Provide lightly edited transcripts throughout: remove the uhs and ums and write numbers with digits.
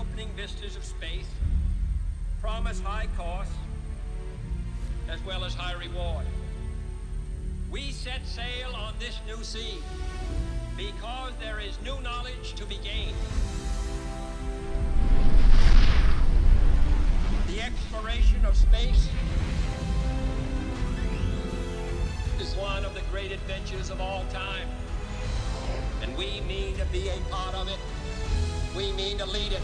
eye-opening vistas of space promise high costs as well as high reward. We set sail on this new sea because there is new knowledge to be gained. The exploration of space is one of the great adventures of all time. And we mean to be a part of it. We mean to lead it.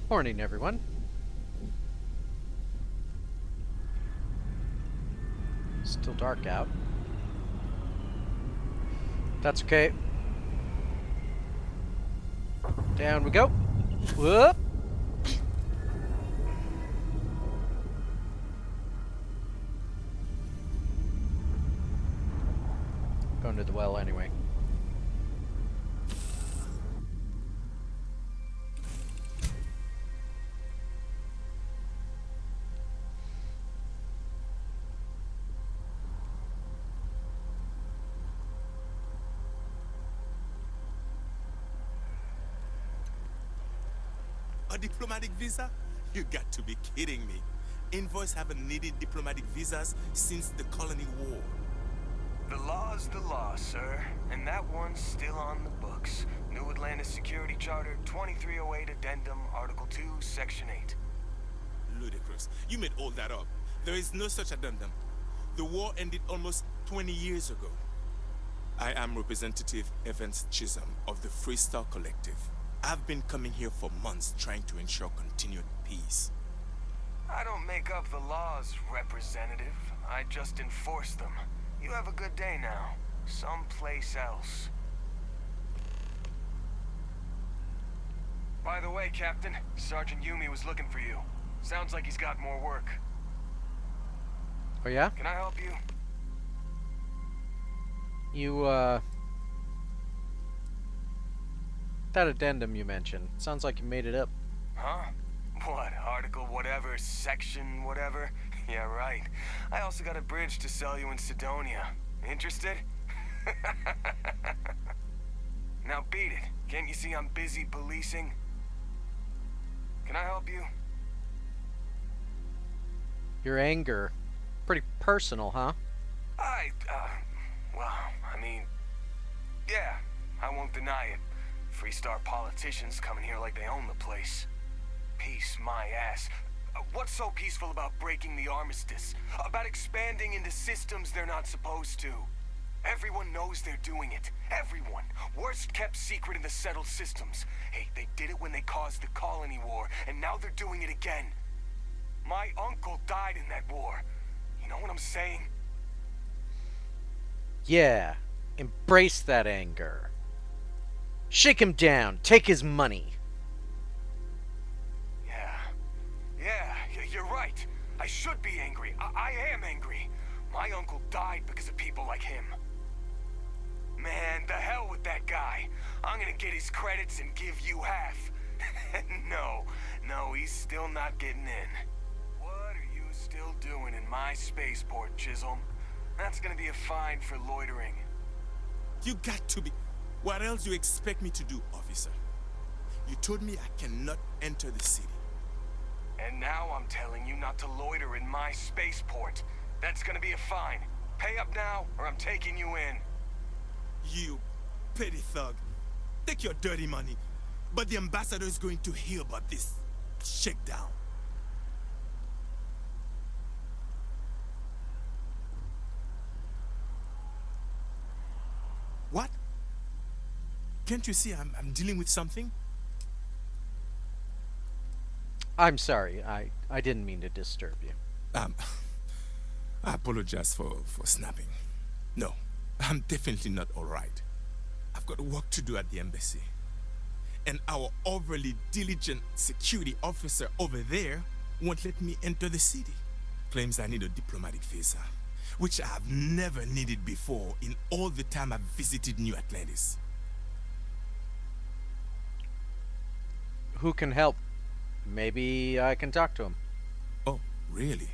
Morning, everyone. Still dark out. That's okay. Down we go. Whoop. Going to the well anyway. A diplomatic visa? You got to be kidding me. Envoys haven't needed diplomatic visas since the colony war. The law's the law, sir. And that one's still on the books. New Atlantis Security Charter 2308 Addendum, Article 2, Section 8. Ludicrous. You made all that up. There is no such addendum. The war ended almost 20 years ago. I am Representative Evans Chisholm of the Freestar Collective. I've been coming here for months trying to ensure continued peace. I don't make up the laws, Representative. I just enforce them. You have a good day now. Someplace else. By the way, Captain, Sergeant Yumi was looking for you. Sounds like he's got more work. Oh yeah? Can I help you? That addendum you mentioned. Sounds like you made it up. Huh? What, article whatever, section whatever? Yeah, right. I also got a bridge to sell you in Sidonia. Interested? Now beat it. Can't you see I'm busy policing? Can I help you? Your anger. Pretty personal, huh? Well, I mean, yeah, I won't deny it. Freestar politicians coming here like they own the place. Peace my ass. What's so peaceful about breaking the armistice? About expanding into systems they're not supposed to? Everyone knows they're doing it. Everyone. Worst kept secret in the settled systems. Hey, they did it when they caused the colony war, and now they're doing it again. My uncle died in that war. You know what I'm saying? Yeah. Embrace that anger. Shake him down. Take his money. Yeah, you're right. I should be angry. I am angry. My uncle died because of people like him. Man, the hell with that guy. I'm gonna get his credits and give you half. No, he's still not getting in. What are you still doing in my spaceport, Chisholm? That's gonna be a fine for loitering. You got to be... What else do you expect me to do, officer? You told me I cannot enter the city. And now I'm telling you not to loiter in my spaceport. That's gonna be a fine. Pay up now, or I'm taking you in. You petty thug. Take your dirty money. But the ambassador is going to hear about this shakedown. What? Can't you see I'm dealing with something? I'm sorry. I didn't mean to disturb you. I apologize for snapping. No, I'm definitely not all right. I've got work to do at the embassy. And our overly diligent security officer over there won't let me enter the city. Claims I need a diplomatic visa, which I have never needed before in all the time I've visited New Atlantis. Who can help? Maybe I can talk to him. Oh, really?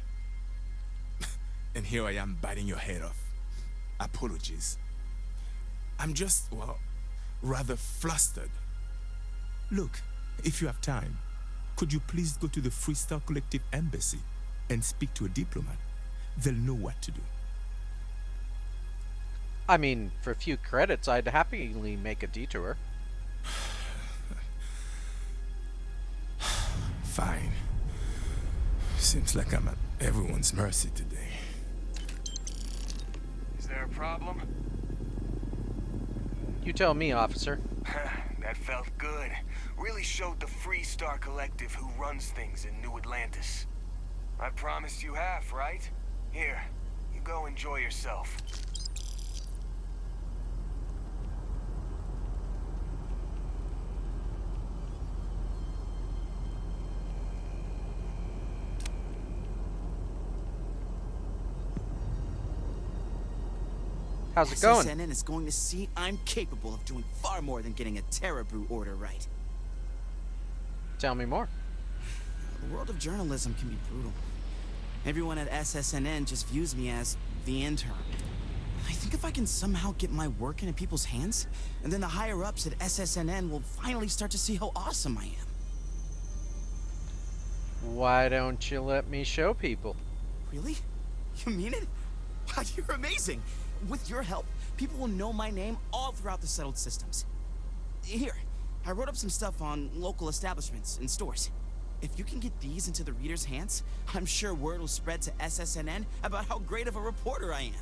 And here I am biting your head off. Apologies. I'm just, well, rather flustered. Look, if you have time, could you please go to the Freestar Collective Embassy and speak to a diplomat? They'll know what to do. I mean, for a few credits, I'd happily make a detour. Fine. Seems like I'm at everyone's mercy today. Is there a problem? You tell me, officer. That felt good. Really showed the Freestar Collective who runs things in New Atlantis. I promised you half, right? Here, you go enjoy yourself. How's it going? SSNN is going to see I'm capable of doing far more than getting a Terra Brew order right. Tell me more. The world of journalism can be brutal. Everyone at SSNN just views me as the intern. I think if I can somehow get my work into people's hands, and then the higher-ups at SSNN will finally start to see how awesome I am. Why don't you let me show people? Really? You mean it? Wow, you're amazing! With your help, people will know my name all throughout the settled systems. Here, I wrote up some stuff on local establishments and stores. If you can get these into the readers' hands, I'm sure word will spread to SSNN about how great of a reporter I am.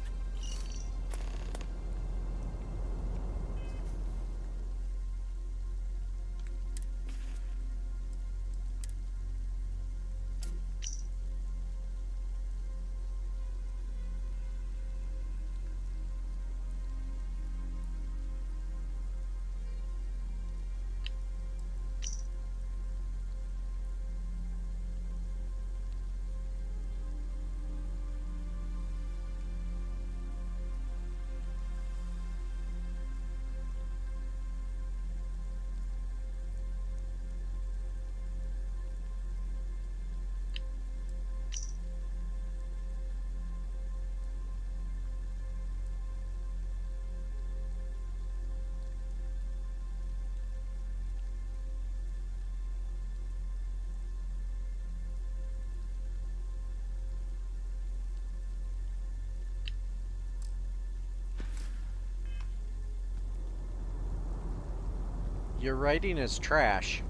Your writing is trash.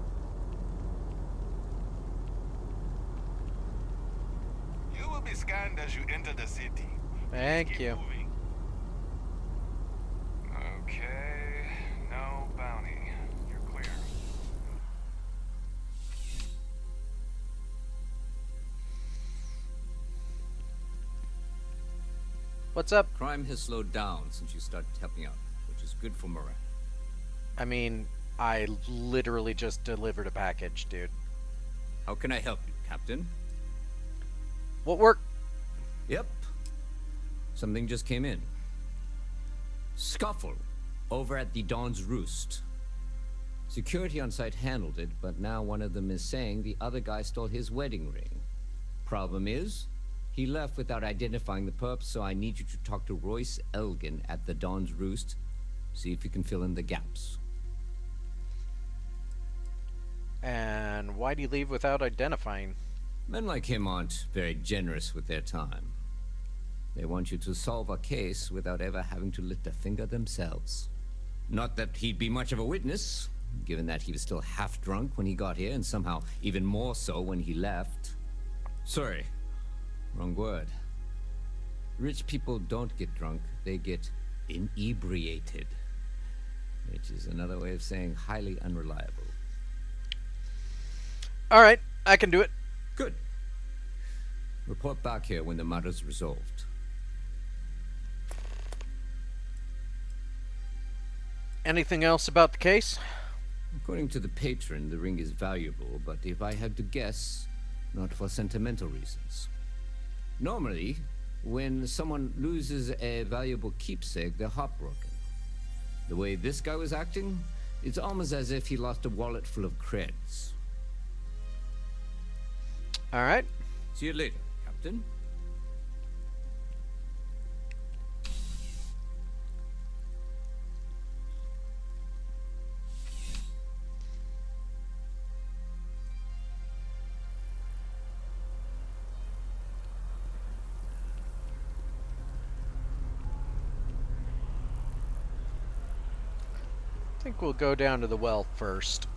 You will be scanned as you enter the city. Thank Keep you. moving. Okay, no bounty. You're clear. What's up? Crime has slowed down since you started helping out, which is good for morale. I mean, I literally just delivered a package, dude. How can I help you, Captain? What work? Yep. Something just came in. Scuffle over at the Dawn's Roost. Security on site handled it, but now one of them is saying the other guy stole his wedding ring. Problem is, he left without identifying the perp, so I need you to talk to Royce Elgin at the Dawn's Roost. See if you can fill in the gaps. And why'd he leave without identifying? Men like him aren't very generous with their time. They want you to solve a case without ever having to lift a finger themselves. Not that he'd be much of a witness, given that he was still half drunk when he got here, and somehow even more so when he left. Sorry, wrong word. Rich people don't get drunk, they get inebriated. Which is another way of saying highly unreliable. Alright, I can do it. Good. Report back here when the matter's resolved. Anything else about the case? According to the patron, the ring is valuable, but if I had to guess, not for sentimental reasons. Normally, when someone loses a valuable keepsake, they're heartbroken. The way this guy was acting, it's almost as if he lost a wallet full of creds. All right. See you later, Captain. I think we'll go down to the well first.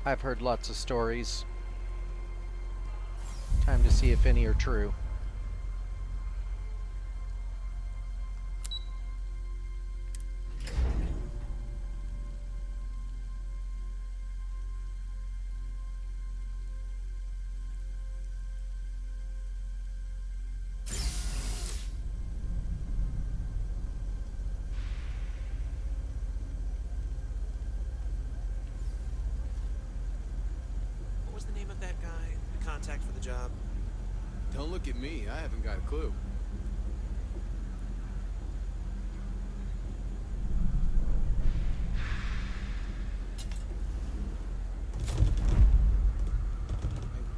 I've heard lots of stories. Time to see if any are true. What was the name of that guy? The contact for the job? Don't look at me. I haven't got a clue.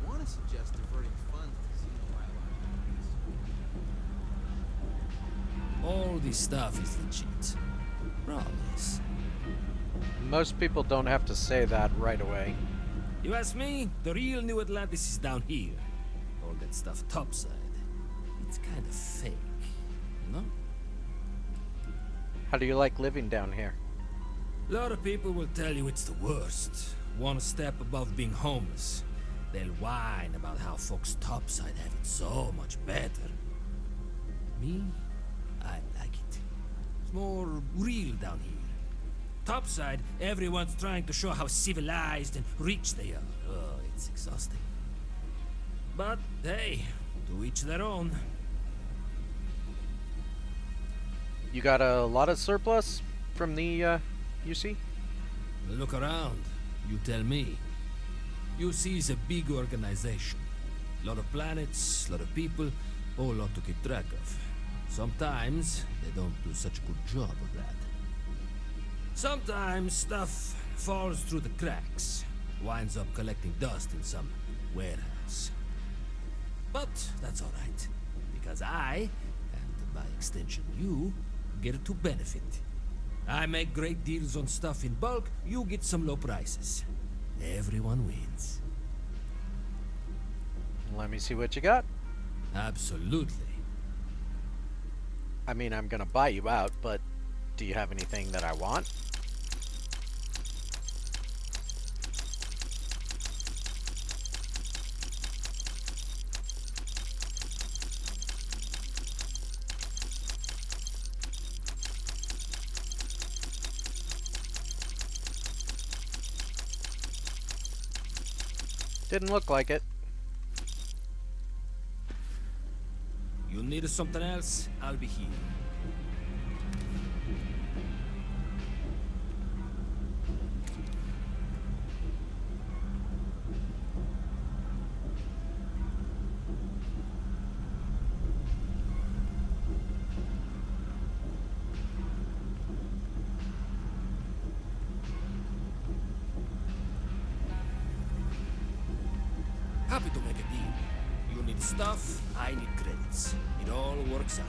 I want to suggest diverting funds to xenobiological. All this stuff is legit. Promise. Most people don't have to say that right away. You ask me, the real New Atlantis is down here. All that stuff topside. It's kind of fake, you know? How do you like living down here? A lot of people will tell you it's the worst. One step above being homeless. They'll whine about how folks topside have it so much better. Me, I like it. It's more real down here. Topside, everyone's trying to show how civilized and rich they are. Oh, it's exhausting. But, hey, to each their own. You got a lot of surplus from the UC? Look around. You tell me. UC is a big organization. A lot of planets, a lot of people, a whole lot to keep track of. Sometimes they don't do such a good job of that. Sometimes stuff falls through the cracks, winds up collecting dust in some warehouse. But that's all right, because I, and by extension you, get to benefit. I make great deals on stuff in bulk, you get some low prices. Everyone wins. Let me see what you got. Absolutely. I mean, I'm gonna buy you out, but do you have anything that I want? Didn't look like it. You need something else? I'll be here. Happy to make a deal. You need stuff, I need credits. It all works out.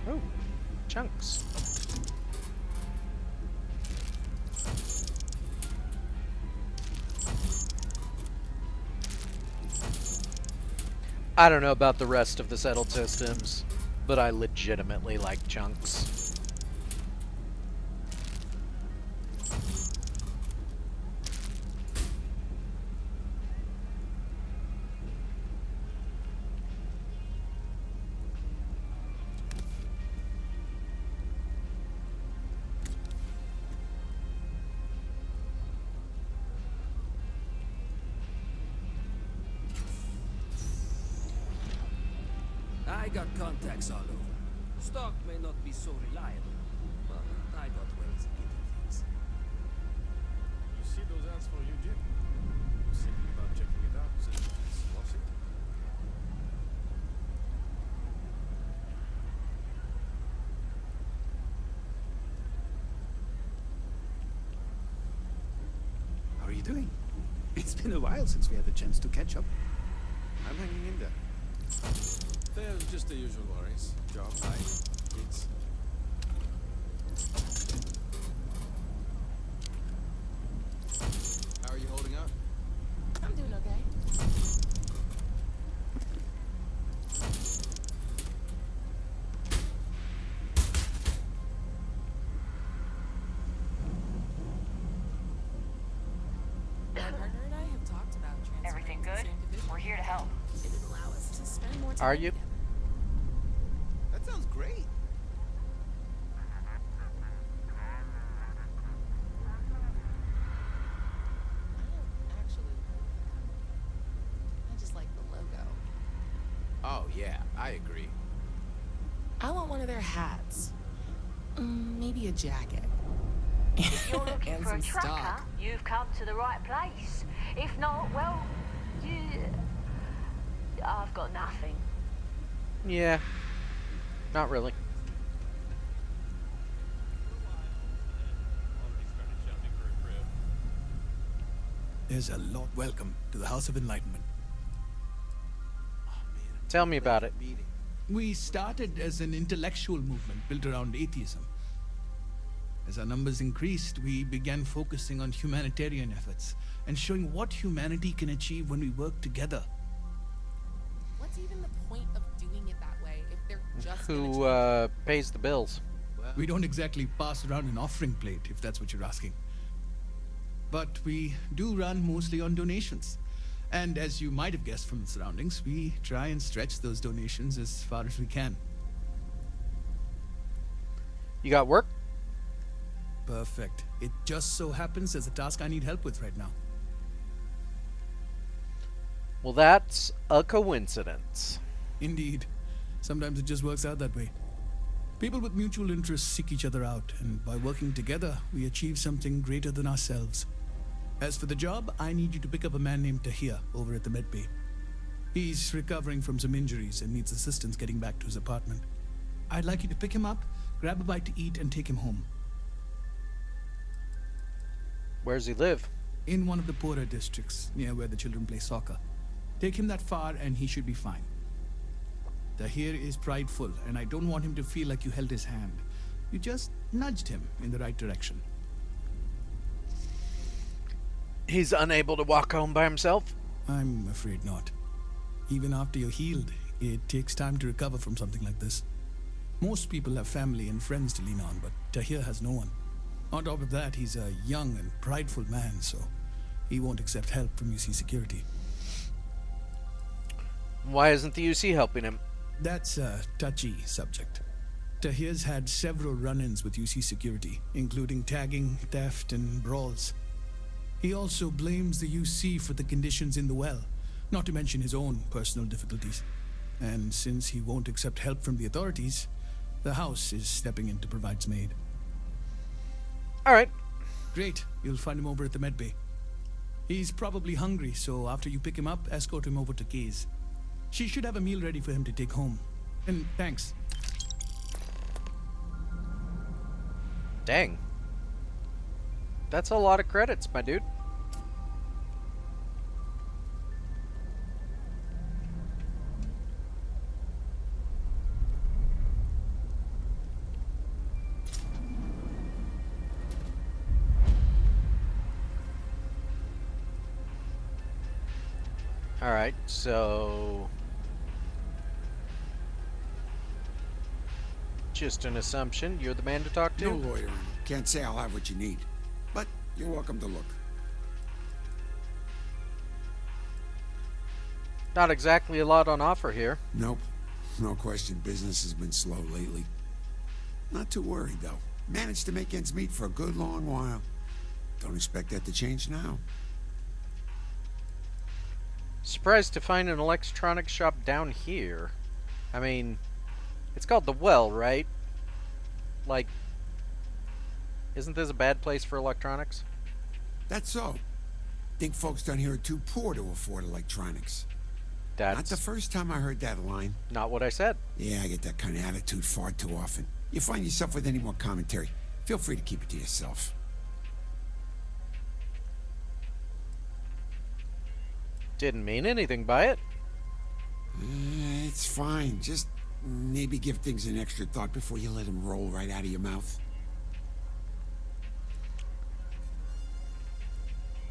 Oh, chunks. I don't know about the rest of the settled systems, but I legitimately like chunks. I got contacts all over. Stock may not be so reliable, but I got ways of getting things. You see those ads for Eugene? I was thinking about checking it out since it's Washington. How are you doing? It's been a while since we had the chance to catch up. I'm hanging in there. There's just the usual worries. Job, life, kids. How are you holding up? I'm doing okay. My partner and I have talked about transferring Everything to the good? same division. We're here to help. It would allow us to spend more time Are you? together. That sounds great. I don't actually. I just like the logo. Oh yeah, I agree. I want one of their hats. Maybe a jacket. If you're looking And for a some tracker, stock. you've come to the right place. If not, well, I've got nothing. Yeah. Not really. There's a lot welcome to the House of Enlightenment. Tell me about it. We started as an intellectual movement built around atheism. As our numbers increased, we began focusing on humanitarian efforts and showing what humanity can achieve when we work together. What's even the point of doing it that way if they're just gonna Who pays the bills? We don't exactly pass around an offering plate, if that's what you're asking. But we do run mostly on donations. And as you might have guessed from the surroundings, we try and stretch those donations as far as we can. You got work? Perfect. It just so happens there's a task I need help with right now. Well, that's a coincidence. Indeed. Sometimes it just works out that way. People with mutual interests seek each other out, and by working together, we achieve something greater than ourselves. As for the job, I need you to pick up a man named Tahir over at the medbay. He's recovering from some injuries and needs assistance getting back to his apartment. I'd like you to pick him up, grab a bite to eat, and take him home. Where's he live? In one of the poorer districts, near where the children play soccer. Take him that far and he should be fine. Tahir is prideful, and I don't want him to feel like you held his hand. You just nudged him in the right direction. He's unable to walk home by himself? I'm afraid not. Even after you're healed, it takes time to recover from something like this. Most people have family and friends to lean on, but Tahir has no one. On top of that, he's a young and prideful man, so he won't accept help from UC security. Why isn't the UC helping him? That's a touchy subject. Tahir's had several run-ins with UC security, including tagging, theft, and brawls. He also blames the UC for the conditions in the well, not to mention his own personal difficulties. And since he won't accept help from the authorities, the house is stepping in to provide some aid. Alright. Great, you'll find him over at the medbay. He's probably hungry, so after you pick him up, escort him over to Kay's. She should have a meal ready for him to take home. And thanks. Dang. That's a lot of credits, my dude. Alright, so... just an assumption, you're the man to talk to? No lawyer. Can't say I'll have what you need. But you're welcome to look. Not exactly a lot on offer here. Nope. No question, business has been slow lately. Not too worried, though. Managed to make ends meet for a good long while. Don't expect that to change now. Surprised to find an electronics shop down here. I mean, it's called the Well, right? Like, isn't this a bad place for electronics? That's so. Think folks down here are too poor to afford electronics. That's not the first time I heard that line. Not what I said. Yeah, I get that kind of attitude far too often. You find yourself with any more commentary, feel free to keep it to yourself. Didn't mean anything by it. It's fine. Just maybe give things an extra thought before you let them roll right out of your mouth.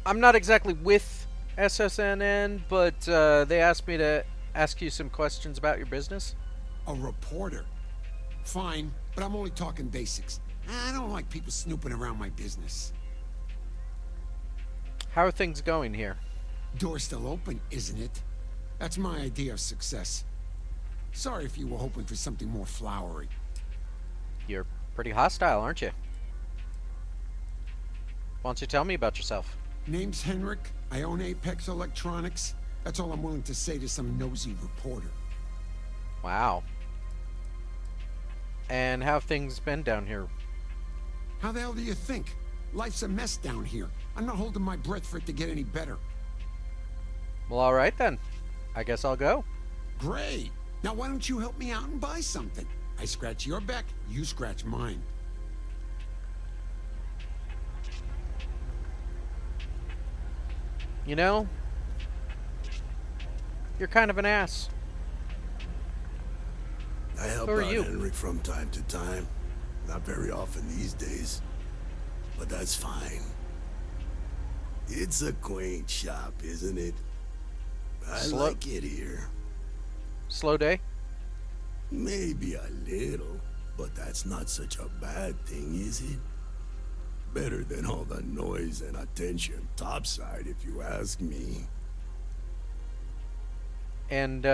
I'm not exactly with SSNN, but they asked me to ask you some questions about your business. A reporter? Fine, but I'm only talking basics. I don't like people snooping around my business. How are things going here? Door's still open, isn't it? That's my idea of success. Sorry if you were hoping for something more flowery. You're pretty hostile, aren't you? Why don't you tell me about yourself? Name's Henrik. I own Apex Electronics. That's all I'm willing to say to some nosy reporter. Wow. And how have things been down here? How the hell do you think? Life's a mess down here. I'm not holding my breath for it to get any better. Well, alright then. I guess I'll go. Great. Now why don't you help me out and buy something? I scratch your back, you scratch mine. You know, you're kind of an ass. I help Who are out you? Henrik from time to time. Not very often these days. But that's fine. It's a quaint shop, isn't it? I like it here. Slow day? Maybe a little, but that's not such a bad thing, is it? Better than all the noise and attention topside, if you ask me. And,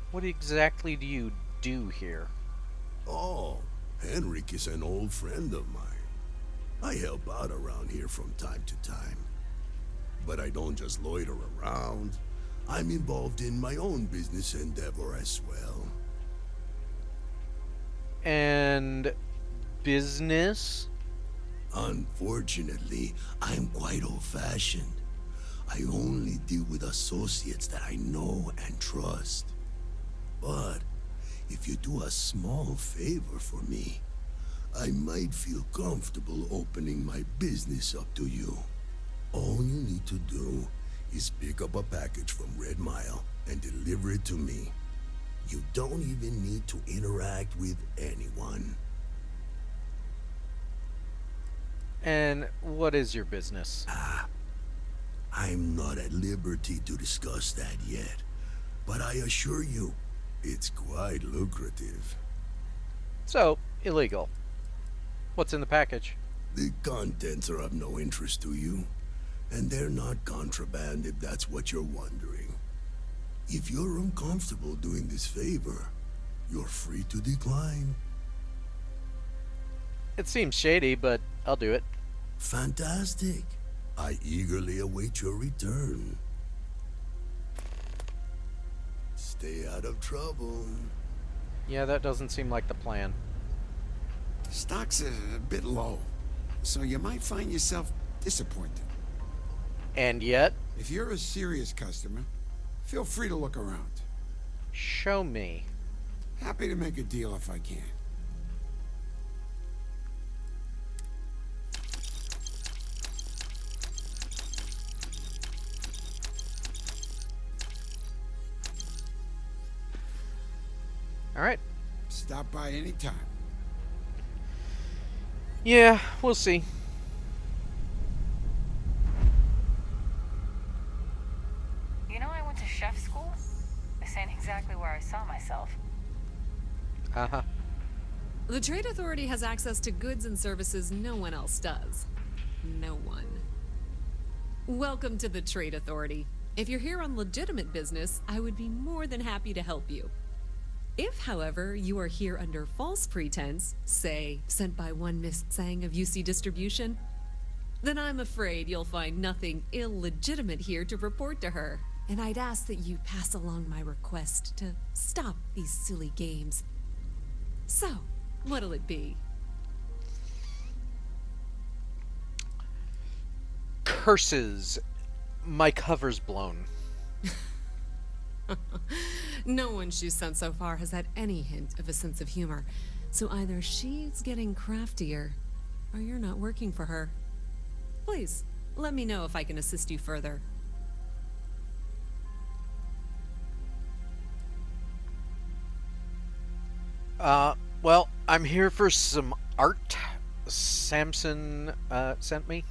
what exactly do you do here? Oh, Henrik is an old friend of mine. I help out around here from time to time. But I don't just loiter around. I'm involved in my own business endeavor as well. And business? Unfortunately, I'm quite old-fashioned. I only deal with associates that I know and trust. But if you do a small favor for me, I might feel comfortable opening my business up to you. All you need to do is pick up a package from Red Mile and deliver it to me. You don't even need to interact with anyone. And what is your business? I'm not at liberty to discuss that yet, but I assure you, it's quite lucrative. So, illegal. What's in the package? The contents are of no interest to you, and they're not contraband if that's what you're wondering. If you're uncomfortable doing this favor, you're free to decline. It seems shady, but I'll do it. Fantastic. I eagerly await your return. Stay out of trouble. Yeah, that doesn't seem like the plan. Stock's a bit low, so you might find yourself disappointed. And yet? If you're a serious customer, feel free to look around. Show me. Happy to make a deal if I can. All right. Stop by anytime. Yeah, we'll see. You know, I went to chef school. This ain't exactly where I saw myself. Uh-huh. The Trade Authority has access to goods and services no one else does. No one. Welcome to the Trade Authority. If you're here on legitimate business, I would be more than happy to help you. If, however, you are here under false pretense, say, sent by one Miss Tsang of UC Distribution, then I'm afraid you'll find nothing illegitimate here to report to her. and I'd ask that you pass along my request to stop these silly games. So, what'll it be? Curses. My cover's blown. No one she's sent so far has had any hint of a sense of humor. So either she's getting craftier, or you're not working for her. Please, let me know if I can assist you further. Well, I'm here for some art. Samson, sent me.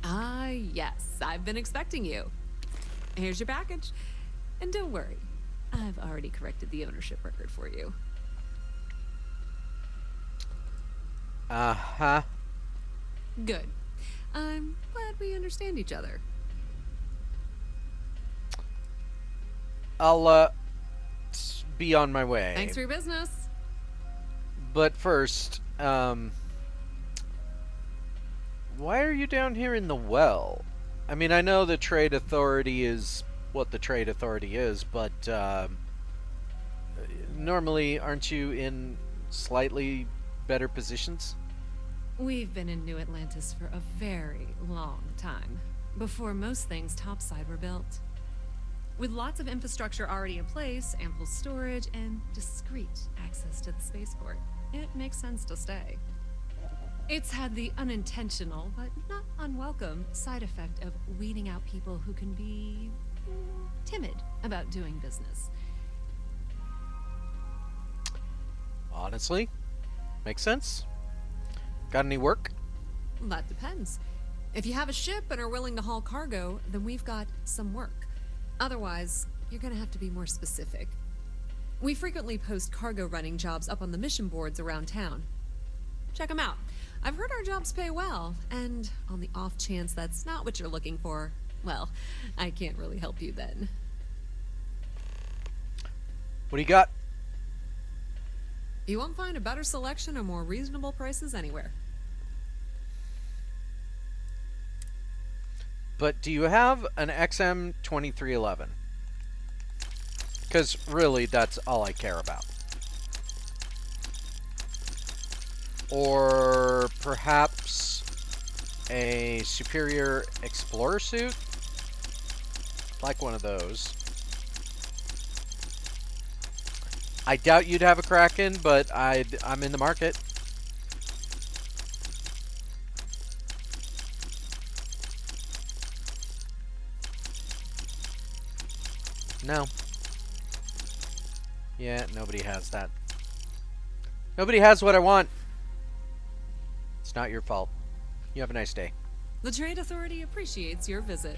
Ah, yes, I've been expecting you. Here's your package. And don't worry, I've already corrected the ownership record for you. Uh-huh. Good. I'm glad we understand each other. I'll, be on my way. Thanks for your business. But first, why are you down here in the well? I mean, I know the Trade Authority is what the Trade Authority is, but, normally aren't you in slightly better positions? We've been in New Atlantis for a very long time, before most things topside were built. With lots of infrastructure already in place, ample storage, and discreet access to the spaceport, it makes sense to stay. It's had the unintentional, but not unwelcome, side effect of weeding out people who can be timid about doing business. Honestly, makes sense. Got any work? That depends. If you have a ship and are willing to haul cargo, then we've got some work. Otherwise, you're gonna have to be more specific. We frequently post cargo running jobs up on the mission boards around town. Check them out. I've heard our jobs pay well, and on the off chance that's not what you're looking for, well, I can't really help you then. What do you got? You won't find a better selection or more reasonable prices anywhere. But do you have an XM2311? Because really, that's all I care about. Or perhaps a Superior Explorer suit? Like one of those. I doubt you'd have a Kraken, but I'm in the market. No. Yeah, nobody has that. Nobody has what I want. It's not your fault. You have a nice day. The Trade Authority appreciates your visit.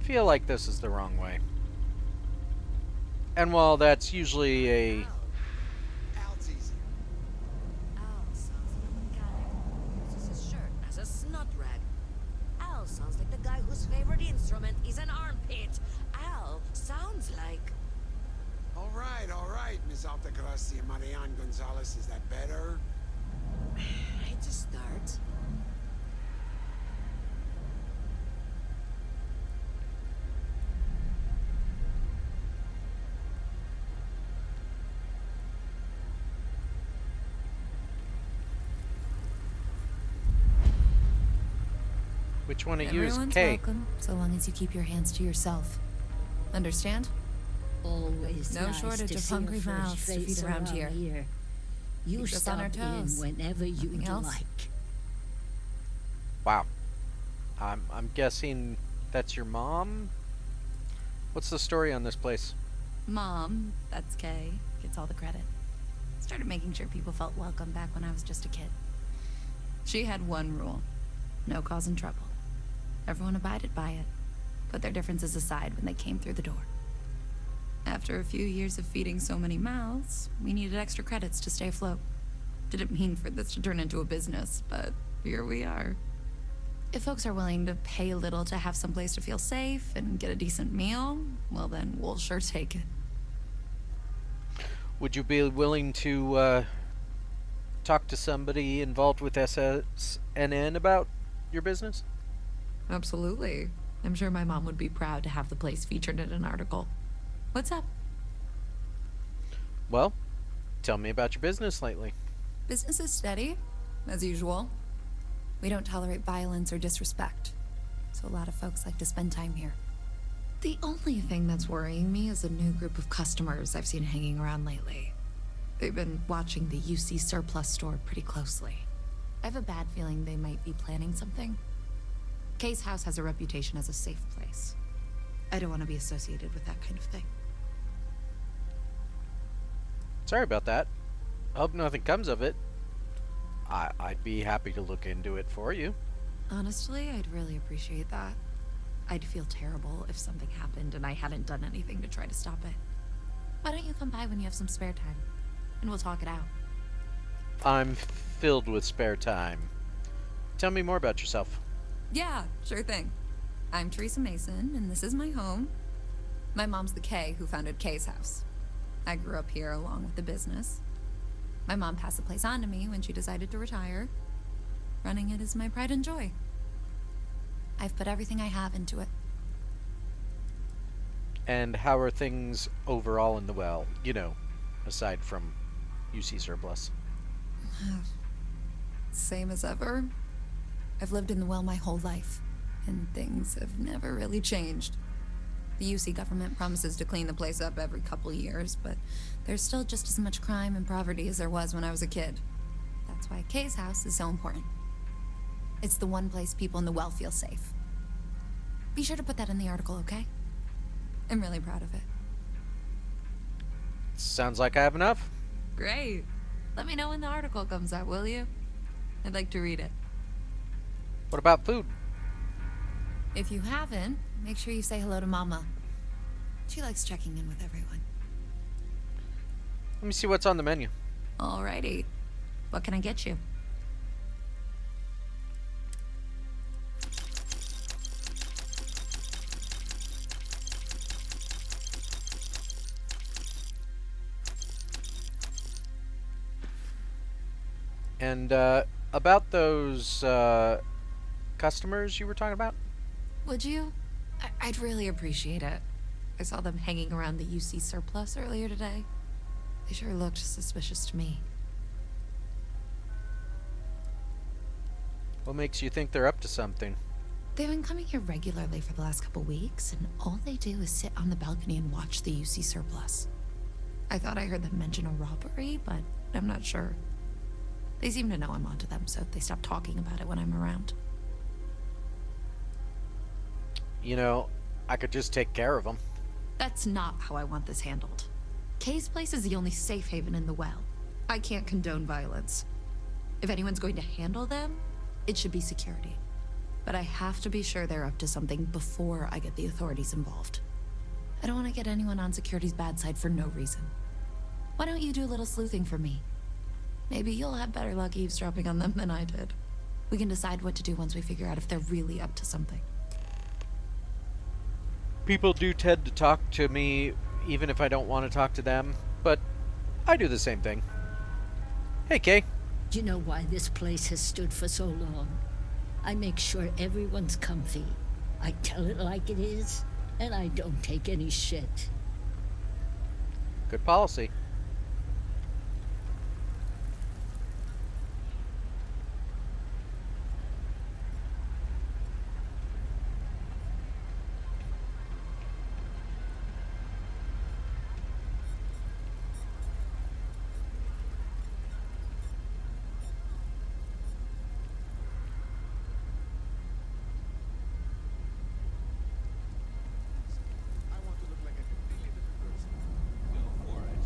Feel like this is the wrong way. And while that's usually a... Al sounds like a mechanic. Uses his shirt as a snot rag. Al sounds like the guy whose favorite instrument is an armpit. Al sounds like... All right, Ms. Altagracia Marian Gonzalez. Is that better? It's a start. Which one of you is Everyone's K? welcome, so long as you keep your hands to yourself. Understand? Always No nice shortage to of see hungry a fresh mouths to face feed around here. You Keeps us on our stop in toes. whenever you'd Nothing else? like. Wow. I'm guessing that's your mom? What's the story on this place? Mom, that's Kay, gets all the credit. Started making sure people felt welcome back when I was just a kid. She had one rule. No causing trouble. Everyone abided by it. Put their differences aside when they came through the door. After a few years of feeding so many mouths, we needed extra credits to stay afloat. Didn't mean for this to turn into a business, but here we are. If folks are willing to pay a little to have some place to feel safe and get a decent meal, well then we'll sure take it. Would you be willing to talk to somebody involved with SSNN about your business? Absolutely. I'm sure my mom would be proud to have the place featured in an article. What's up? Well, tell me about your business lately. Business is steady, as usual. We don't tolerate violence or disrespect, so a lot of folks like to spend time here. The only thing that's worrying me is a new group of customers I've seen hanging around lately. They've been watching the UC Surplus store pretty closely. I have a bad feeling they might be planning something. Kay's house has a reputation as a safe place. I don't want to be associated with that kind of thing. Sorry about that. I hope nothing comes of it. I'd be happy to look into it for you. Honestly, I'd really appreciate that. I'd feel terrible if something happened and I hadn't done anything to try to stop it. Why don't you come by when you have some spare time, and we'll talk it out. I'm filled with spare time. Tell me more about yourself. Yeah, sure thing. I'm Teresa Mason, and this is my home. My mom's the Kay who founded Kay's house. I grew up here along with the business. My mom passed the place on to me when she decided to retire. Running it is my pride and joy. I've put everything I have into it. And how are things overall in the well? You know, aside from UC Surplus. Same as ever. I've lived in the well my whole life, and things have never really changed. The UC government promises to clean the place up every couple years, but there's still just as much crime and poverty as there was when I was a kid. That's why Kay's house is so important. It's the one place people in the well feel safe. Be sure to put that in the article, okay? I'm really proud of it. Sounds like I have enough. Great. Let me know when the article comes out, will you? I'd like to read it. What about food? If you haven't, make sure you say hello to Mama. She likes checking in with everyone. Let me see what's on the menu. Alrighty. What can I get you? And about those customers you were talking about? Would you? I'd really appreciate it. I saw them hanging around the UC Surplus earlier today. They sure looked suspicious to me. What makes you think they're up to something? They've been coming here regularly for the last couple weeks, and all they do is sit on the balcony and watch the UC Surplus. I thought I heard them mention a robbery, but I'm not sure. They seem to know I'm onto them, so they stop talking about it when I'm around. You know, I could just take care of them. That's not how I want this handled. Kay's place is the only safe haven in the well. I can't condone violence. If anyone's going to handle them, it should be security. But I have to be sure they're up to something before I get the authorities involved. I don't want to get anyone on security's bad side for no reason. Why don't you do a little sleuthing for me? Maybe you'll have better luck eavesdropping on them than I did. We can decide what to do once we figure out if they're really up to something. People do tend to talk to me even if I don't want to talk to them, but I do the same thing. Hey, Kay. Do you know why this place has stood for so long? I make sure everyone's comfy. I tell it like it is, and I don't take any shit. Good policy. I want to look like a completely different person. Go for it.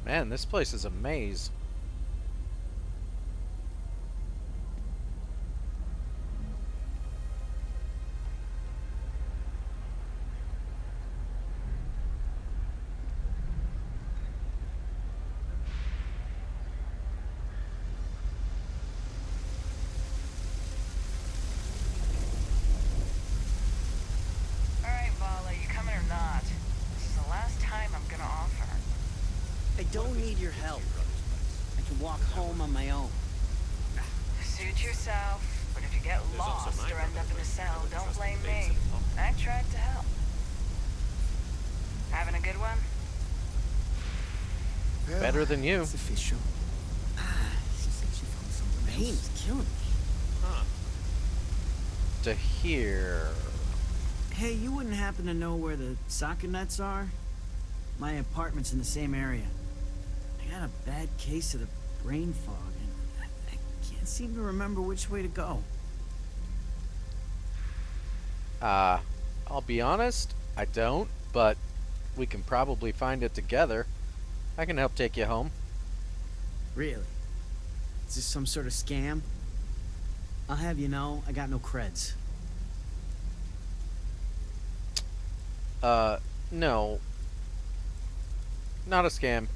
Man, this place is a maze. Alright, Vala, you coming or not? This is the last time I'm gonna offer. I don't need your help. I can walk home on my own. Suit yourself, but if you get lost or end up in a cell, don't blame me. I tried to help. Having a good one? Better than you. It's official. She said she found something. Pain is killing me. To hear. Hey, you wouldn't happen to know where the soccer nets are? My apartment's in the same area. I got a bad case of the brain fog, and I can't seem to remember which way to go. I'll be honest, I don't, but we can probably find it together. I can help take you home. Really? Is this some sort of scam? I'll have you know, I got no creds. No. Not a scam.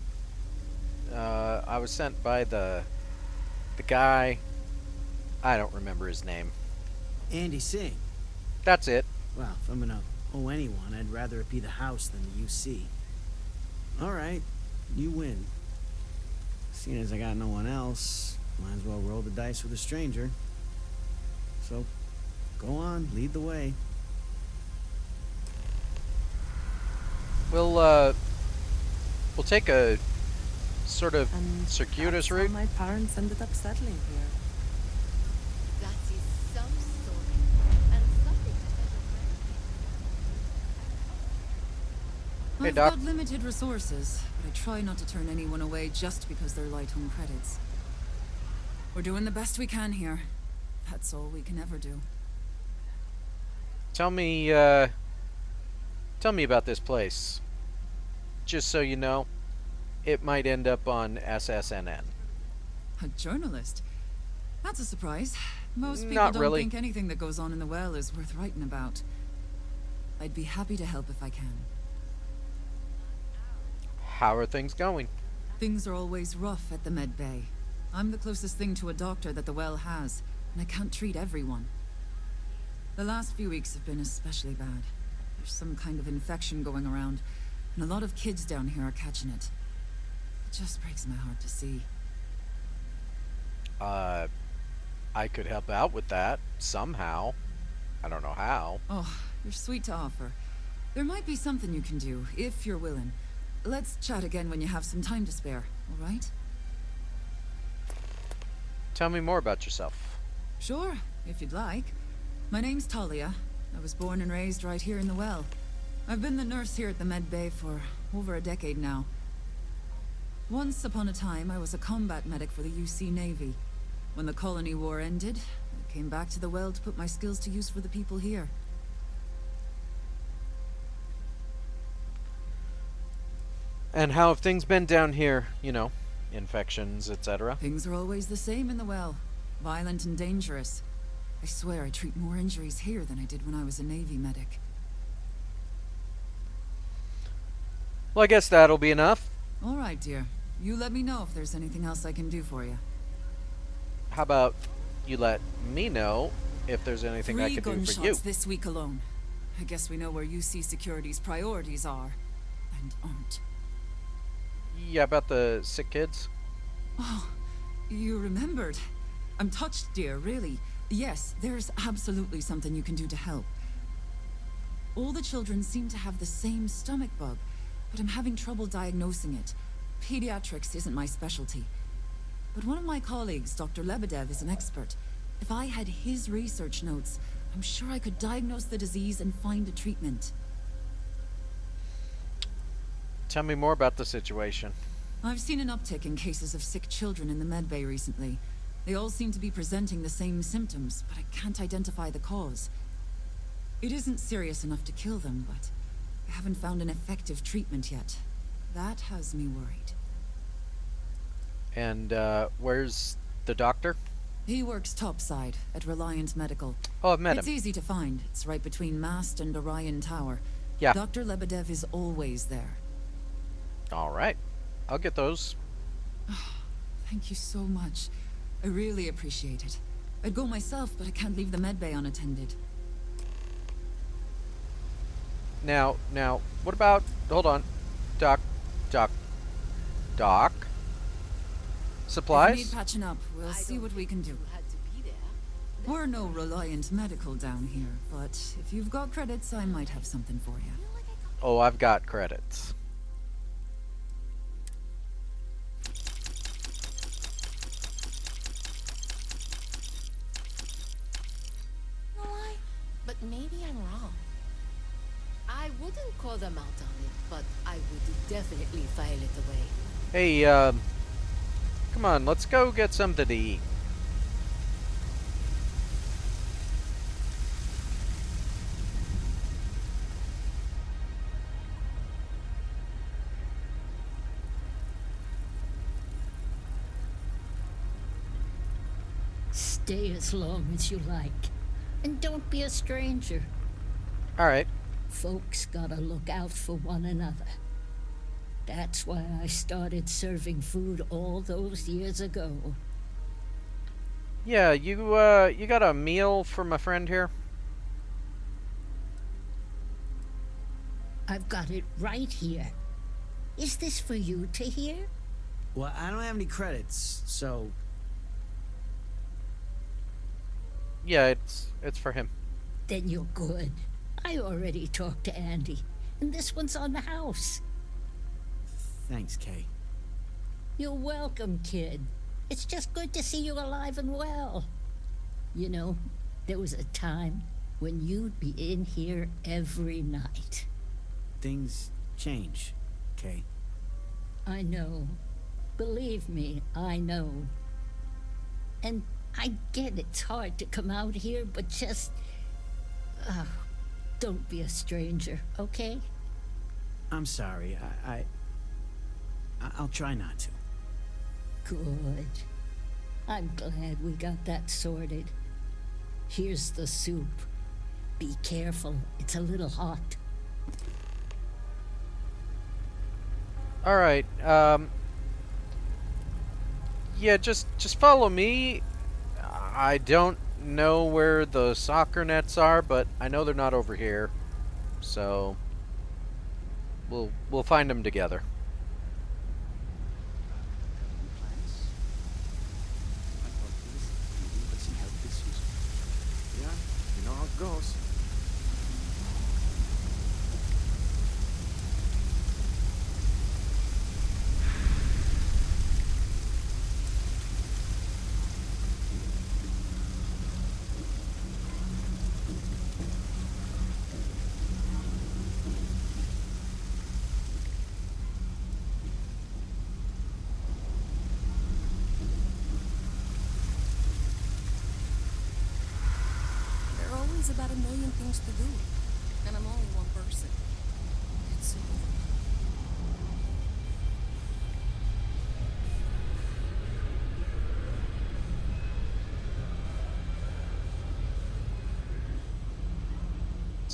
I was sent by the guy. I don't remember his name. Andy Singh. That's it. Well, if I'm gonna owe anyone, I'd rather it be the house than the UC. Alright, you win. Seeing as I got no one else, might as well roll the dice with a stranger. So, go on, lead the way. We'll take a sort of circuitous route. My parents ended up settling here. That is some story, and something to Hey, I've Doc. got limited resources, but I try not to turn anyone away just because they're light on credits. We're doing the best we can here. That's all we can ever do. Tell me about this place. Just so you know, it might end up on SSNN. A journalist? That's a surprise. Most people Not don't really. think anything that goes on in the well is worth writing about. I'd be happy to help if I can. How are things going? Things are always rough at the Med Bay. I'm the closest thing to a doctor that the well has, and I can't treat everyone. The last few weeks have been especially bad. There's some kind of infection going around, and a lot of kids down here are catching it. It just breaks my heart to see. I could help out with that somehow. I don't know how. Oh, you're sweet to offer. There might be something you can do, if you're willing. Let's chat again when you have some time to spare, all right? Tell me more about yourself. Sure, if you'd like. My name's Talia. I was born and raised right here in the well. I've been the nurse here at the Med Bay for over a decade now. Once upon a time, I was a combat medic for the UC Navy. When the colony war ended, I came back to the well to put my skills to use for the people here. And how have things been down here? You know, infections, etc. Things are always the same in the well. Violent and dangerous. I swear I treat more injuries here than I did when I was a Navy medic. Well, I guess that'll be enough. All right, dear. You let me know if there's anything else I can do for you. How about you let me know if there's anything I can do for you? This week alone. I guess we know where UC Security's priorities are and aren't. Yeah, about the sick kids? Oh, you remembered. I'm touched, dear, really. Yes, there's absolutely something you can do to help. All the children seem to have the same stomach bug, but I'm having trouble diagnosing it. Pediatrics isn't my specialty. But one of my colleagues, Dr. Lebedev, is an expert. If I had his research notes, I'm sure I could diagnose the disease and find a treatment. Tell me more about the situation. I've seen an uptick in cases of sick children in the Med Bay recently. They all seem to be presenting the same symptoms, but I can't identify the cause. It isn't serious enough to kill them, but I haven't found an effective treatment yet. That has me worried. And where's the doctor? He works topside at Reliant Medical. Oh, I've met It's him. easy to find. It's right between Mast and Orion Tower. Yeah. Dr. Lebedev is always there. All right. I'll get those. Thank you so much. I really appreciate it. I'd go myself, but I can't leave the medbay unattended. Now, what about... Hold on. Doc. Supplies? If you need patching up, we'll see what we can do. We're no Reliant Medical down here, but if you've got credits, I might have something for you. Oh, I've got credits. But maybe I'm wrong. I wouldn't call them out on it, but I would definitely file it away. Hey, come on, let's go get something to eat. Stay as long as you like. And don't be a stranger. Alright. Folks gotta look out for one another. That's why I started serving food all those years ago. Yeah, you got a meal for my friend here? I've got it right here. Is this for you to hear? Well, I don't have any credits, so... Yeah, it's for him. Then you're good. I already talked to Andy, and this one's on the house. Thanks, Kay. You're welcome, kid. It's just good to see you alive and well. You know, there was a time when you'd be in here every night. Things change, Kay. I know. Believe me, I know. And I get it's hard to come out here, but just... don't be a stranger, okay? I'm sorry. I'll try not to. Good. I'm glad we got that sorted. Here's the soup. Be careful, it's a little hot. Alright, yeah, just follow me. I don't know where the soccer nets are, but I know they're not over here. So we'll find them together. Yeah, you know how it goes. About a million things to do, and I'm only one person. It's so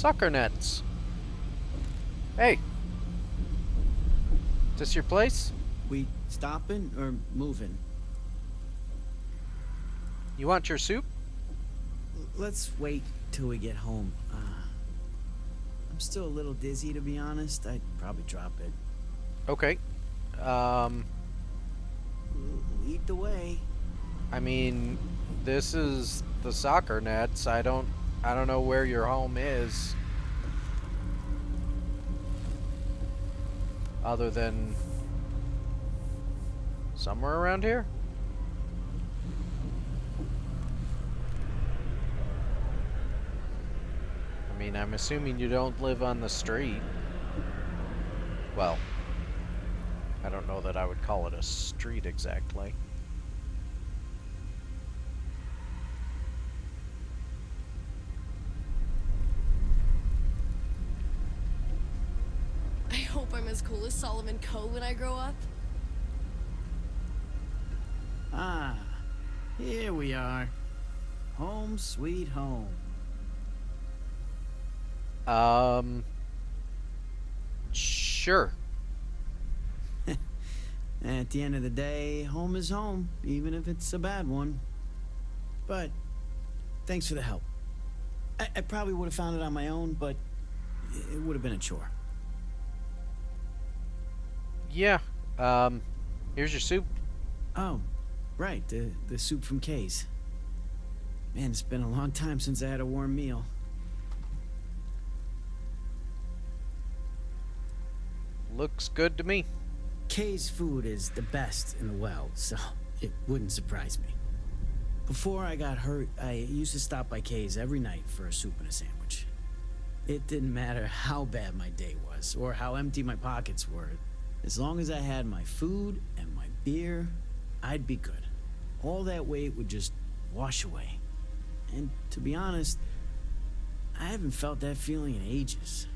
Soccer nets. Hey. Is this your place? We stopping or moving? You want your soup? Let's wait till we get home. I'm still a little dizzy, to be honest. I'd probably drop it. Okay. Lead the way. I mean, this is the soccer nets. I don't know where your home is. Other than somewhere around here? I mean, I'm assuming you don't live on the street. Well, I don't know that I would call it a street exactly. I hope I'm as cool as Solomon Coe when I grow up. Here we are. Home sweet home. Sure. At the end of the day, home is home, even if it's a bad one. But thanks for the help. I probably would have found it on my own, but it would have been a chore. Yeah. Here's your soup. Oh, right, the soup from Kay's. Man, it's been a long time since I had a warm meal. Looks good to me. Kay's food is the best in the world, so it wouldn't surprise me. Before I got hurt, I used to stop by Kay's every night for a soup and a sandwich. It didn't matter how bad my day was, or how empty my pockets were. As long as I had my food and my beer, I'd be good. All that weight would just wash away. And to be honest, I haven't felt that feeling in ages.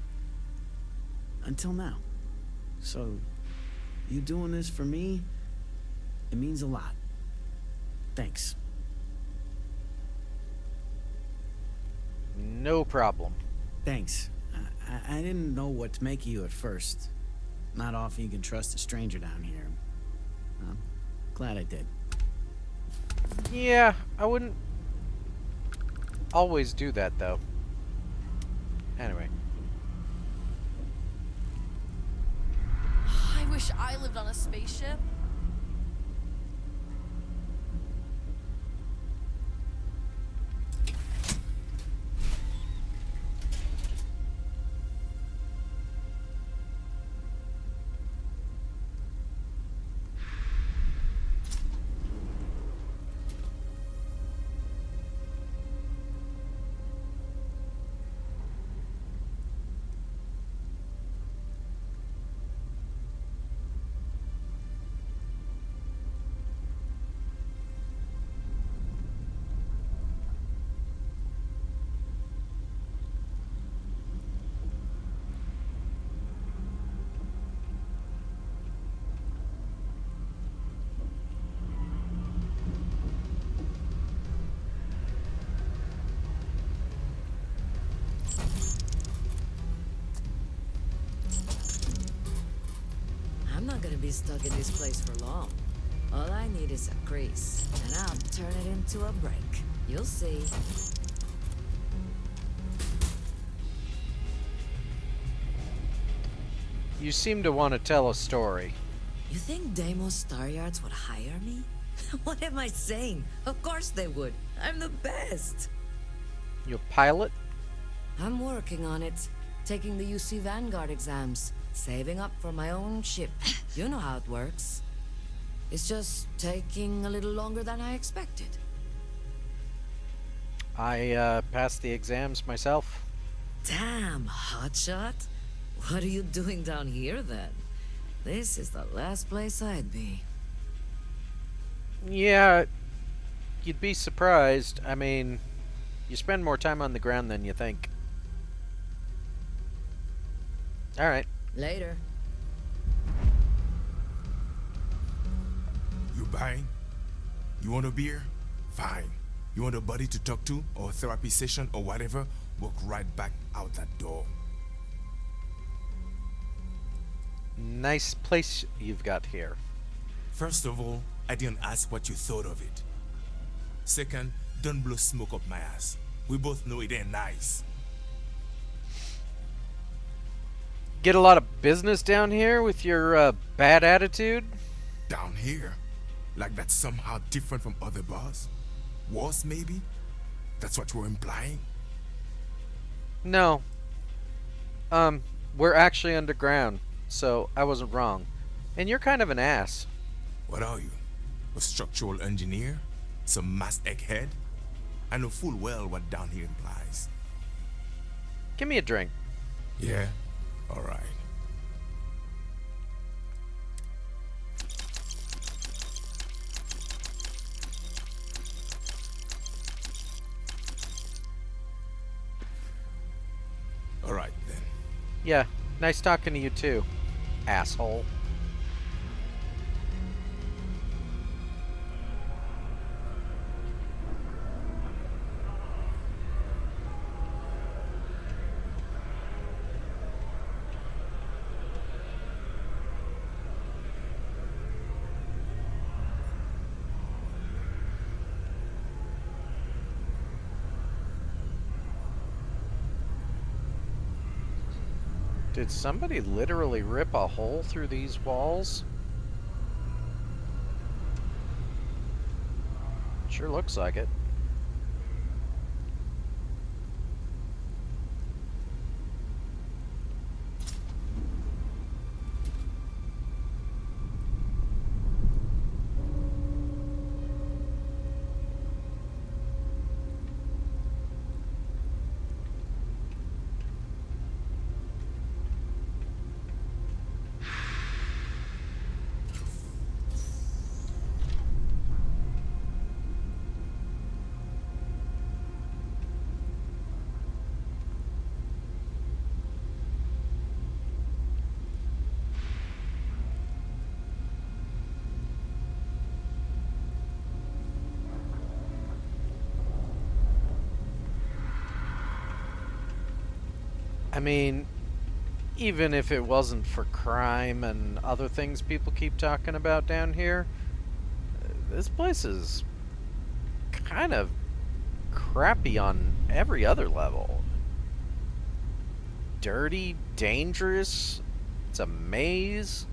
Until now. So, you doing this for me, it means a lot. Thanks. No problem. Thanks. I didn't know what to make of you at first. Not often you can trust a stranger down here. I'm glad I did. Yeah, I wouldn't always do that, though. Anyway. I wish I lived on a spaceship. I'm not gonna be stuck in this place for long. All I need is a crease, and I'll turn it into a break. You'll see. You seem to want to tell a story. You think Deimos Star Yards would hire me? What am I saying? Of course they would. I'm the best. You pilot? I'm working on it. Taking the UC Vanguard exams. Saving up for my own ship. You know how it works. It's just taking a little longer than I expected. I passed the exams myself. Damn, hotshot. What are you doing down here then? This is the last place I'd be. Yeah, you'd be surprised. I mean, you spend more time on the ground than you think. Alright. Later. You buying? You want a beer? Fine. You want a buddy to talk to, or a therapy session, or whatever? Walk right back out that door. Nice place you've got here. First of all, I didn't ask what you thought of it. Second, don't blow smoke up my ass. We both know it ain't nice. Get a lot of business down here with your bad attitude? Down here? Like that's somehow different from other bars? Worse, maybe? That's what you're implying? No. We're actually underground, so I wasn't wrong. And you're kind of an ass. What are you? A structural engineer? Some mass egghead? I know full well what down here implies. Give me a drink. Yeah? All right. All right, then. Yeah, nice talking to you too, asshole. Did somebody literally rip a hole through these walls? Sure looks like it. I mean, even if it wasn't for crime and other things people keep talking about down here, this place is kind of crappy on every other level. Dirty, dangerous, it's a maze.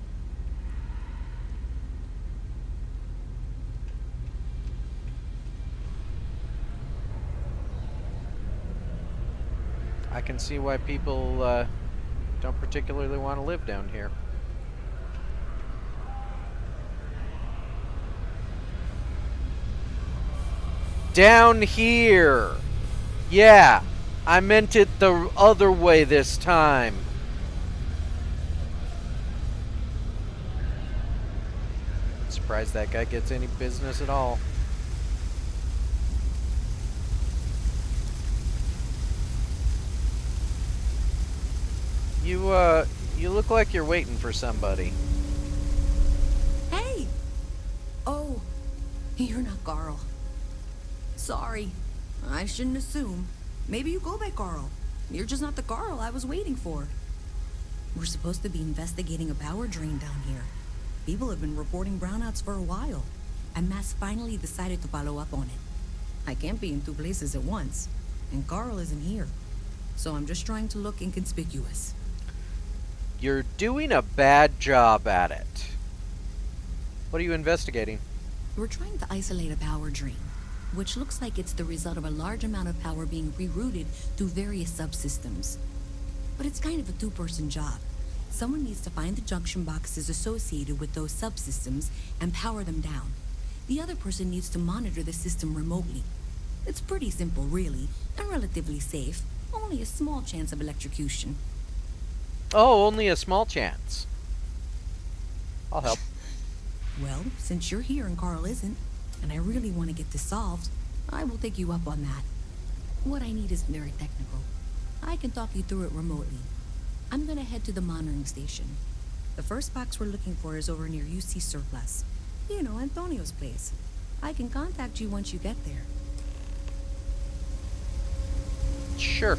I can see why people don't particularly want to live down here. Down here! Yeah, I meant it the other way this time. Surprised that guy gets any business at all. You look like you're waiting for somebody. Hey! Oh, you're not Carl. Sorry. I shouldn't assume. Maybe you go by Carl. You're just not the Carl I was waiting for. We're supposed to be investigating a power drain down here. People have been reporting brownouts for a while, and Mass finally decided to follow up on it. I can't be in two places at once, and Carl isn't here. So I'm just trying to look inconspicuous. You're doing a bad job at it. What are you investigating? We're trying to isolate a power drain, which looks like it's the result of a large amount of power being rerouted through various subsystems. But it's kind of a two-person job. Someone needs to find the junction boxes associated with those subsystems and power them down. The other person needs to monitor the system remotely. It's pretty simple, really, and relatively safe. Only a small chance of electrocution. Oh, only a small chance. I'll help. Well, since you're here and Carl isn't, and I really want to get this solved, I will take you up on that. What I need isn't very technical. I can talk you through it remotely. I'm gonna head to the monitoring station. The first box we're looking for is over near UC Surplus. You know, Antonio's place. I can contact you once you get there. Sure.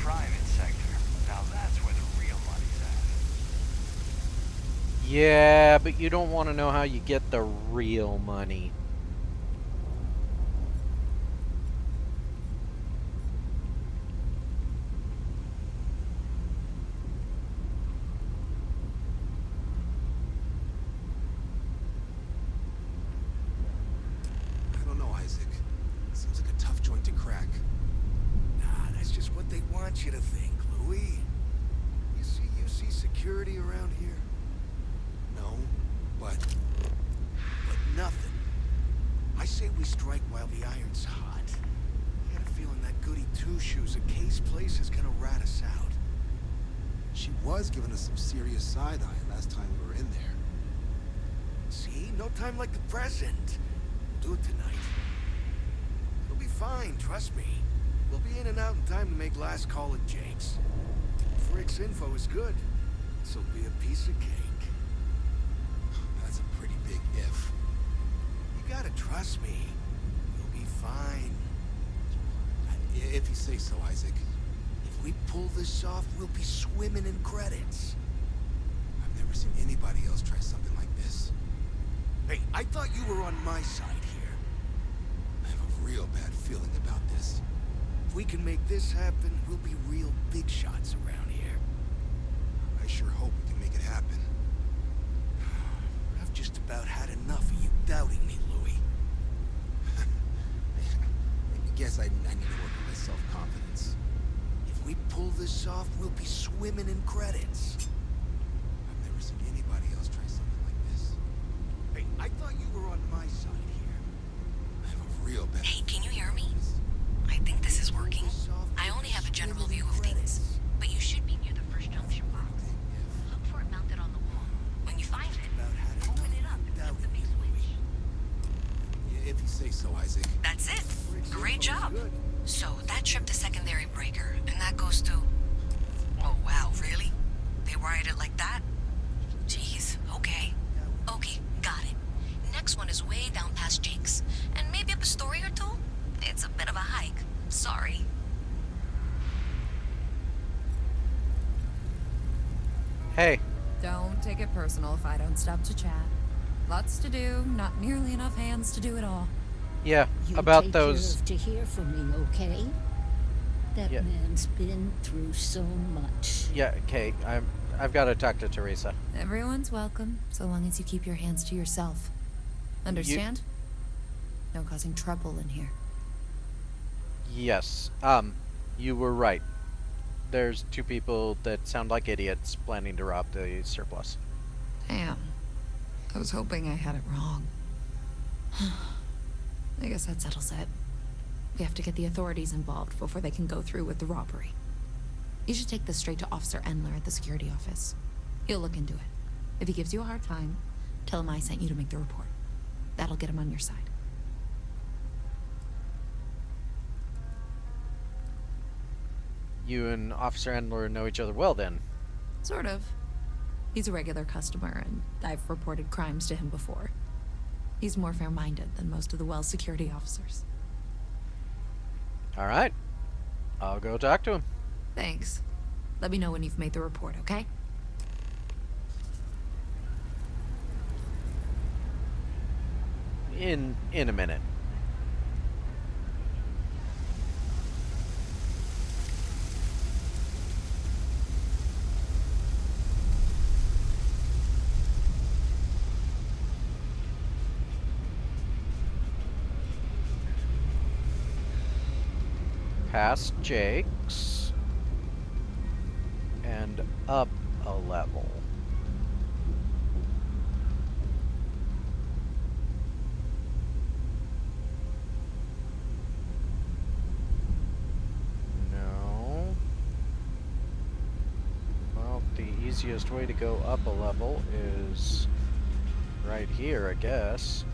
Private sector. Now that's where the real money's at. Yeah, but you don't want to know how you get the real money. I don't know, Isaac. Seems like a She was giving us some serious side-eye last time we were in there. See? No time like the present. We'll do it tonight. It'll be fine, trust me. We'll be in and out in time to make last call at Jake's. Frick's info is good. This'll be a piece of cake. That's a pretty big if. You gotta trust me. You'll be fine. If you say so, Isaac. If we pull this off, we'll be swimming in credits. I've never seen anybody else try something like this. Hey, I thought you were on my side here. I have a real bad feeling about this. If we can make this happen, we'll be real big shots around here. I sure hope we can make it happen. I've just about had enough of you doubting me, Louis. I guess I need to work on my self-confidence. If we pull this off, we'll be swimming in credits. I've never seen anybody else try something like this. Hey, I thought you were on my side here. I have a real bad... Hey, can you hear me? I think this is working. I only have a general view of things, but you should be near the first junction box. Look for it mounted on the wall. When you find it, open it up and flip the big switch. If you say so, Isaac. That's it. Great job. So that tripped the secondary breaker, and that goes to... Oh, wow, really? They wired it like that? Jeez, okay. Okay, got it. Next one is way down past Jake's, and maybe up a story or two? It's a bit of a hike. Sorry. Hey. Don't take it personal if I don't stop to chat. Lots to do, not nearly enough hands to do it all. Yeah, You about take those... care of to hear from me, okay? That Yeah. man's been through so much. Yeah, okay, I've got to talk to Teresa. Everyone's welcome, so long as you keep your hands to yourself. Understand? No causing trouble in here. Yes, you were right. There's two people that sound like idiots planning to rob the surplus. Damn. I was hoping I had it wrong. I guess that settles it. We have to get the authorities involved before they can go through with the robbery. You should take this straight to Officer Endler at the security office. He'll look into it. If he gives you a hard time, tell him I sent you to make the report. That'll get him on your side. You and Officer Endler know each other well, then? Sort of. He's a regular customer, and I've reported crimes to him before. He's more fair-minded than most of the Wells security officers. All right. I'll go talk to him. Thanks. Let me know when you've made the report, okay? In a minute. Past Jake's and up a level. No. Well, the easiest way to go up a level is right here, I guess.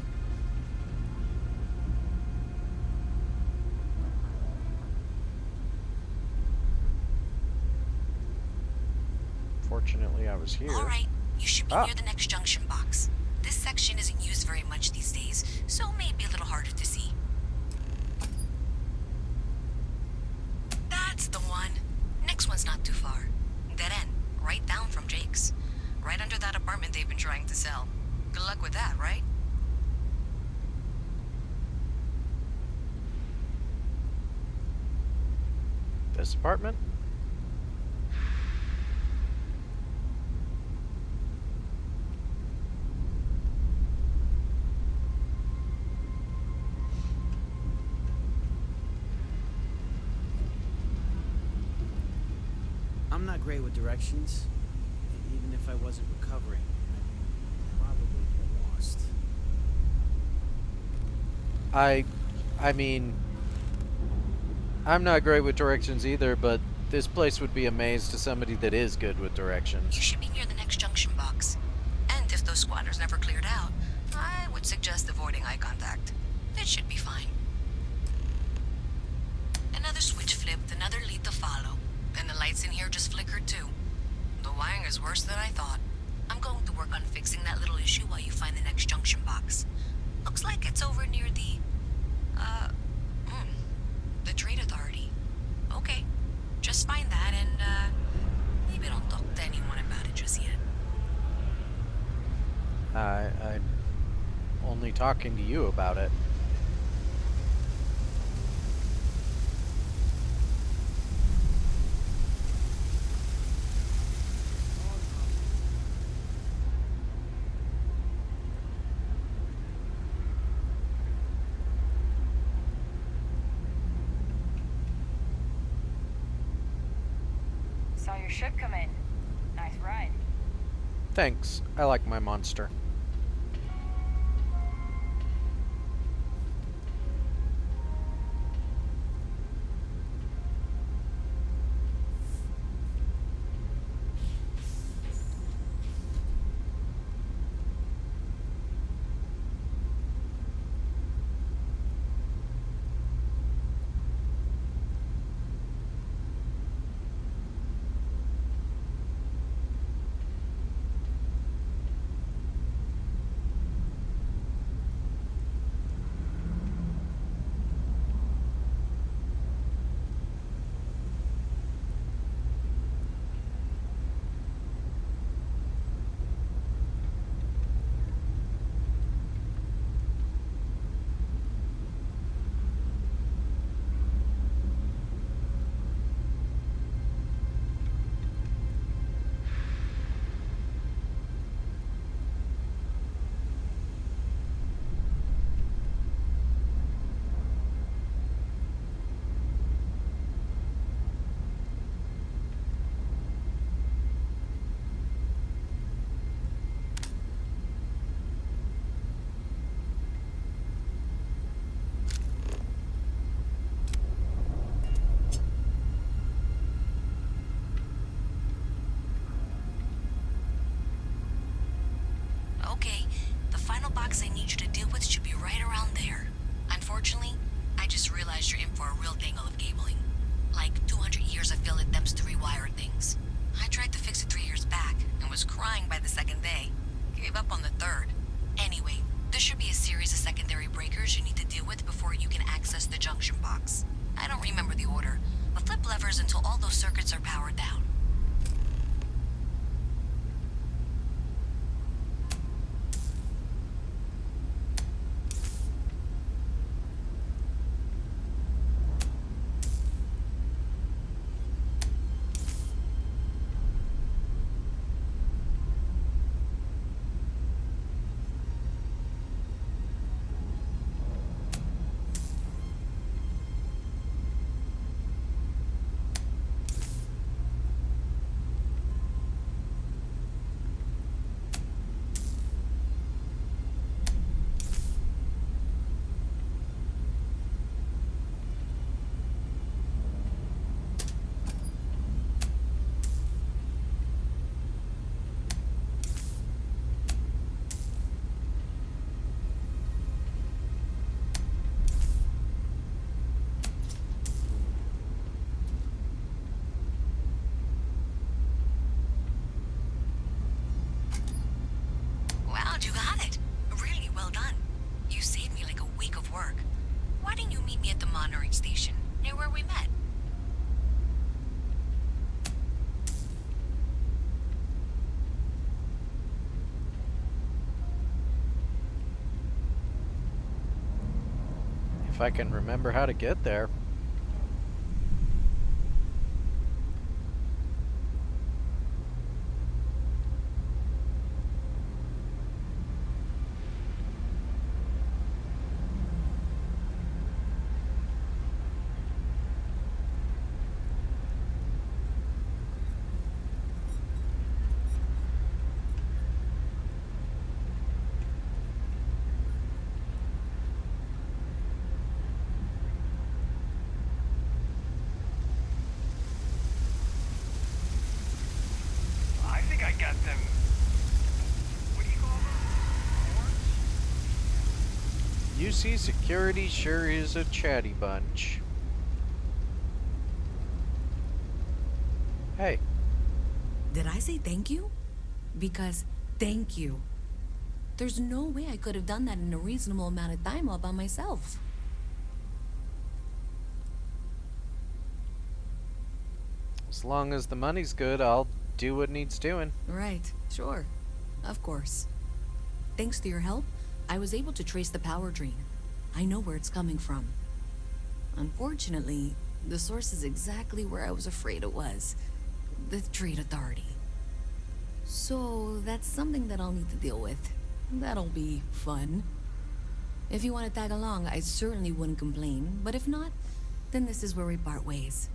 Fortunately, I was here. All right, you should be near the next junction box. This section isn't used very much these days, so it may be a little harder to see. That's the one. Next one's not too far. Dead end, right down from Jake's. Right under that apartment they've been trying to sell. Good luck with that, right? This apartment? I'm not great with directions. And even if I wasn't recovering, I'd probably get lost. I mean, I'm not great with directions either, but this place would be a maze to somebody that is good with directions. You should be near the next junction box. And if those squatters never cleared out, I would suggest avoiding eye contact. It should be fine. Another switch flipped, another lead to follow. And the lights in here just flickered too. The wiring is worse than I thought. I'm going to work on fixing that little issue while you find the next junction box. Looks like it's over near the Trade Authority. Okay, just find that and, maybe don't talk to anyone about it just yet. I'm only talking to you about it. Saw your ship come in. Nice ride. Thanks. I like my monster. Okay, the final box I need you to deal with should be right around there. Unfortunately, I just realized you're in for a real tangle of cabling. Like 200 years of field attempts to rewire things. I tried to fix it 3 years back, and was crying by the second day. Gave up on the third. Anyway, there should be a series of secondary breakers you need to deal with before you can access the junction box. I don't remember the order, but flip levers until all those circuits are powered down. Wow, you got it. Really well done. You saved me like a week of work. Why didn't you meet me at the monitoring station, near where we met? If I can remember how to get there. I got them. What do you call them? UC security sure is a chatty bunch. Hey. Did I say thank you? Because thank you. There's no way I could have done that in a reasonable amount of time all by myself. As long as the money's good, I'll do what needs doing. Right, sure. Of course. Thanks to your help, I was able to trace the power drain. I know where it's coming from. Unfortunately, the source is exactly where I was afraid it was. The Trade Authority. So, that's something that I'll need to deal with. That'll be fun. If you want to tag along, I certainly wouldn't complain. But if not, then this is where we part ways.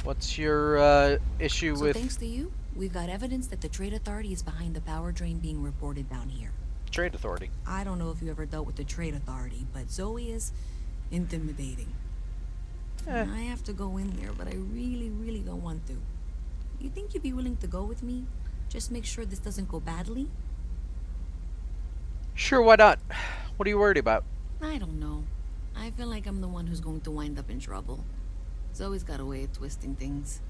What's your issue with... So thanks to you, we've got evidence that the Trade Authority is behind the power drain being reported down here. Trade Authority? I don't know if you ever dealt with the Trade Authority, but Zoe is intimidating. I have to go in there, but I really don't want to. You think you'd be willing to go with me? Just make sure this doesn't go badly? Sure, why not? What are you worried about? I don't know. I feel like I'm the one who's going to wind up in trouble. Zoe's got a way of twisting things.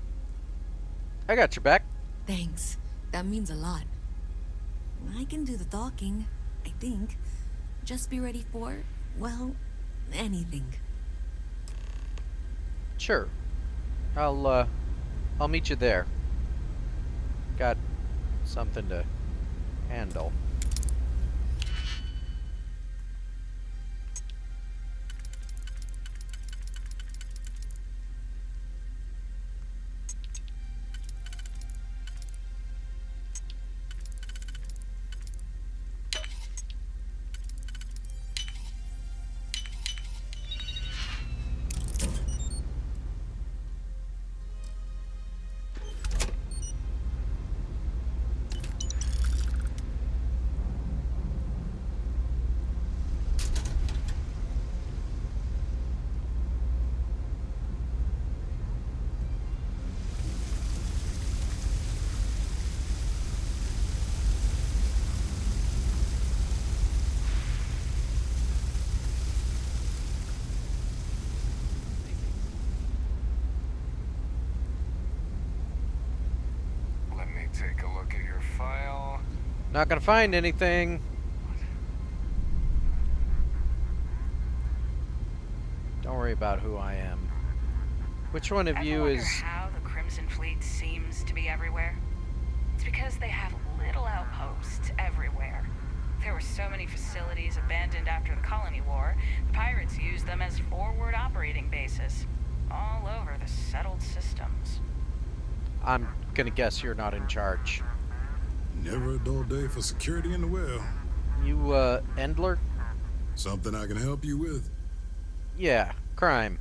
I got your back. Thanks. That means a lot. I can do the talking, I think. Just be ready for, well, anything. Sure. I'll meet you there. Got something to handle. Take a look at your file. Not gonna find anything. Don't worry about who I am. Which one of you is... how the Crimson Fleet seems to be everywhere? It's because they have little outposts everywhere. There were so many facilities abandoned after the Colony War, the pirates used them as forward operating bases. All over the settled systems. I'm gonna guess you're not in charge. Never a dull day for security in the well. You, Endler? Something I can help you with? Yeah, crime.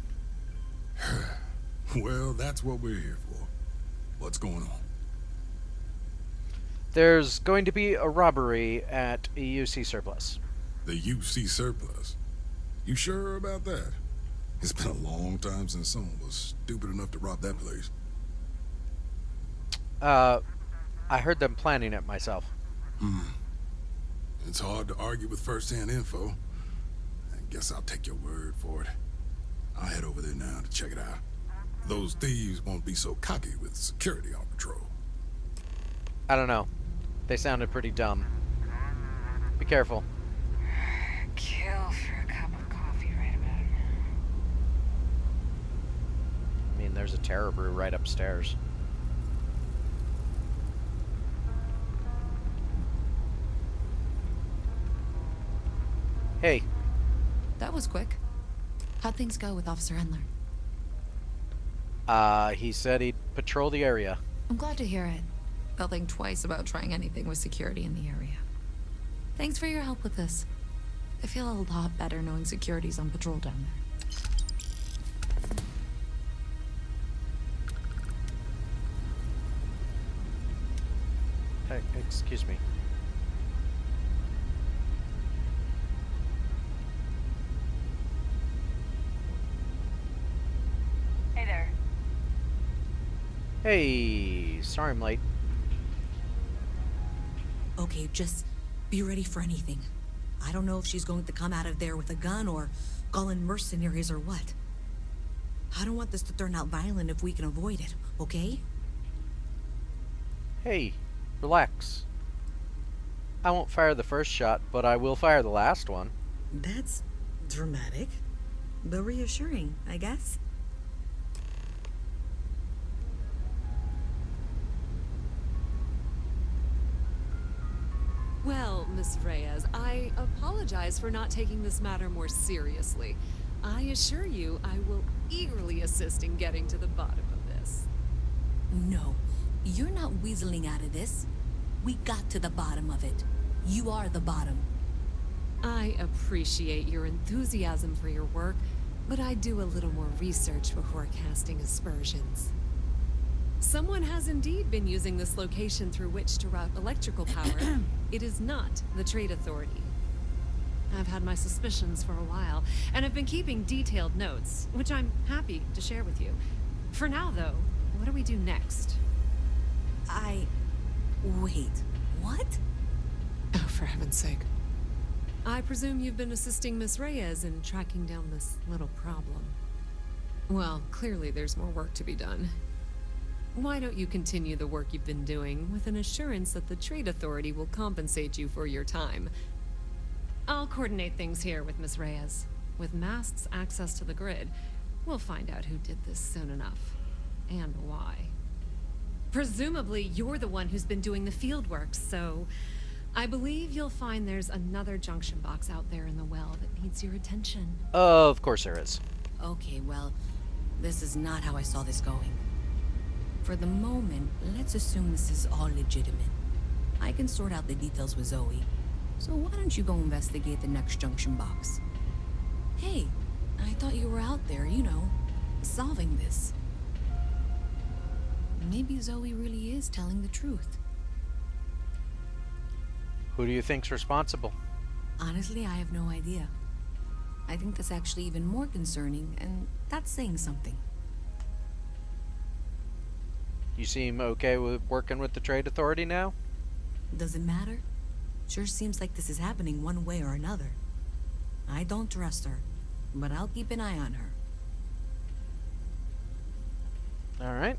Well, that's what we're here for. What's going on? There's going to be a robbery at a UC Surplus. The UC Surplus? You sure about that? It's been a long time since someone was stupid enough to rob that place. I heard them planning it myself. It's hard to argue with first-hand info. I guess I'll take your word for it. I'll head over there now to check it out. Those thieves won't be so cocky with security on patrol. I don't know. They sounded pretty dumb. Be careful. Kill for a cup of coffee right about now. I mean, there's a Terror Brew right upstairs. Hey. That was quick. How'd things go with Officer Endler? He said he'd patrol the area. I'm glad to hear it. I'll think twice about trying anything with security in the area. Thanks for your help with this. I feel a lot better knowing security's on patrol down Hey, there. excuse me. Hey there. Hey, Hey, sorry I'm late. Okay, just be ready for anything. I don't know if she's going to come out of there with a gun or call in mercenaries or what. I don't want this to turn out violent if we can avoid it, okay? Hey, relax. I won't fire the first shot, but I will fire the last one. That's dramatic, but reassuring, I guess. Well, Miss Reyes, I apologize for not taking this matter more seriously. I assure you I will eagerly assist in getting to the bottom of this. No, you're not weaseling out of this. We got to the bottom of it. You are the bottom. I appreciate your enthusiasm for your work, but I do a little more research before casting aspersions. Someone has indeed been using this location through which to route electrical power. It is not the Trade Authority. I've had my suspicions for a while, and have been keeping detailed notes, which I'm happy to share with you. For now, though, what do we do next? Wait, what? Oh, for heaven's sake. I presume you've been assisting Miss Reyes in tracking down this little problem. Well, clearly there's more work to be done. Why don't you continue the work you've been doing with an assurance that the Trade Authority will compensate you for your time? I'll coordinate things here with Miss Reyes. With Mast's access to the grid, we'll find out who did this soon enough. And why. Presumably, you're the one who's been doing the field work, so I believe you'll find there's another junction box out there in the well that needs your attention. Of course there is. Okay, well, this is not how I saw this going. For the moment, let's assume this is all legitimate. I can sort out the details with Zoe. So why don't you go investigate the next junction box? Hey, I thought you were out there, you know, solving this. Maybe Zoe really is telling the truth. Who do you think's responsible? Honestly, I have no idea. I think that's actually even more concerning, and that's saying something. You seem okay with working with the Trade Authority now? Does it matter? Sure seems like this is happening one way or another. I don't trust her, but I'll keep an eye on her. All right.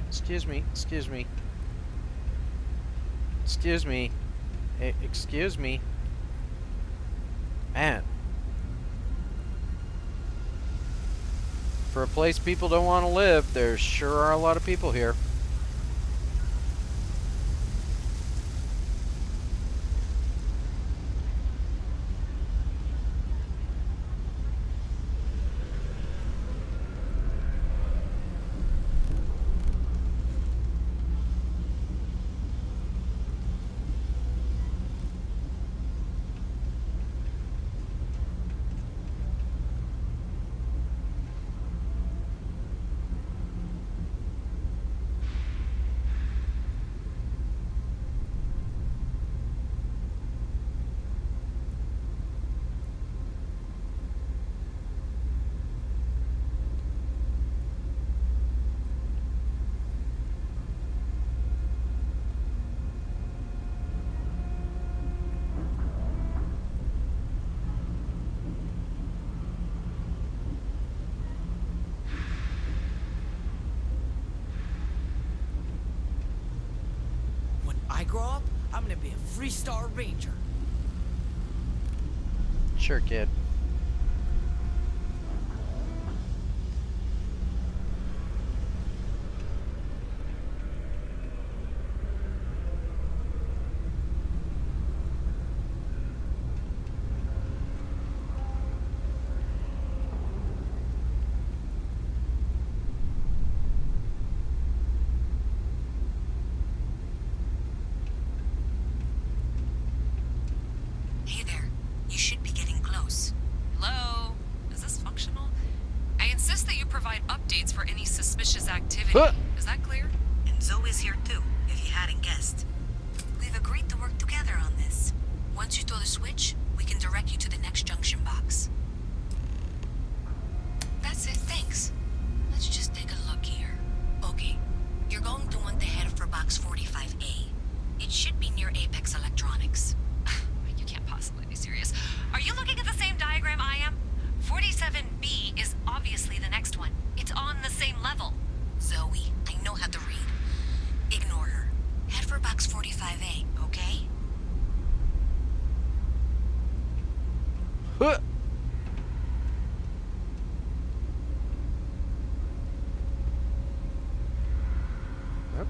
Excuse me. Hey, excuse me. Man. For a place people don't want to live, there sure are a lot of people here. I grow up, I'm gonna be a Freestar Ranger. Sure, kid. suspicious activity. Huh. Is that clear? And Zoe's here too, if you hadn't guessed. We've agreed to work together on this. Once you throw the switch, we can direct you to the next junction box. That's it, thanks. Let's just take a look here. Okay, you're going to want to head for box 45A. It should be near Apex Electronics. You can't possibly be serious. Are you looking at the same diagram I am? 47B is obviously the next one. It's on the same level. Zoe, I know how to read. Ignore her. Head for box 45A, okay? Huh. Yep.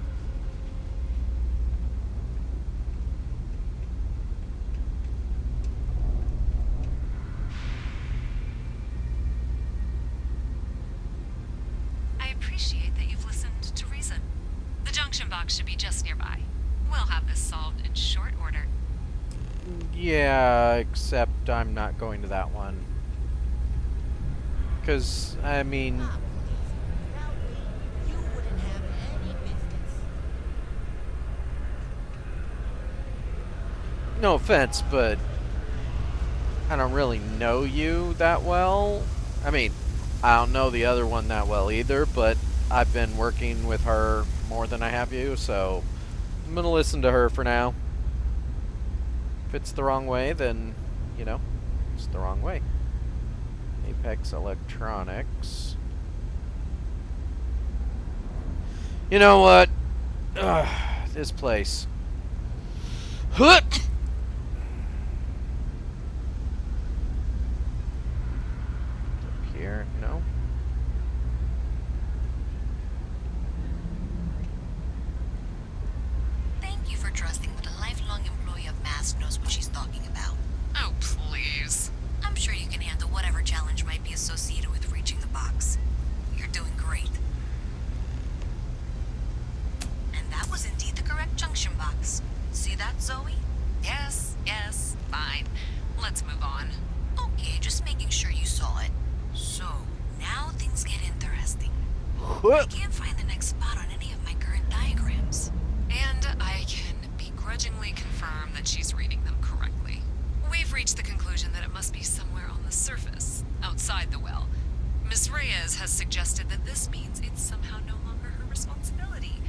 I appreciate that you've listened to reason. The junction box should be just nearby. We'll have this solved in short order. Yeah, except I'm not going to that one. Because, I mean... No offense, but I don't really know you that well. I mean, I don't know the other one that well either, but I've been working with her more than I have you, so I'm gonna listen to her for now. If it's the wrong way, then, you know, it's the wrong way. Apex Electronics. You know what? This place. Huh! Up here, no. Thank you for trusting that a lifelong employee of Mask knows what she's talking about. Oh, please. I'm sure you can handle whatever challenge might be associated with reaching the box. You're doing great. And that was indeed the correct junction box. See that, Zoe? Yes, fine. Let's move on. Okay, just making sure you saw it. So, now things get interesting. I can't find the next spot on any of my current diagrams. And I can begrudgingly confirm that she's reading them correctly. We've reached the conclusion that it must be somewhere on the surface, outside the well. Miss Reyes has suggested that this means it's somehow no longer her responsibility.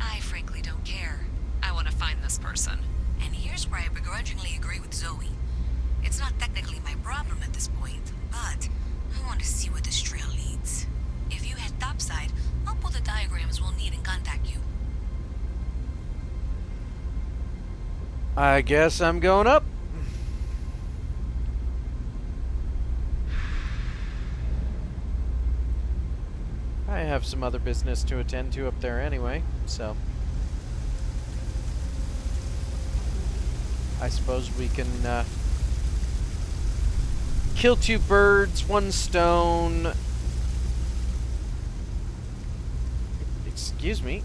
I frankly don't care. I want to find this person. And here's where I begrudgingly agree with Zoe. It's not technically my problem at this point, but I want to see where this trail leads. If you head topside, I'll pull the diagrams we'll need and contact you. I guess I'm going up. I have some other business to attend to up there anyway, so I suppose we can kill two birds, one stone. Excuse me.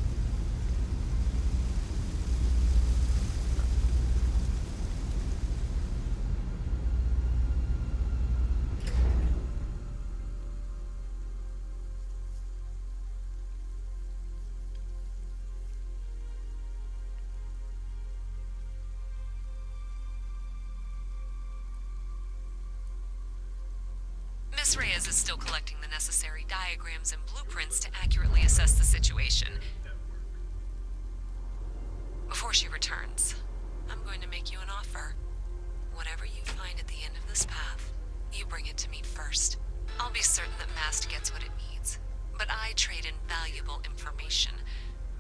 Miss Reyes is still collecting the necessary diagrams and blueprints to accurately assess the situation. Before she returns, I'm going to make you an offer. Whatever you find at the end of this path, you bring it to me first. I'll be certain that Mast gets what it needs, but I trade in valuable information.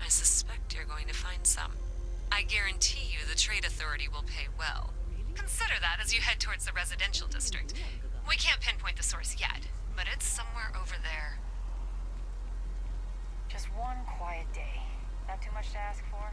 I suspect you're going to find some. I guarantee you the Trade Authority will pay well. Consider that as you head towards the residential district. We can't pinpoint the source yet, but it's somewhere over there. Just one quiet day. Not too much to ask for?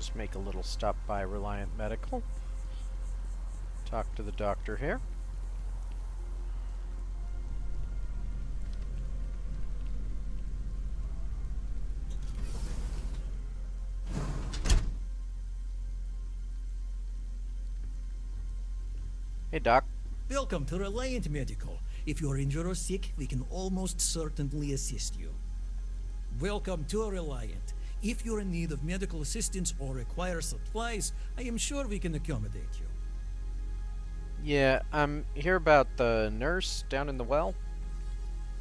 just make a little stop by Reliant Medical. Talk to the doctor here. Hey, Doc. Welcome to Reliant Medical. If you're injured or sick, we can almost certainly assist you. Welcome to Reliant. If you're in need of medical assistance or require supplies, I am sure we can accommodate you. Yeah, I'm here about the nurse down in the well.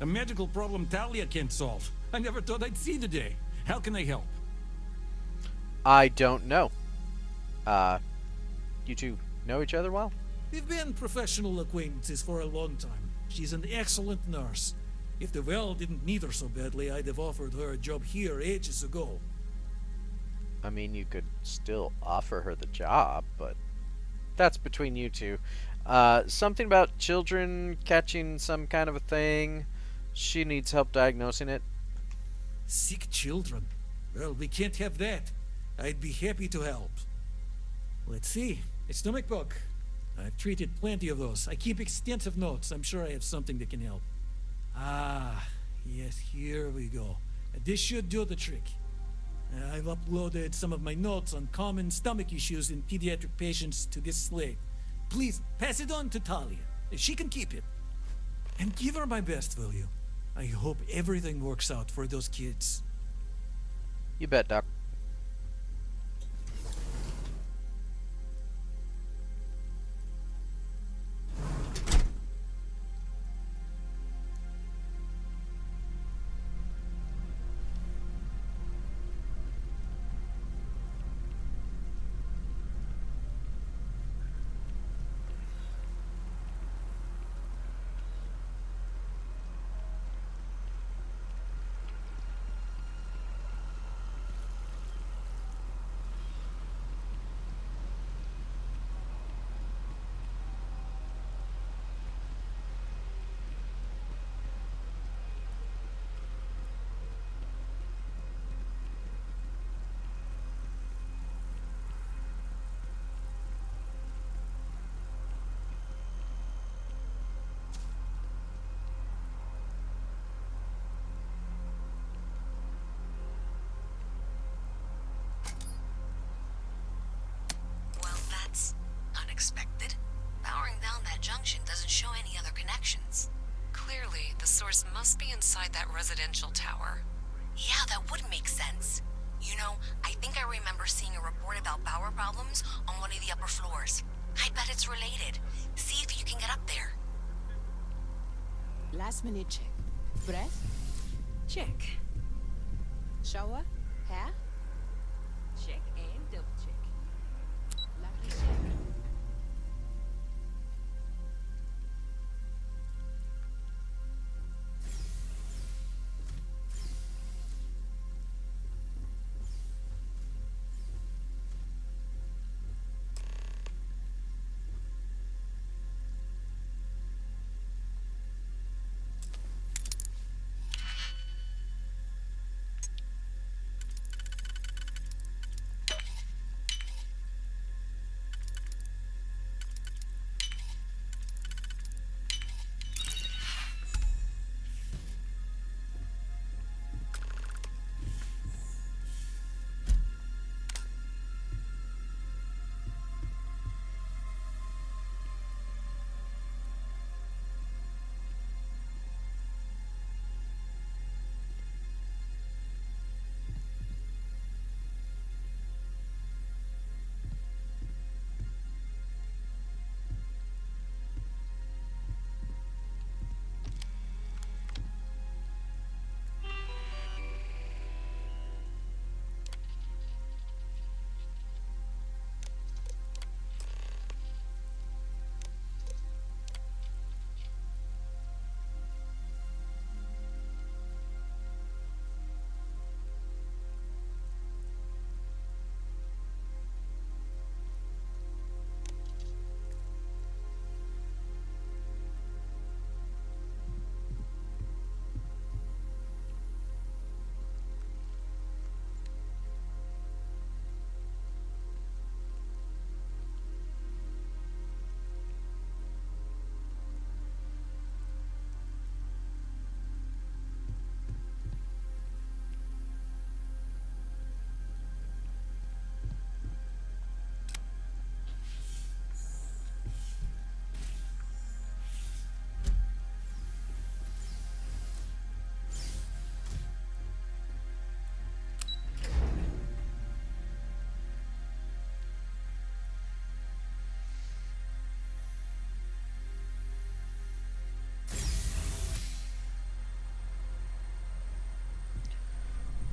A medical problem Talia can't solve. I never thought I'd see the day. How can I help? I don't know. You two know each other well? We've been professional acquaintances for a long time. She's an excellent nurse. If the well didn't need her so badly, I'd have offered her a job here ages ago. I mean, you could still offer her the job, but that's between you two. Something about children catching some kind of a thing. She needs help diagnosing it. Sick children? Well, we can't have that. I'd be happy to help. Let's see. A stomach bug. I've treated plenty of those. I keep extensive notes. I'm sure I have something that can help. Ah, yes, here we go. This should do the trick. I've uploaded some of my notes on common stomach issues in pediatric patients to this slate. Please, pass it on to Talia. She can keep it. And give her my best, will you? I hope everything works out for those kids. You bet, Doc. Unexpected. Powering down that junction doesn't show any other connections. Clearly, the source must be inside that residential tower. Yeah, that would make sense. You know, I think I remember seeing a report about power problems on one of the upper floors. I bet it's related. See if you can get up there. Last minute check. Breath? Check. Shower? Hair? Check and double check. Lucky check.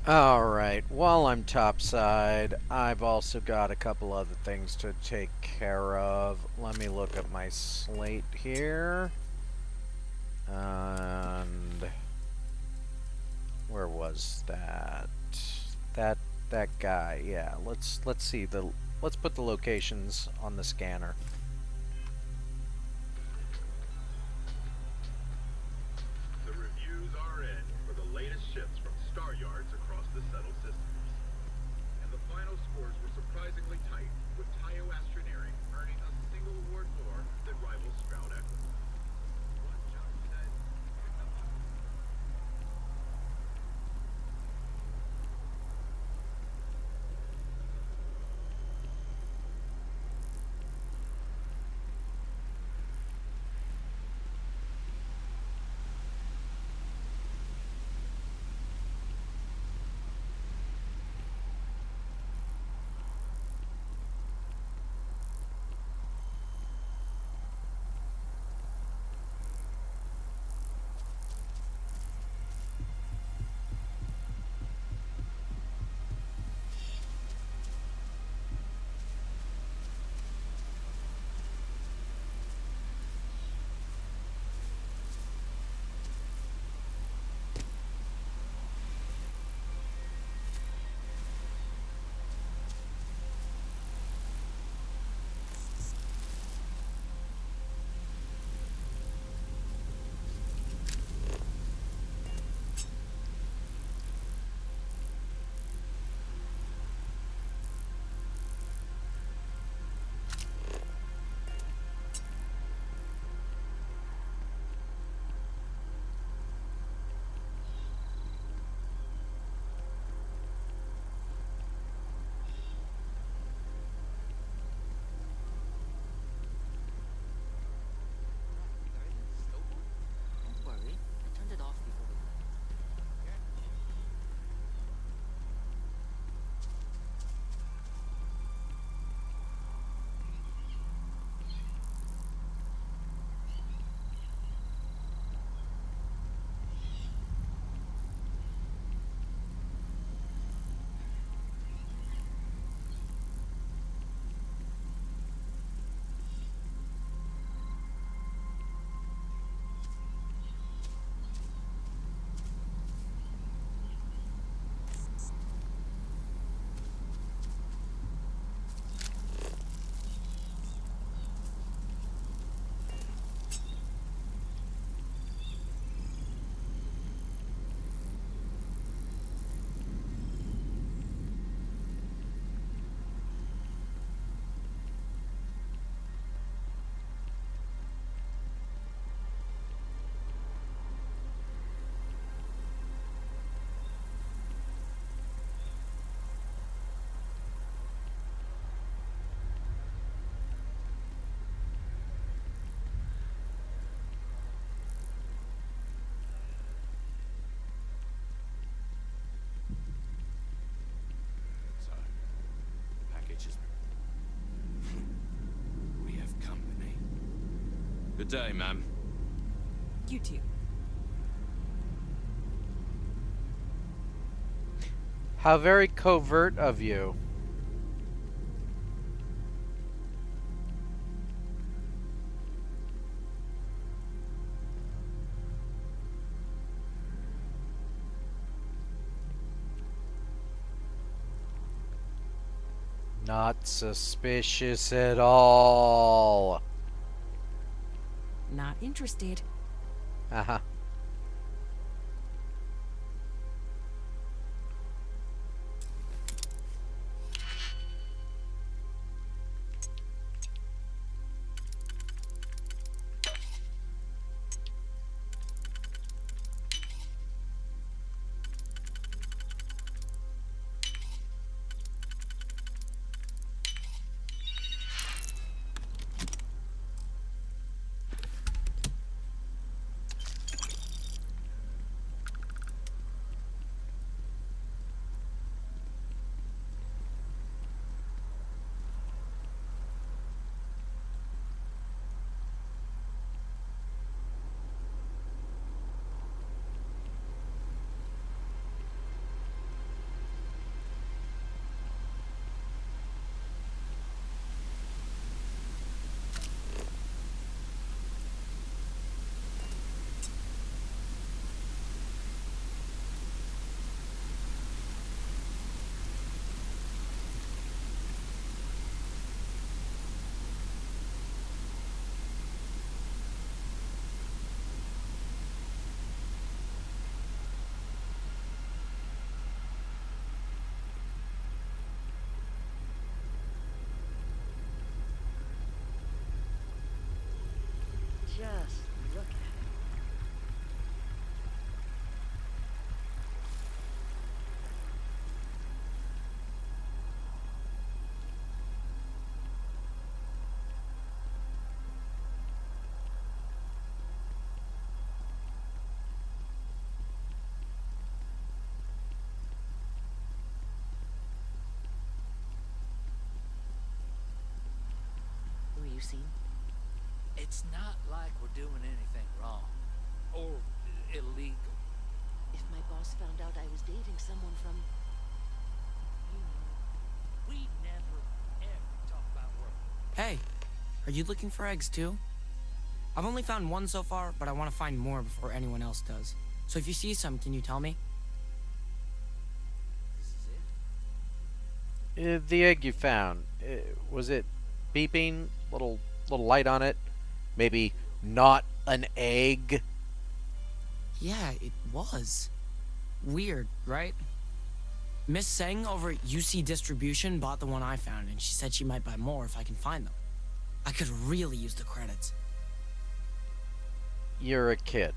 Alright, while I'm topside, I've also got a couple other things to take care of. Let me look at my slate here. And where was that? That guy, yeah. Let's see let's put the locations on the scanner. The reviews are in for the latest ships from star yards across the settled systems. And the final scores were surprisingly tight, with Tayo Astroneering earning a single award more than rival Stroud Equity. One judge said, Don't worry, I turned it off before we left. So, the package is... We have company. Good day, ma'am. You too. How very covert of you. Not suspicious at all. Not interested. Uh-huh. Just look at it. Who you seen? It's not like we're doing anything wrong. Or illegal. If my boss found out I was dating someone from... You know, We never, ever talk about work. Hey, are you looking for eggs too? I've only found one so far, but I want to find more before anyone else does. So if you see some, can you tell me? The egg you found, was it beeping? Little light on it? Maybe not an egg? Yeah, it was. Weird, right? Miss Seng over at UC Distribution bought the one I found, and she said she might buy more if I can find them. I could really use the credits. You're a kid.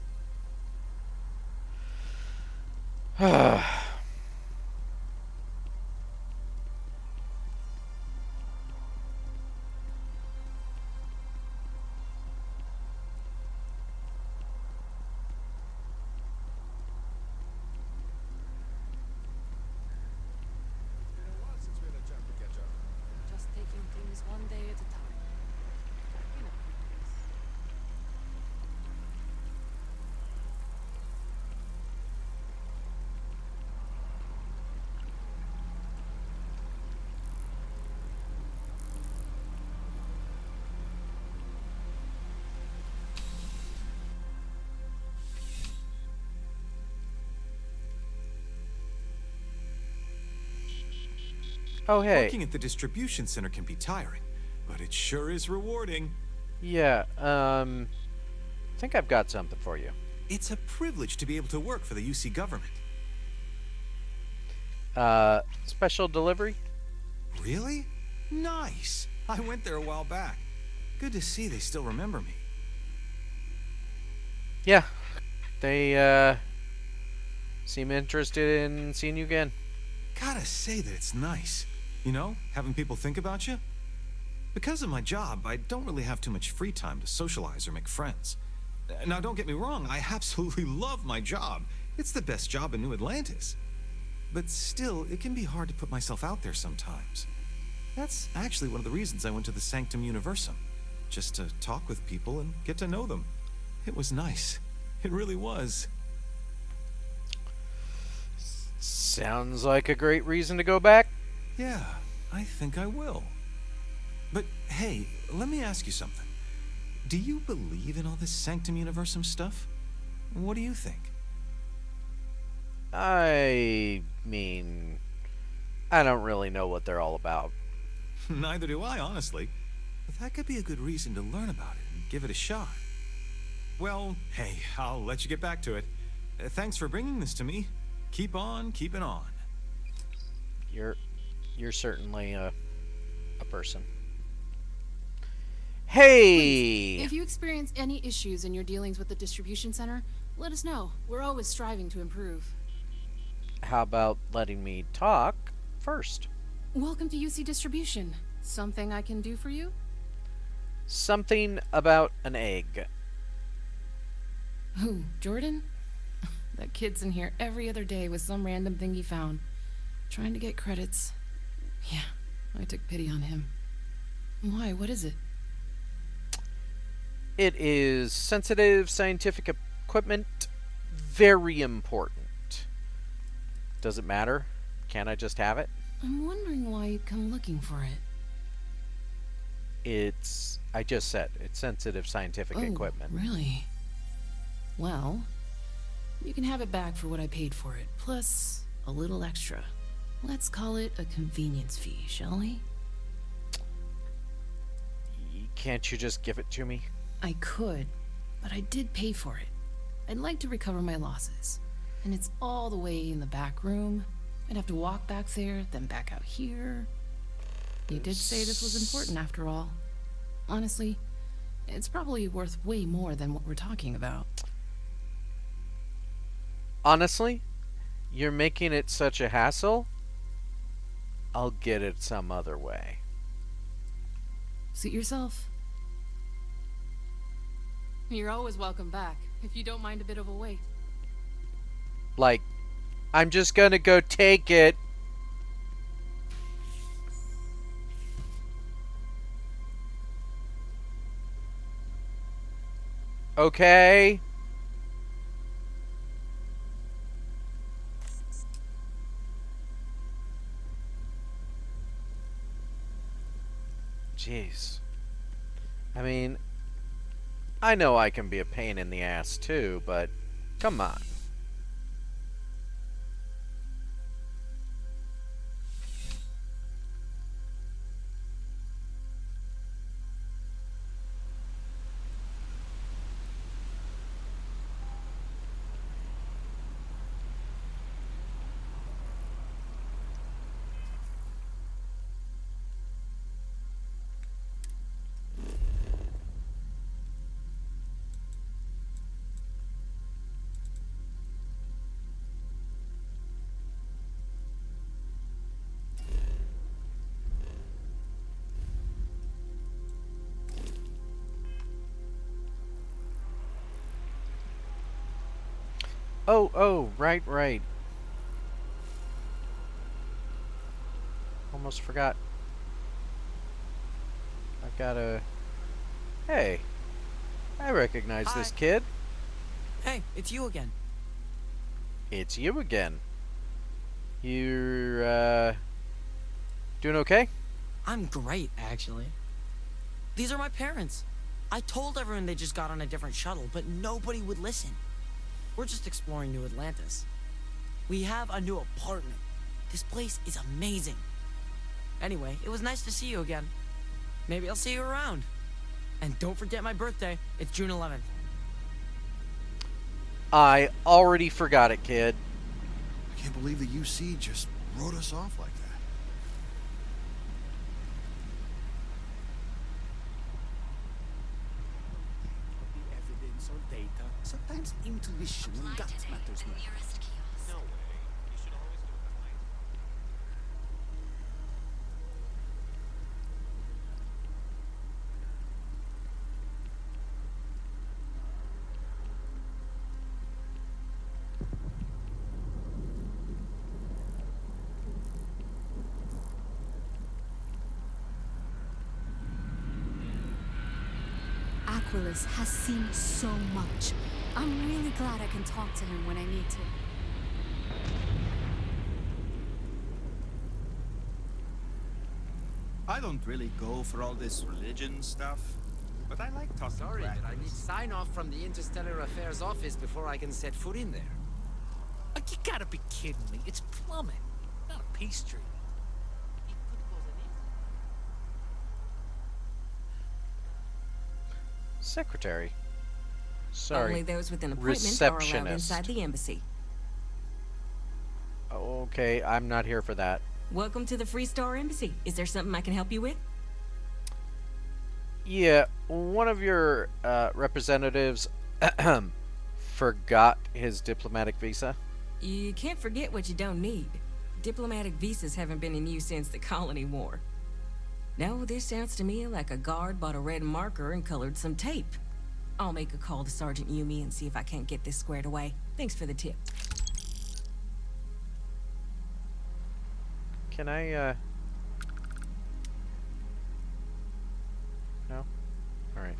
Since we had a chance to catch up. Just taking things one day at a time. You know. Oh, hey. Working at the distribution center can be tiring, but it sure is rewarding. Yeah, I think I've got something for you. It's a privilege to be able to work for the UC government. Special delivery? Really? Nice. I went there a while back. Good to see they still remember me. Yeah, they, seem interested in seeing you again. Gotta say that it's nice. You know, having people think about you. Because of my job, I don't really have too much free time to socialize or make friends. Now, don't get me wrong, I absolutely love my job. It's the best job in New Atlantis. But still, it can be hard to put myself out there sometimes. That's actually one of the reasons I went to the Sanctum Universum. Just to talk with people and get to know them. It was nice. It really was. Sounds like a great reason to go back. Yeah, I think I will. But hey, let me ask you something. Do you believe in all this Sanctum Universum stuff? What do you think? I mean, I don't really know what they're all about. Neither do I, honestly. But that could be a good reason to learn about it and give it a shot. Well, hey, I'll let you get back to it. Thanks for bringing this to me. Keep on keeping on. You're certainly a person. Hey! If you experience any issues in your dealings with the distribution center, let us know. We're always striving to improve. How about letting me talk first? Welcome to UC Distribution. Something I can do for you? Something about an egg. Who, Jordan? That kid's in here every other day with some random thing he found. Trying to get credits. Yeah, I took pity on him. Why? What is it? It is sensitive scientific equipment. Very important. Does it matter? Can't I just have it? I'm wondering why you'd come looking for it. I just said, it's sensitive scientific equipment. Really? Well, you can have it back for what I paid for it, plus a little extra. Let's call it a convenience fee, shall we? Can't you just give it to me? I could, but I did pay for it. I'd like to recover my losses. And it's all the way in the back room. I'd have to walk back there, then back out here. You did say this was important after all. Honestly, It's probably worth way more than what we're talking about. Honestly, you're making it such a hassle. I'll get it some other way. Suit yourself. You're always welcome back, if you don't mind a bit of a wait. Like, I'm just gonna go take it. Okay. Jeez. I mean, I know I can be a pain in the ass too, but come on. Oh, right. Almost forgot. I've gotta... Hey, I recognize Hi. this kid. Hey, it's you again. It's you again. You're, doing okay? I'm great, actually. These are my parents. I told everyone they just got on a different shuttle, but nobody would listen. We're just exploring New Atlantis. We have a new apartment. This place is amazing. Anyway, it was nice to see you again. Maybe I'll see you around. And don't forget my birthday. It's June 11th. I already forgot it, kid. I can't believe the UC just wrote us off like that. Evidence or data. Sometimes intuition and gut matters more. No way. You should always do it that way. Aquilus has seen so much. I'm really glad I can talk to him when I need to. I don't really go for all this religion stuff, but I like talking Sorry, but I practice. need sign-off from the Interstellar Affairs office before I can set foot in there. Like, you gotta be kidding me. It's plumbing, not a peace treaty. Secretary. Sorry. Only those with an appointment are allowed inside the embassy. Okay, I'm not here for that. Welcome to the Free Star Embassy. Is there something I can help you with? Yeah, one of your representatives forgot his diplomatic visa. You can't forget what you don't need. Diplomatic visas haven't been in use since the Colony War. No, this sounds to me like a guard bought a red marker and colored some tape. I'll make a call to Sergeant Yumi and see if I can't get this squared away. Thanks for the tip. Can I, No? Alright.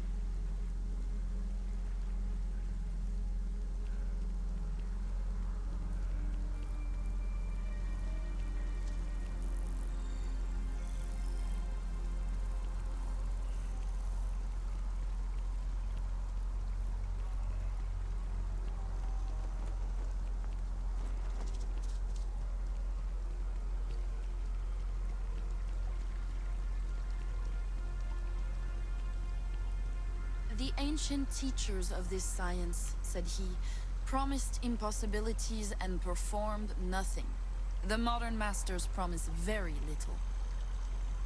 The ancient teachers of this science, said he, promised impossibilities and performed nothing. The modern masters promise very little.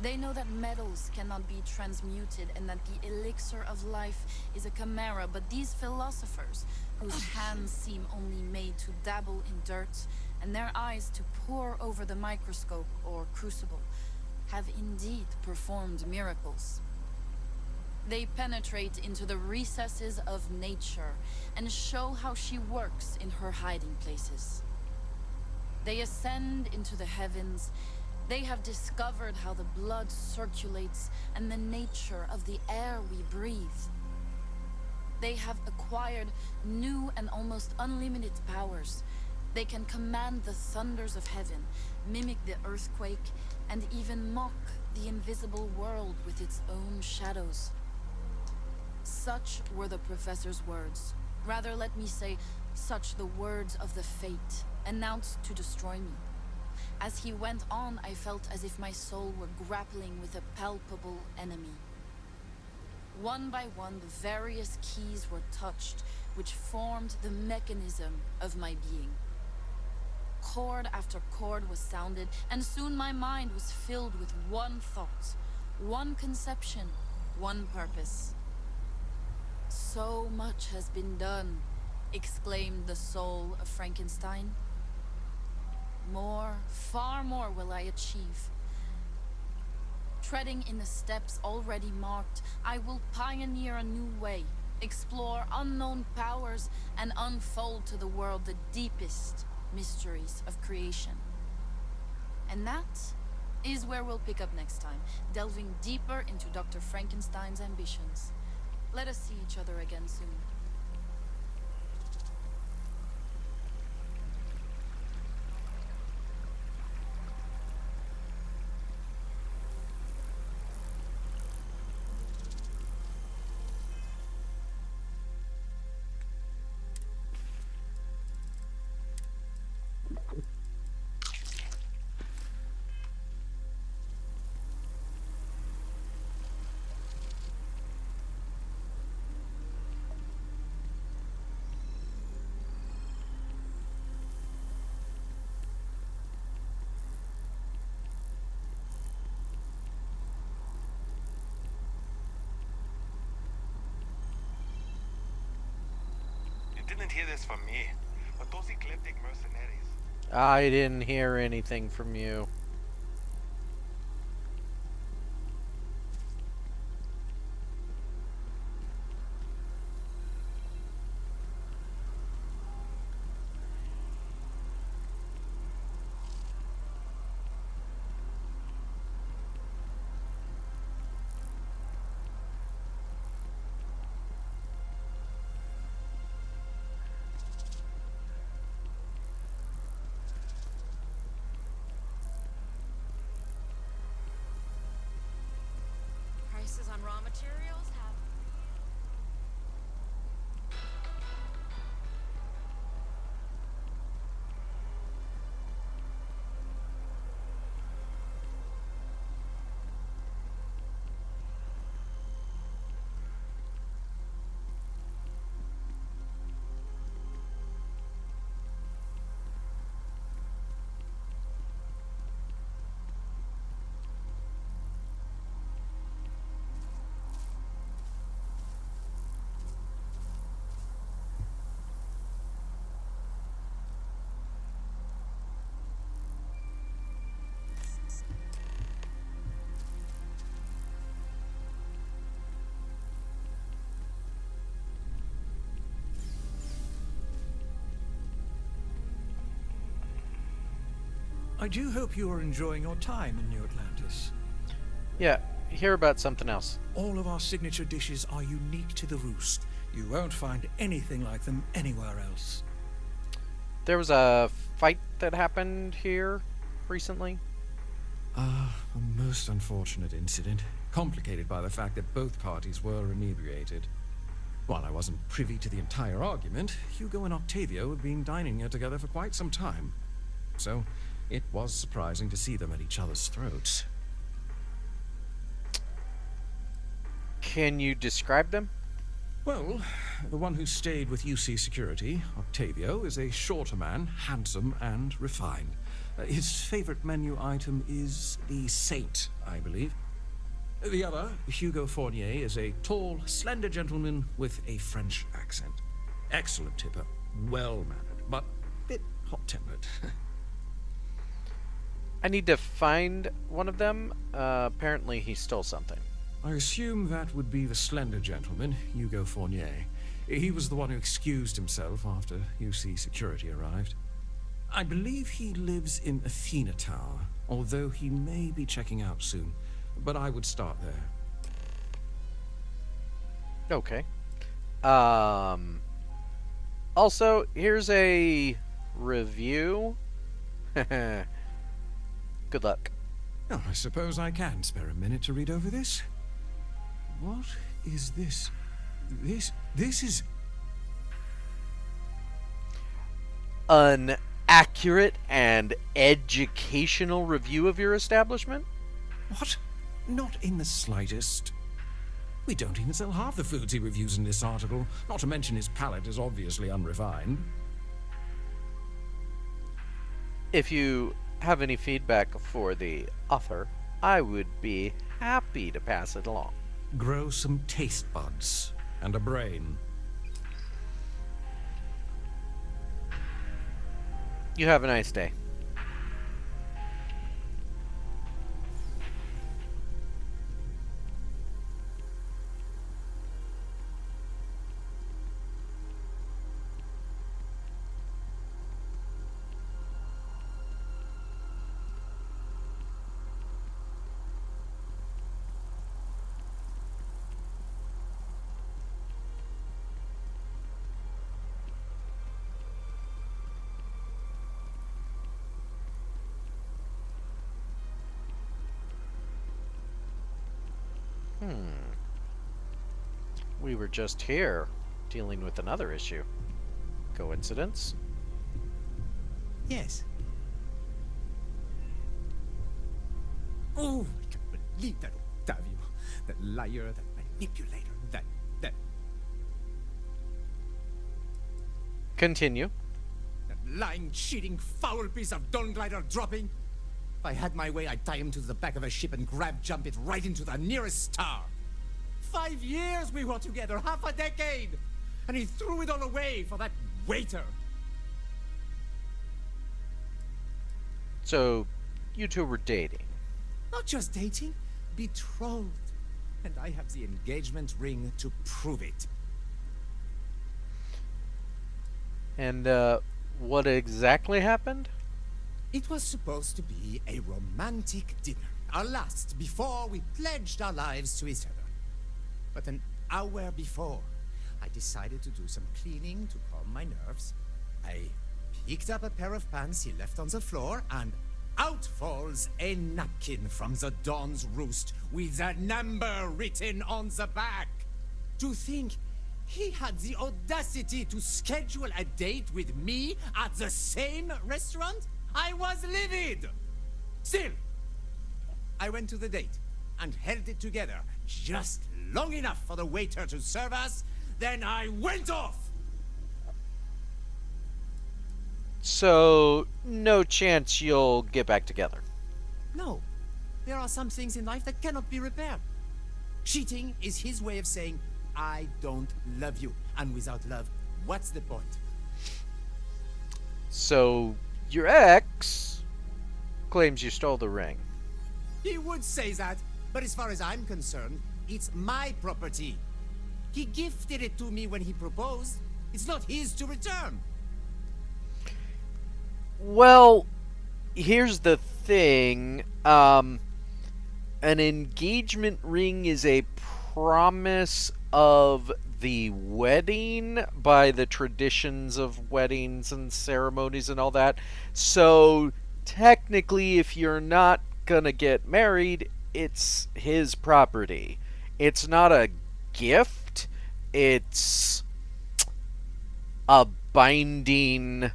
They know that metals cannot be transmuted and that the elixir of life is a chimera, but these philosophers, whose hands seem only made to dabble in dirt and their eyes to pore over the microscope or crucible, have indeed performed miracles. They penetrate into the recesses of nature and show how she works in her hiding places. They ascend into the heavens. They have discovered how the blood circulates and the nature of the air we breathe. They have acquired new and almost unlimited powers. They can command the thunders of heaven, mimic the earthquake, and even mock the invisible world with its own shadows. Such were the professor's words. Rather, let me say, such the words of the fate, announced to destroy me. As he went on, I felt as if my soul were grappling with a palpable enemy. One by one, the various keys were touched, which formed the mechanism of my being. Chord after chord was sounded, and soon my mind was filled with one thought, one conception, one purpose. So much has been done, exclaimed the soul of Frankenstein. More, far more will I achieve. Treading in the steps already marked, I will pioneer a new way, explore unknown powers, and unfold to the world the deepest mysteries of creation. And that is where we'll pick up next time, delving deeper into Dr. Frankenstein's ambitions. Let us see each other again soon. Didn't hear this from me, but those ecliptic mercenaries. I didn't hear anything from you. Prices on raw materials have... I do hope you are enjoying your time in New Atlantis. Yeah, hear about something else. All of our signature dishes are unique to the Roost. You won't find anything like them anywhere else. There was a fight that happened here recently. A most unfortunate incident, complicated by the fact that both parties were inebriated. While I wasn't privy to the entire argument, Hugo and Octavio had been dining here together for quite some time. So, it was surprising to see them at each other's throats. Can you describe them? Well, the one who stayed with UC Security, Octavio, is a shorter man, handsome and refined. His favorite menu item is the Saint, I believe. The other, Hugo Fournier, is a tall, slender gentleman with a French accent. Excellent tipper, well-mannered, but a bit hot-tempered. I need to find one of them. Apparently he stole something. I assume that would be the slender gentleman, Hugo Fournier. He was the one who excused himself after UC security arrived. I believe he lives in Athena Tower, although he may be checking out soon. But I would start there. Okay. Also, here's a review. Good luck. Oh, I suppose I can spare a minute to read over this. What is this? This is... An accurate and educational review of your establishment? What? Not in the slightest. We don't even sell half the foods he reviews in this article, not to mention his palate is obviously unrefined. If you have any feedback for the author, I would be happy to pass it along. Grow some taste buds and a brain. You have a nice day. We were just here, dealing with another issue. Coincidence? Yes. Oh, I can't believe that Octavio. That liar, that manipulator, that... Continue. That lying, cheating, foul piece of Dawn Glider dropping. If I had my way, I'd tie him to the back of a ship and jump it right into the nearest star. 5 years we were together, half a decade! And he threw it all away for that waiter. So, you two were dating? Not just dating, betrothed. And I have the engagement ring to prove it. And, what exactly happened? It was supposed to be a romantic dinner. Our last, before we pledged our lives to each other. But an hour before, I decided to do some cleaning to calm my nerves. I picked up a pair of pants he left on the floor, and out falls a napkin from the Dawn's roost with a number written on the back. To think he had the audacity to schedule a date with me at the same restaurant? I was livid! Still, I went to the date and held it together just long enough for the waiter to serve us, then I went off! So, no chance you'll get back together? No. There are some things in life that cannot be repaired. Cheating is his way of saying, I don't love you. And without love, what's the point? So, your ex claims you stole the ring. He would say that, but as far as I'm concerned, it's my property. He gifted it to me when he proposed. It's not his to return. Well, here's the thing. An engagement ring is a promise of the wedding by the traditions of weddings and ceremonies and all that. So, technically, if you're not gonna get married, it's his property. It's not a gift. It's a binding...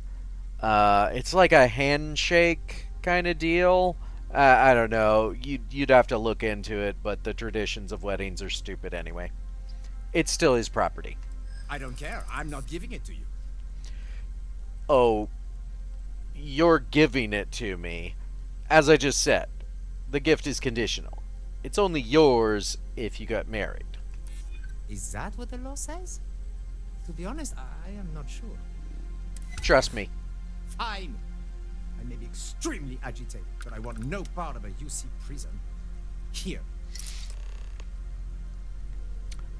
it's like a handshake kind of deal. I don't know. You'd have to look into it, but the traditions of weddings are stupid anyway. It's still his property. I don't care. I'm not giving it to you. you're giving it to me. As I just said, the gift is conditional. It's only yours if you got married. Is that what the law says? To be honest, I am not sure. Trust me. Fine. I may be extremely agitated, but I want no part of a UC prison. Here.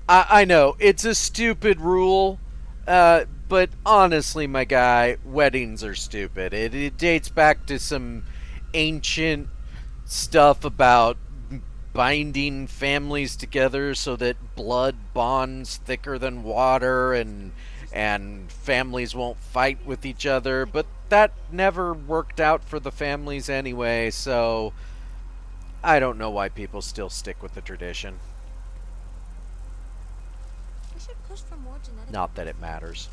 I know, it's a stupid rule, but honestly, my guy, weddings are stupid. It dates back to some ancient stuff about binding families together so that blood bonds thicker than water and families won't fight with each other, but that never worked out for the families anyway, so I don't know why people still stick with the tradition. We should push for more genetic. Not that it matters.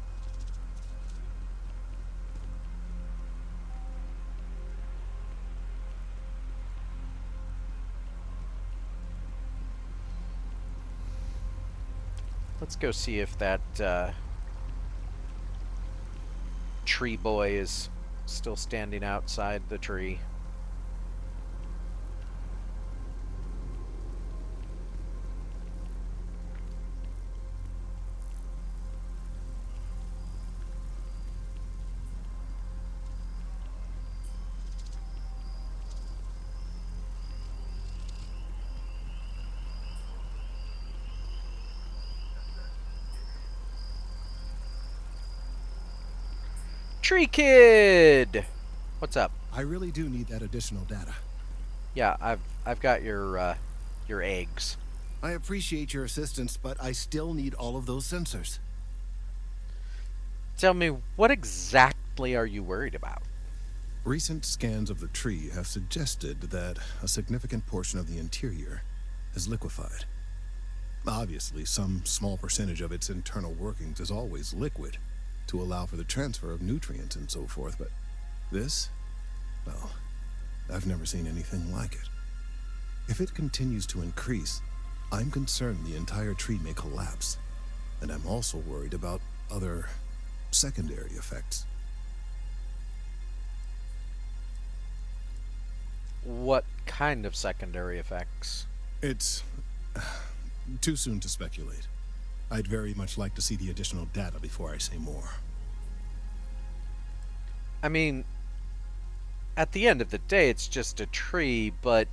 Let's go see if that tree boy is still standing outside the tree. Tree Kid! What's up? I really do need that additional data. Yeah, I've got your eggs. I appreciate your assistance, but I still need all of those sensors. Tell me, what exactly are you worried about? Recent scans of the tree have suggested that a significant portion of the interior is liquefied. Obviously, some small percentage of its internal workings is always liquid, to allow for the transfer of nutrients and so forth, but this, well, I've never seen anything like it. If it continues to increase, I'm concerned the entire tree may collapse, and I'm also worried about other secondary effects. What kind of secondary effects? It's too soon to speculate. I'd very much like to see the additional data before I say more. I mean, at the end of the day, it's just a tree, but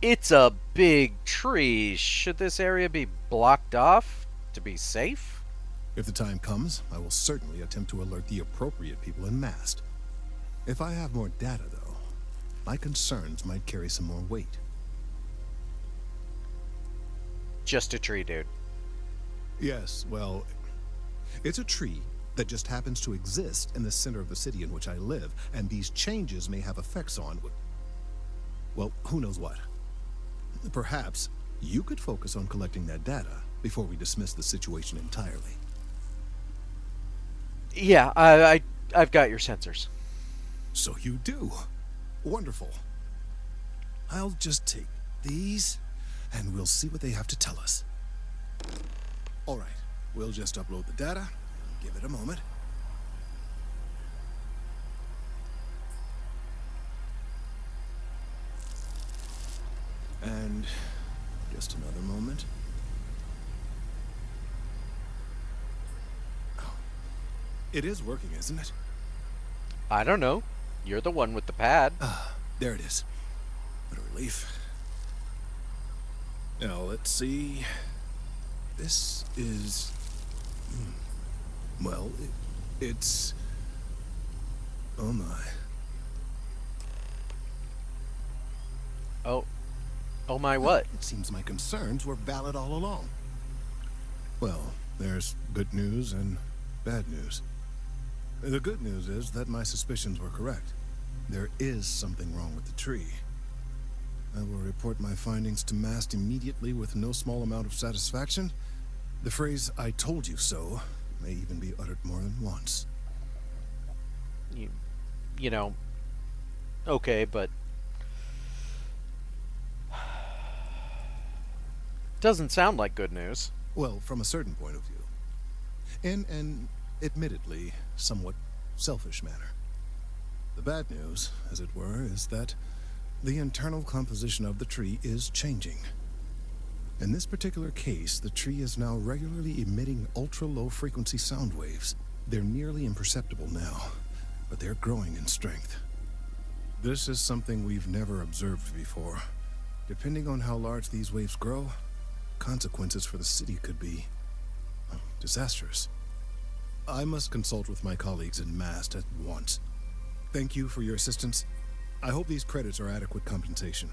it's a big tree. Should this area be blocked off to be safe? If the time comes, I will certainly attempt to alert the appropriate people en masse. If I have more data, though, my concerns might carry some more weight. Just a tree, dude. Yes, well, it's a tree that just happens to exist in the center of the city in which I live, and these changes may have effects on, well, who knows what. Perhaps you could focus on collecting that data before we dismiss the situation entirely. Yeah, I've got your sensors. So you do. Wonderful. I'll just take these, and we'll see what they have to tell us. All right, we'll just upload the data. Give it a moment. And just another moment. Oh, it is working, isn't it? I don't know. You're the one with the pad. There it is. What a relief. Now, let's see. This is... well, it's... oh my. Oh my what? It seems my concerns were valid all along. Well, there's good news and bad news. The good news is that my suspicions were correct. There is something wrong with the tree. I will report my findings to Mast immediately with no small amount of satisfaction. The phrase, "I told you so," may even be uttered more than once. You know, okay, but... doesn't sound like good news. Well, from a certain point of view. In an, admittedly, somewhat selfish manner. The bad news, as it were, is that the internal composition of the tree is changing. In this particular case, the tree is now regularly emitting ultra-low frequency sound waves. They're nearly imperceptible now, but they're growing in strength. This is something we've never observed before. Depending on how large these waves grow, consequences for the city could be disastrous. I must consult with my colleagues in Mast at once. Thank you for your assistance. I hope these credits are adequate compensation.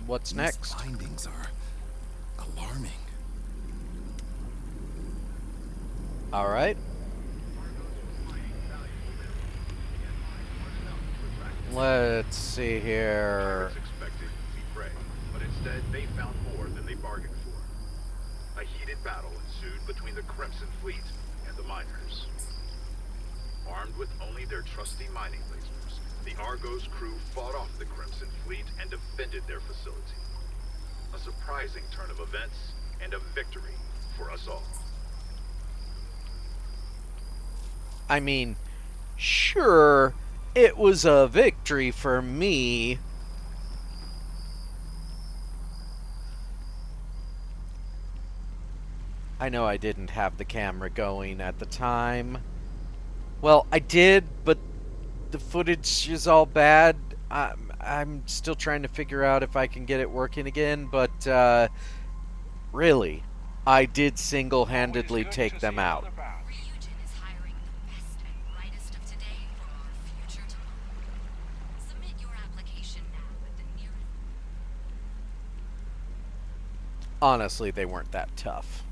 What's next? These findings are alarming. All right. Let's see here. Expected easy prey, but instead they found more than they bargained for. A heated battle ensued between the Crimson Fleet and the miners. Armed with only their trusty mining lasers, the Argo's crew fought off the Crimson Fleet and defended their facility. A surprising turn of events and a victory for us all. I mean, sure, it was a victory for me. I know I didn't have the camera going at the time. Well, I did, but the footage is all bad. I'm still trying to figure out if I can get it working again, but really, I did single-handedly take them out. Honestly, they weren't that tough.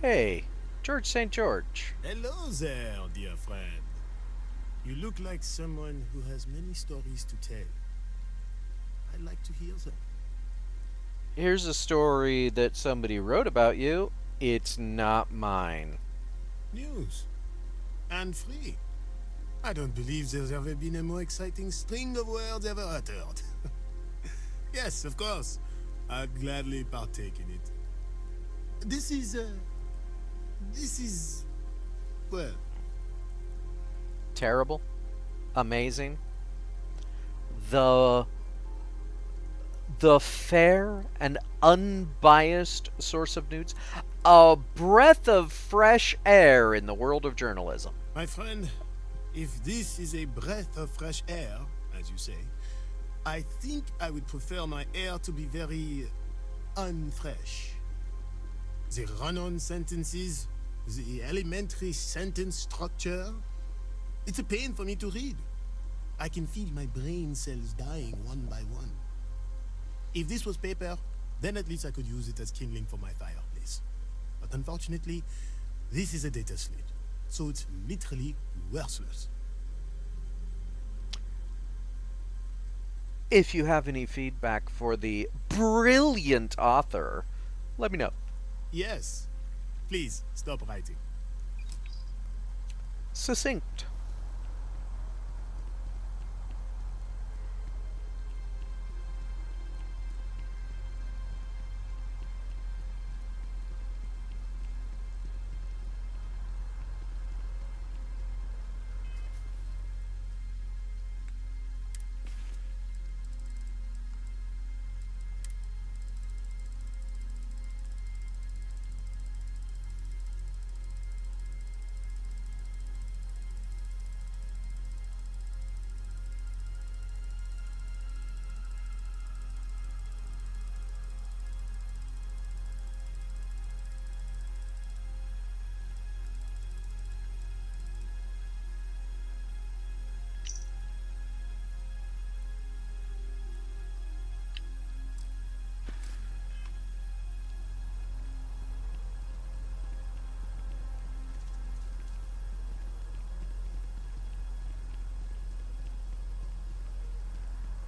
Hey, George St. George. Hello there, dear friend. You look like someone who has many stories to tell. I'd like to hear them. Here's a story that somebody wrote about you. It's not mine. News. And free. I don't believe there's ever been a more exciting string of words ever uttered. Yes, of course. I'd gladly partake in it. This is... well... terrible, amazing, the fair and unbiased source of news, a breath of fresh air in the world of journalism. My friend, if this is a breath of fresh air, as you say, I think I would prefer my air to be very unfresh. The run-on sentences, the elementary sentence structure, it's a pain for me to read. I can feel my brain cells dying one by one. If this was paper, then at least I could use it as kindling for my fireplace. But unfortunately, this is a data slate, so it's literally worthless. If you have any feedback for the brilliant author, let me know. Yes. Please, stop writing. Succinct.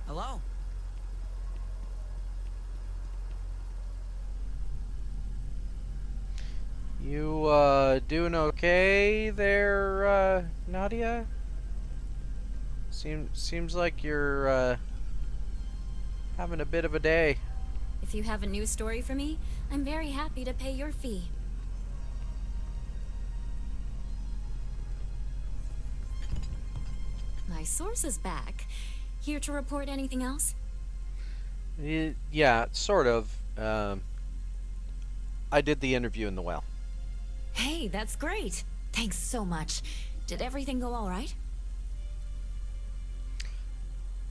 Hello? You, doing okay there, Nadia? Seems like you're, having a bit of a day. If you have a news story for me, I'm very happy to pay your fee. My source is back. Here to report anything else? Yeah, sort of. I did the interview in the well. Hey, that's great. Thanks so much. Did everything go all right?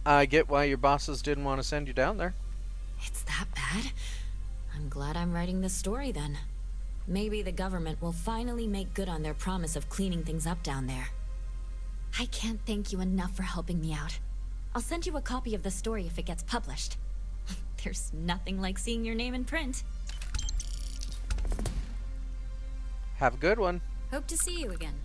I get why your bosses didn't want to send you down there. It's that bad? I'm glad I'm writing this story then. Maybe the government will finally make good on their promise of cleaning things up down there. I can't thank you enough for helping me out. I'll send you a copy of the story if it gets published. There's nothing like seeing your name in print. Have a good one. Hope to see you again.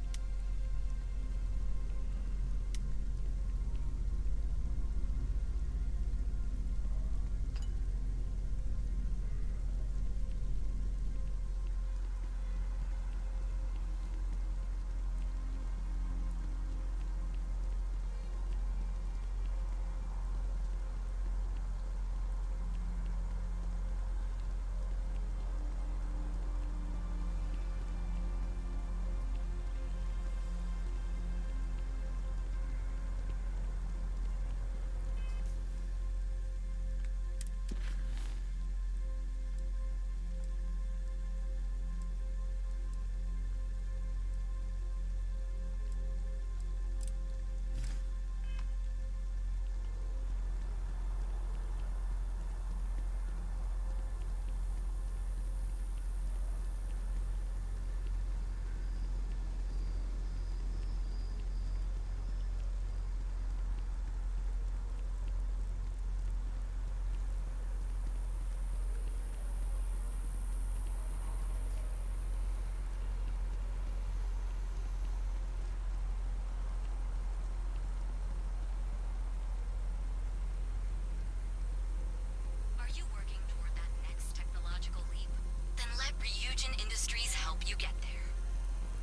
Are you working toward that next technological leap? Then let Ryujin Industries help you get there.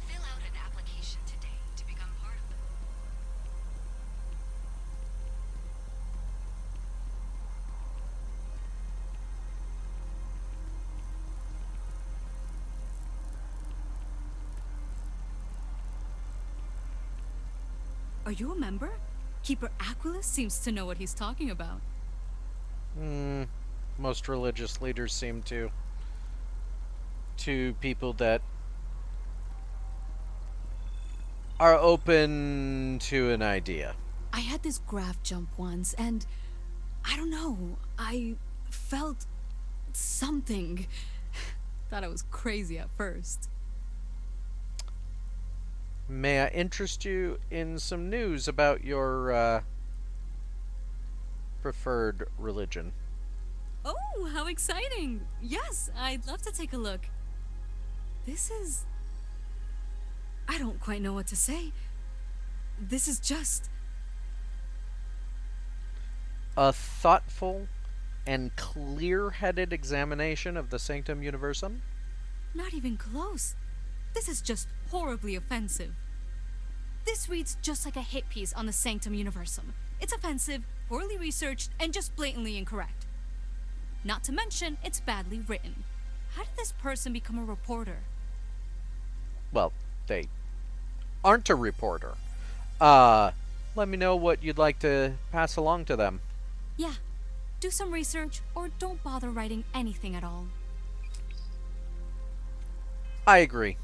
Fill out an application today to become part of the Are you a member? Keeper Aquilus seems to know what he's talking about. Most religious leaders seem to. To people that are open to an idea. I had this graph jump once, and I don't know, I felt something. Thought I was crazy at first. May I interest you in some news about your preferred religion? Oh, how exciting! Yes, I'd love to take a look. This is... I don't quite know what to say. This is just... A thoughtful and clear-headed examination of the Sanctum Universum? Not even close. This is just horribly offensive. This reads just like a hit piece on the Sanctum Universum. It's offensive, poorly researched, and just blatantly incorrect. Not to mention, it's badly written. How did this person become a reporter? Well, they aren't a reporter. Let me know what you'd like to pass along to them. Yeah, do some research, or don't bother writing anything at all. I agree.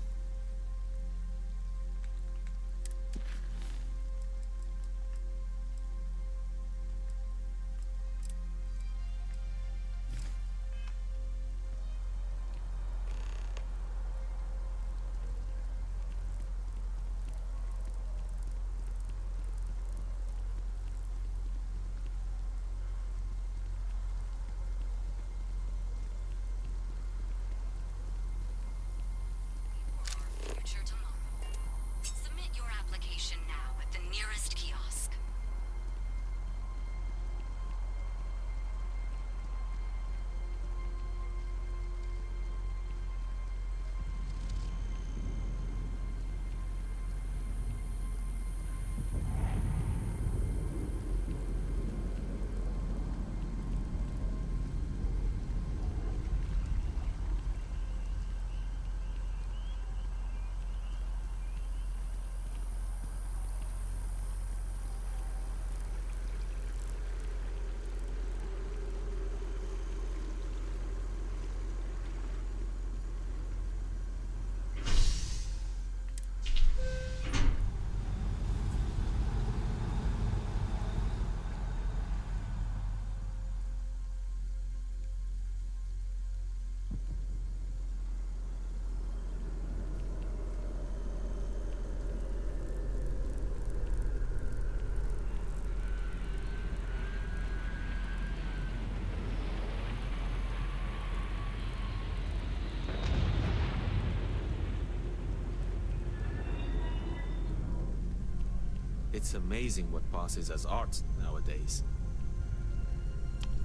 It's amazing what passes as art nowadays.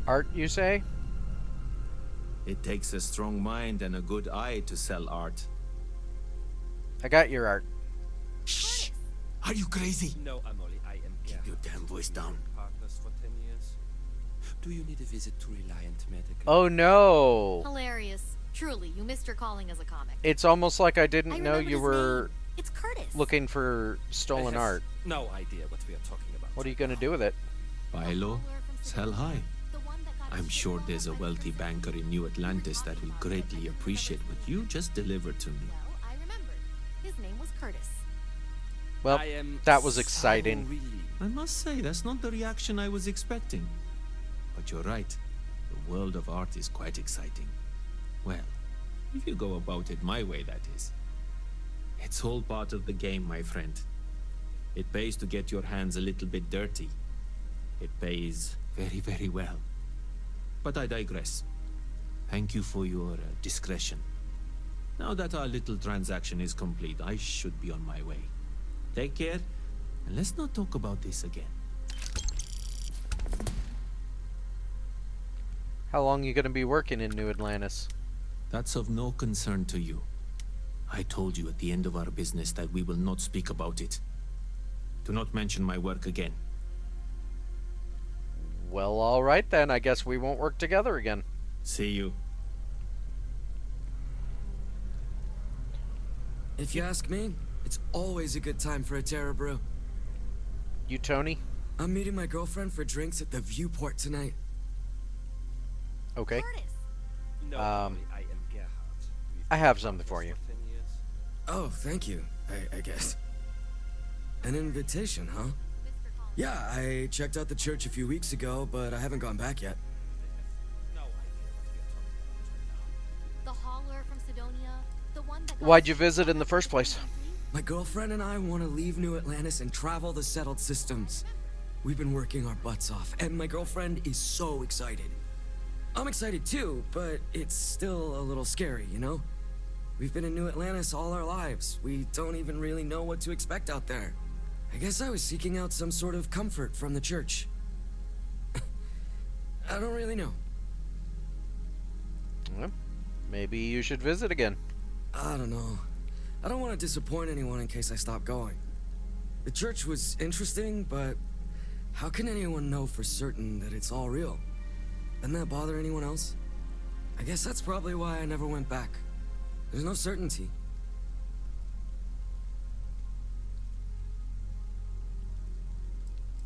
Art, you say? It takes a strong mind and a good eye to sell art. I got your art. Shh! Are you crazy? No, Amoli, I am Keep your damn voice down. Partners for 10 years. Do you need a visit to Reliant Medical? Oh no! Hilarious. Truly, you missed your calling as a comic. It's almost like I I didn't know remembered you his were name. It's Curtis. looking for stolen art. No idea what we are talking about. What are you gonna do with it? Buy low, sell high. I'm sure there's a wealthy banker in New Atlantis that will greatly appreciate what you just delivered to me. I remembered. His name was Curtis. Well, that was exciting. I must say, that's not the reaction I was expecting. But you're right. The world of art is quite exciting. Well, if you go about it my way, that is. It's all part of the game, my friend. It pays to get your hands a little bit dirty. It pays very, very well. But I digress. Thank you for your discretion. Now that our little transaction is complete, I should be on my way. Take care, and let's not talk about this again. How long you gonna be working in New Atlantis? That's of no concern to you. I told you at the end of our business that we will not speak about it. Do not mention my work again. Well, alright then. I guess we won't work together again. See you. If you ask me, it's always a good time for a Terra brew. You, Tony? I'm meeting my girlfriend for drinks at the Viewport tonight. Okay. No, I am Gerhard. I have something for you. Oh, thank you, I guess. An invitation, huh? Yeah, I checked out the church a few weeks ago, but I haven't gone back yet. The hauler from Sidonia, the one that Why'd you visit in the first place? My girlfriend and I want to leave New Atlantis and travel the settled systems. We've been working our butts off, and my girlfriend is so excited. I'm excited too, but it's still a little scary, you know? We've been in New Atlantis all our lives. We don't even really know what to expect out there. I guess I was seeking out some sort of comfort from the church. I don't really know. Well, maybe you should visit again. I don't know. I don't want to disappoint anyone in case I stop going. The church was interesting, but how can anyone know for certain that it's all real? Doesn't that bother anyone else? I guess that's probably why I never went back. There's no certainty.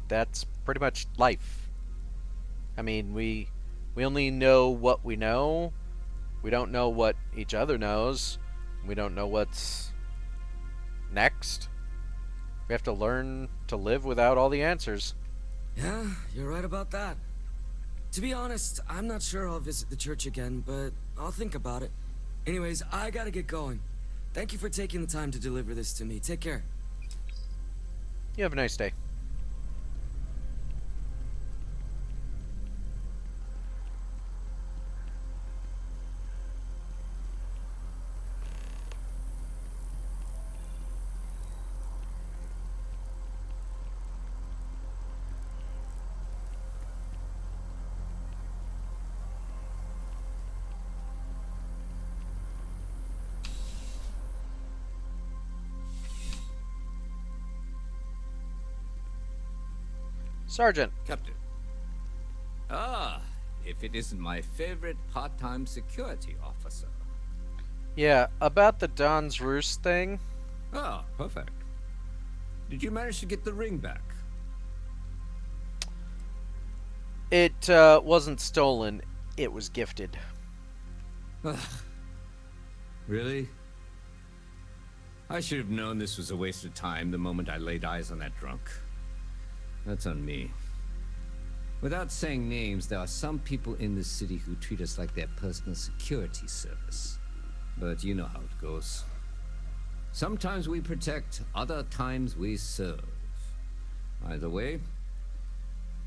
That's pretty much life. I mean, we only know what we know. We don't know what each other knows. We don't know what's next. We have to learn to live without all the answers. Yeah, you're right about that. To be honest, I'm not sure I'll visit the church again, but I'll think about it. Anyways, I gotta get going. Thank you for taking the time to deliver this to me. Take care. You have a nice day. Sergeant. Captain. Ah, if it isn't my favorite part-time security officer. Yeah, about the Don's Roost thing. Ah, perfect. Did you manage to get the ring back? It wasn't stolen. It was gifted. Really? I should have known this was a waste of time the moment I laid eyes on that drunk. That's on me. Without saying names, there are some people in this city who treat us like their personal security service. But you know how it goes. Sometimes we protect, other times we serve. Either way,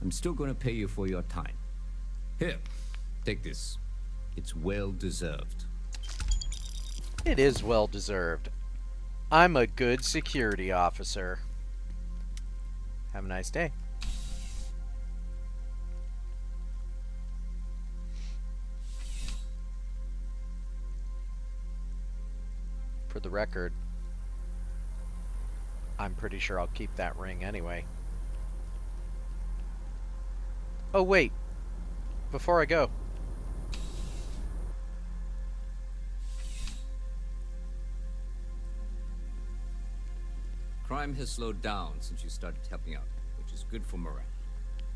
I'm still going to pay you for your time. Here, take this. It's well deserved. It is well deserved. I'm a good security officer. Have a nice day. For the record, I'm pretty sure I'll keep that ring anyway. Oh, wait. Before I go. Crime has slowed down since you started helping out, which is good for morale.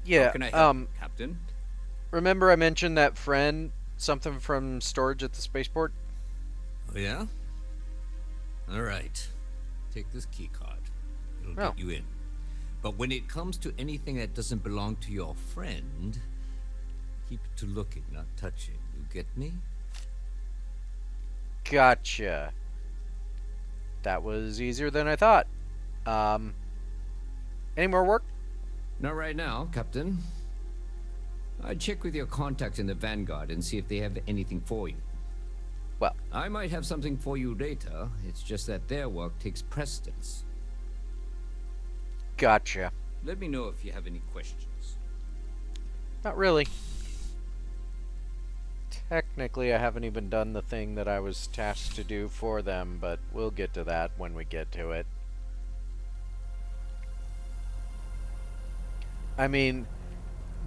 Yeah, How can I help, Captain? Remember I mentioned that friend, something from storage at the spaceport? Oh, yeah? All right. Take this key card. It'll get you in. But when it comes to anything that doesn't belong to your friend, keep it to looking, not touching. You get me? Gotcha. That was easier than I thought. Any more work? Not right now, Captain. I'd check with your contacts in the Vanguard and see if they have anything for you. Well, I might have something for you later. It's just that their work takes precedence. Gotcha. Let me know if you have any questions. Not really. Technically, I haven't even done the thing that I was tasked to do for them, but we'll get to that when we get to it. I mean,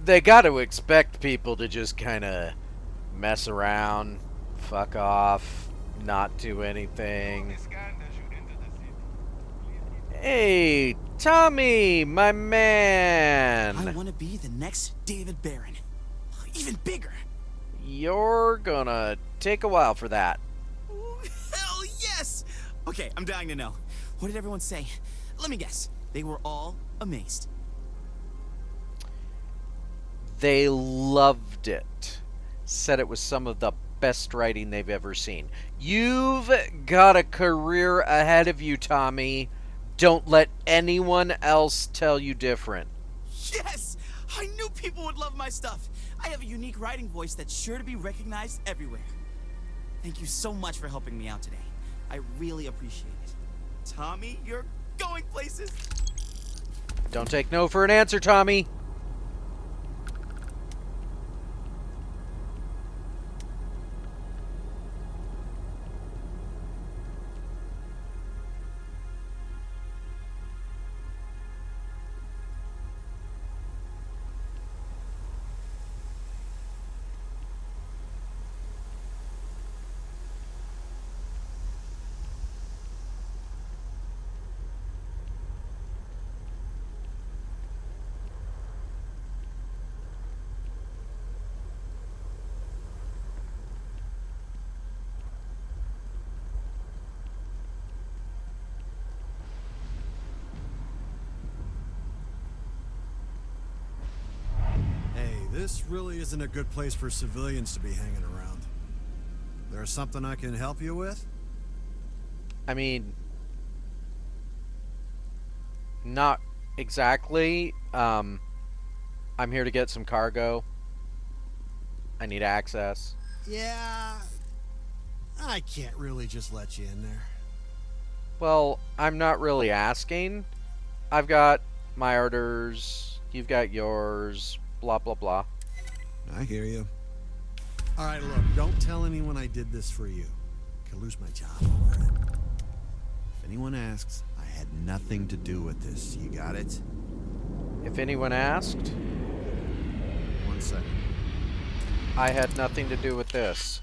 they gotta expect people to just kind of mess around, fuck off, not do anything. Hey, Tommy, my man! I want to be the next David Barron. Even bigger! You're gonna take a while for that. Ooh, hell yes! Okay, I'm dying to know. What did everyone say? Let me guess. They were all amazed. They loved it. Said it was some of the best writing they've ever seen. You've got a career ahead of you, Tommy. Don't let anyone else tell you different. Yes! I knew people would love my stuff. I have a unique writing voice that's sure to be recognized everywhere. Thank you so much for helping me out today. I really appreciate it. Tommy, you're going places. Don't take no for an answer, Tommy. This really isn't a good place for civilians to be hanging around. There's something I can help you with? I mean, not exactly. I'm here to get some cargo. I need access. Yeah, I can't really just let you in there. Well, I'm not really asking. I've got my orders. You've got yours. Blah, blah, blah. I hear you. All right, look, don't tell anyone I did this for you. Could lose my job over it. If anyone asks, I had nothing to do with this. You got it? If anyone asked? 1 second. I had nothing to do with this.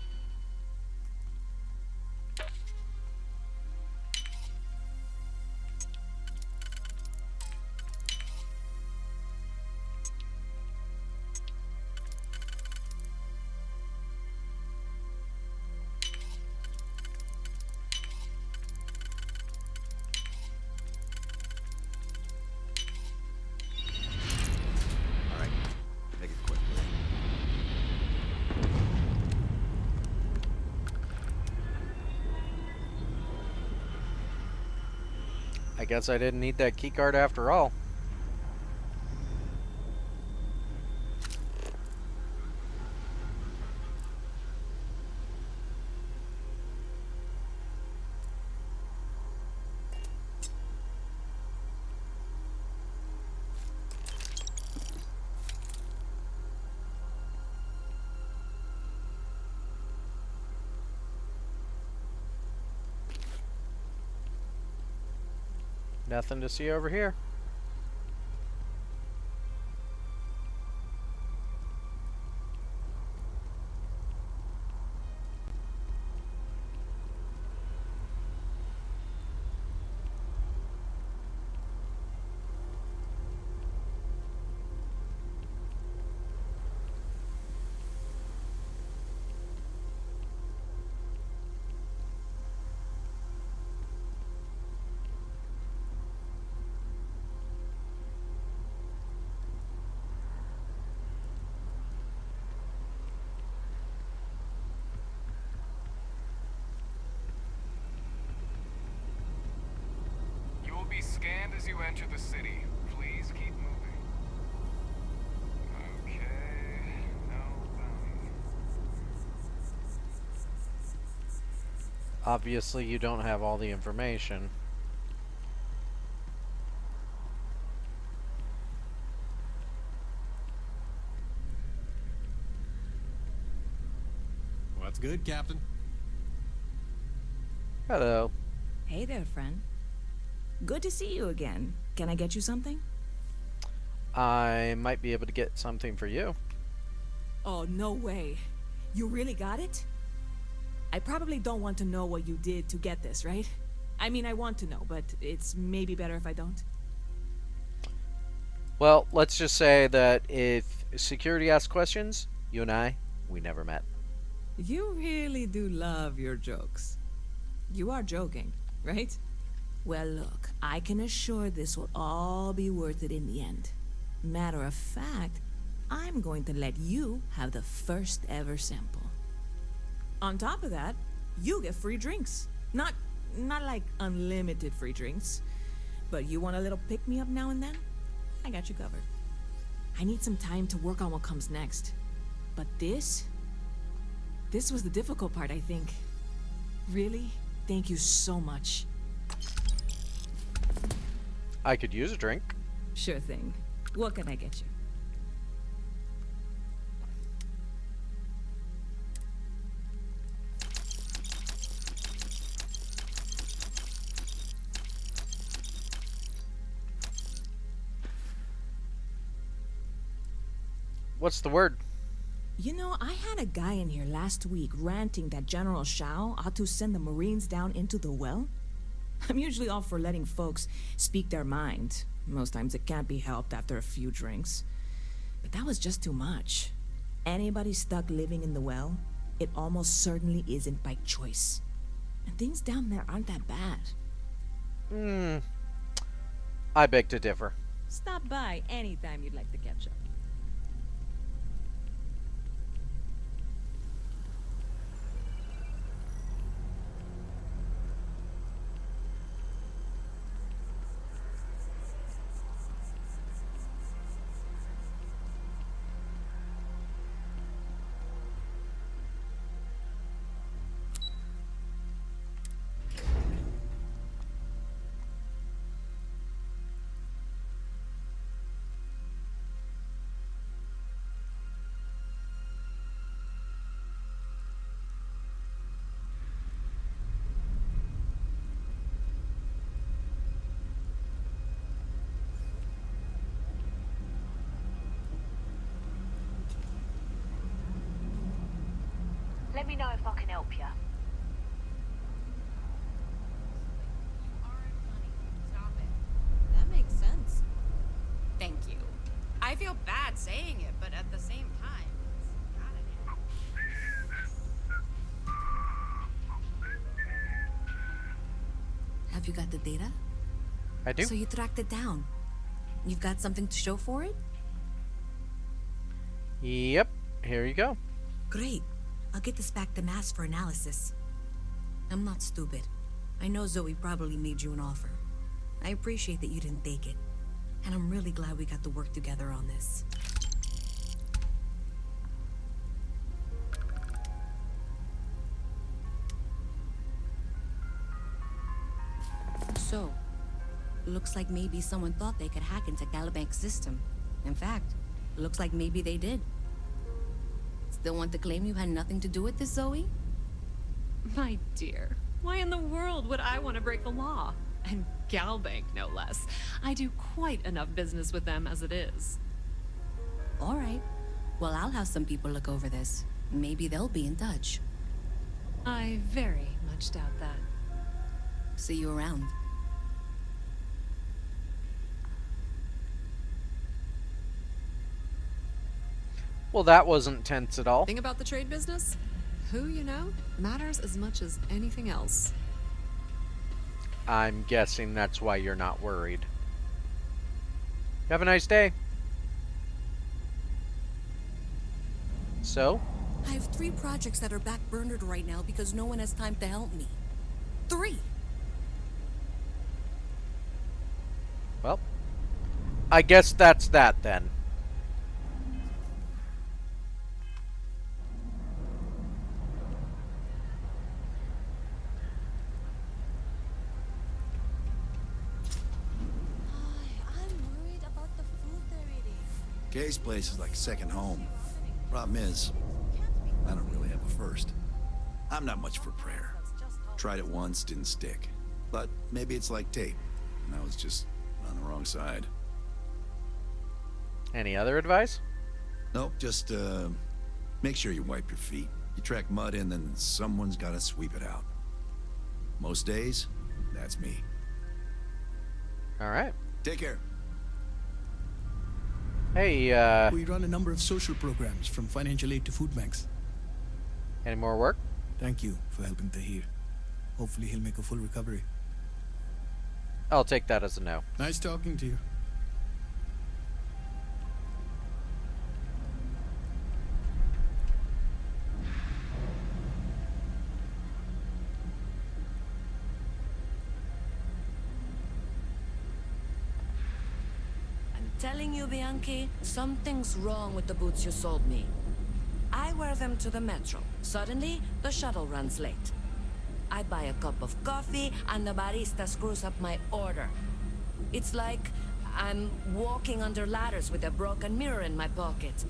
I guess I didn't need that keycard after all. Nothing to see over here. You will be scanned as you enter the city. Please keep moving. Okay. No bounty. Obviously, you don't have all the information. What's good, Captain? Hello. Hey there, friend. Good to see you again. Can I get you something? I might be able to get something for you. Oh, no way. You really got it? I probably don't want to know what you did to get this, right? I mean, I want to know, but it's maybe better if I don't. Well, let's just say that if security asks questions, you and I, we never met. You really do love your jokes. You are joking, right? Well, look, I can assure this will all be worth it in the end. Matter of fact, I'm going to let you have the first ever sample. On top of that, you get free drinks. Not like unlimited free drinks, but you want a little pick-me-up now and then? I got you covered. I need some time to work on what comes next. But this was the difficult part, I think. Really, thank you so much. I could use a drink. Sure thing. What can I get you? What's the word? You know, I had a guy in here last week ranting that General Shao ought to send the Marines down into the well. I'm usually all for letting folks speak their mind. Most times it can't be helped after a few drinks. But that was just too much. Anybody stuck living in the well, it almost certainly isn't by choice. And things down there aren't that bad. I beg to differ. Stop by anytime you'd like to catch up. Let me know if I can help you. That makes sense. Thank you. I feel bad saying it, but at the same time, Have you got the data? I do. So you tracked it down. You've got something to show for it? Yep. Here you go. Great. I'll get this back to Mass for analysis. I'm not stupid. I know Zoe probably made you an offer. I appreciate that you didn't take it. And I'm really glad we got to work together on this. So, looks like maybe someone thought they could hack into Calibank's system. In fact, looks like maybe they did. Still want to claim you had nothing to do with this, Zoe? My dear, why in the world would I want to break the law? And Galbank, no less. I do quite enough business with them as it is. All right. Well, I'll have some people look over this. Maybe they'll be in touch. I very much doubt that. See you around. Well, that wasn't tense at all. Thing about the trade business? Who you know matters as much as anything else. I'm guessing that's why you're not worried. Have a nice day. So? I have 3 projects that are backburnered right now because no one has time to help me. 3! Well, I guess that's that then. Kay's place is like second home. Problem is, I don't really have a first. I'm not much for prayer. Tried it once, didn't stick. But maybe it's like tape, and I was just on the wrong side. Any other advice? Nope, just make sure you wipe your feet. You track mud in, then someone's gotta sweep it out. Most days, that's me. Alright. Take care. Hey, We run a number of social programs, from financial aid to food banks. Any more work? Thank you for helping Tahir. Hopefully he'll make a full recovery. I'll take that as a no. Nice talking to you. Telling you, Bianchi, something's wrong with the boots you sold me. I wear them to the metro. Suddenly, the shuttle runs late. I buy a cup of coffee, and the barista screws up my order. It's like I'm walking under ladders with a broken mirror in my pocket.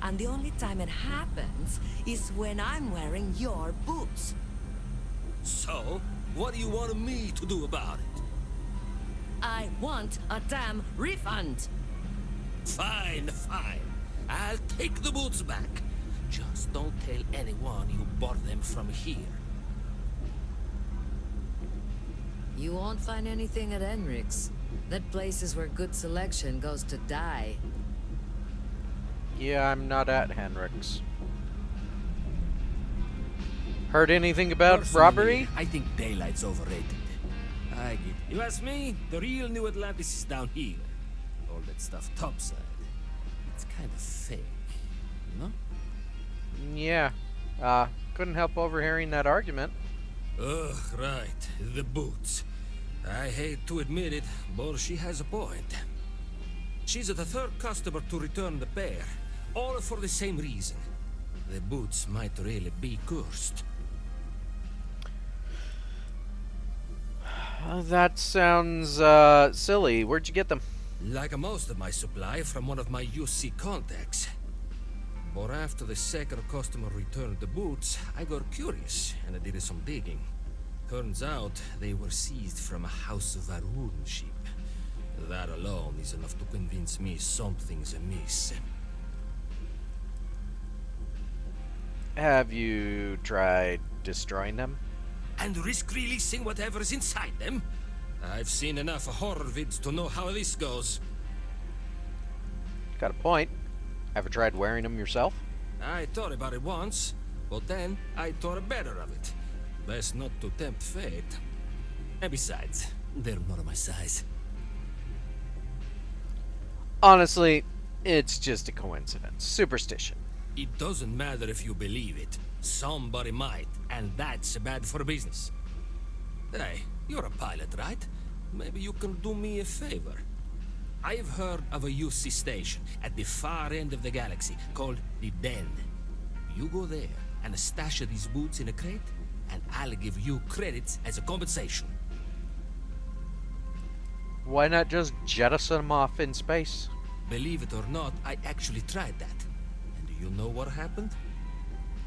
And the only time it happens is when I'm wearing your boots. So, what do you want me to do about it? I want a damn refund. Fine, fine. I'll take the boots back. Just don't tell anyone you bought them from here. You won't find anything at Enric's. That place is where good selection goes to die. Yeah, I'm not at Henrik's. Heard anything about Personally, robbery? I think daylight's overrated. I get it. You ask me, the real New Atlantis is down here. All that stuff topside. It's kind of fake, you know? Yeah. Couldn't help overhearing that argument. Ugh, right. The boots. I hate to admit it, but she has a point. She's the 3rd customer to return the pair, all for the same reason. The boots might really be cursed. That sounds, silly. Where'd you get them? Like most of my supply, from one of my UC contacts. But after the 2nd customer returned the boots, I got curious, and I did some digging. Turns out, they were seized from a House of Varun ship. That alone is enough to convince me something's amiss. Have you tried destroying them? And risk releasing whatever's inside them? I've seen enough horror vids to know how this goes. Got a point. Ever tried wearing them yourself? I thought about it once, but then I thought better of it. Best not to tempt fate. And besides, they're not my size. Honestly, it's just a coincidence. Superstition. It doesn't matter if you believe it. Somebody might, and that's bad for business. Hey, you're a pilot, right? Maybe you can do me a favor. I've heard of a UC station at the far end of the galaxy called the Den. You go there and stash these boots in a crate, and I'll give you credits as a compensation. Why not just jettison them off in space? Believe it or not, I actually tried that. And do you know what happened?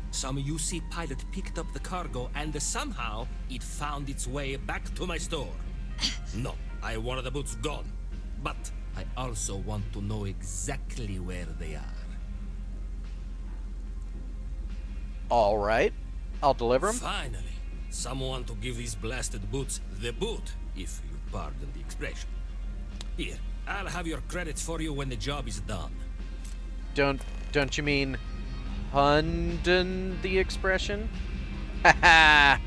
Some UC pilot picked up the cargo, and somehow it found its way back to my store. No, I want the boots gone. But I also want to know exactly where they are. All right. I'll deliver them. Finally, someone to give these blasted boots the boot, if you pardon the expression. Here, I'll have your credits for you when the job is done. Don't you mean pardon the expression? Haha.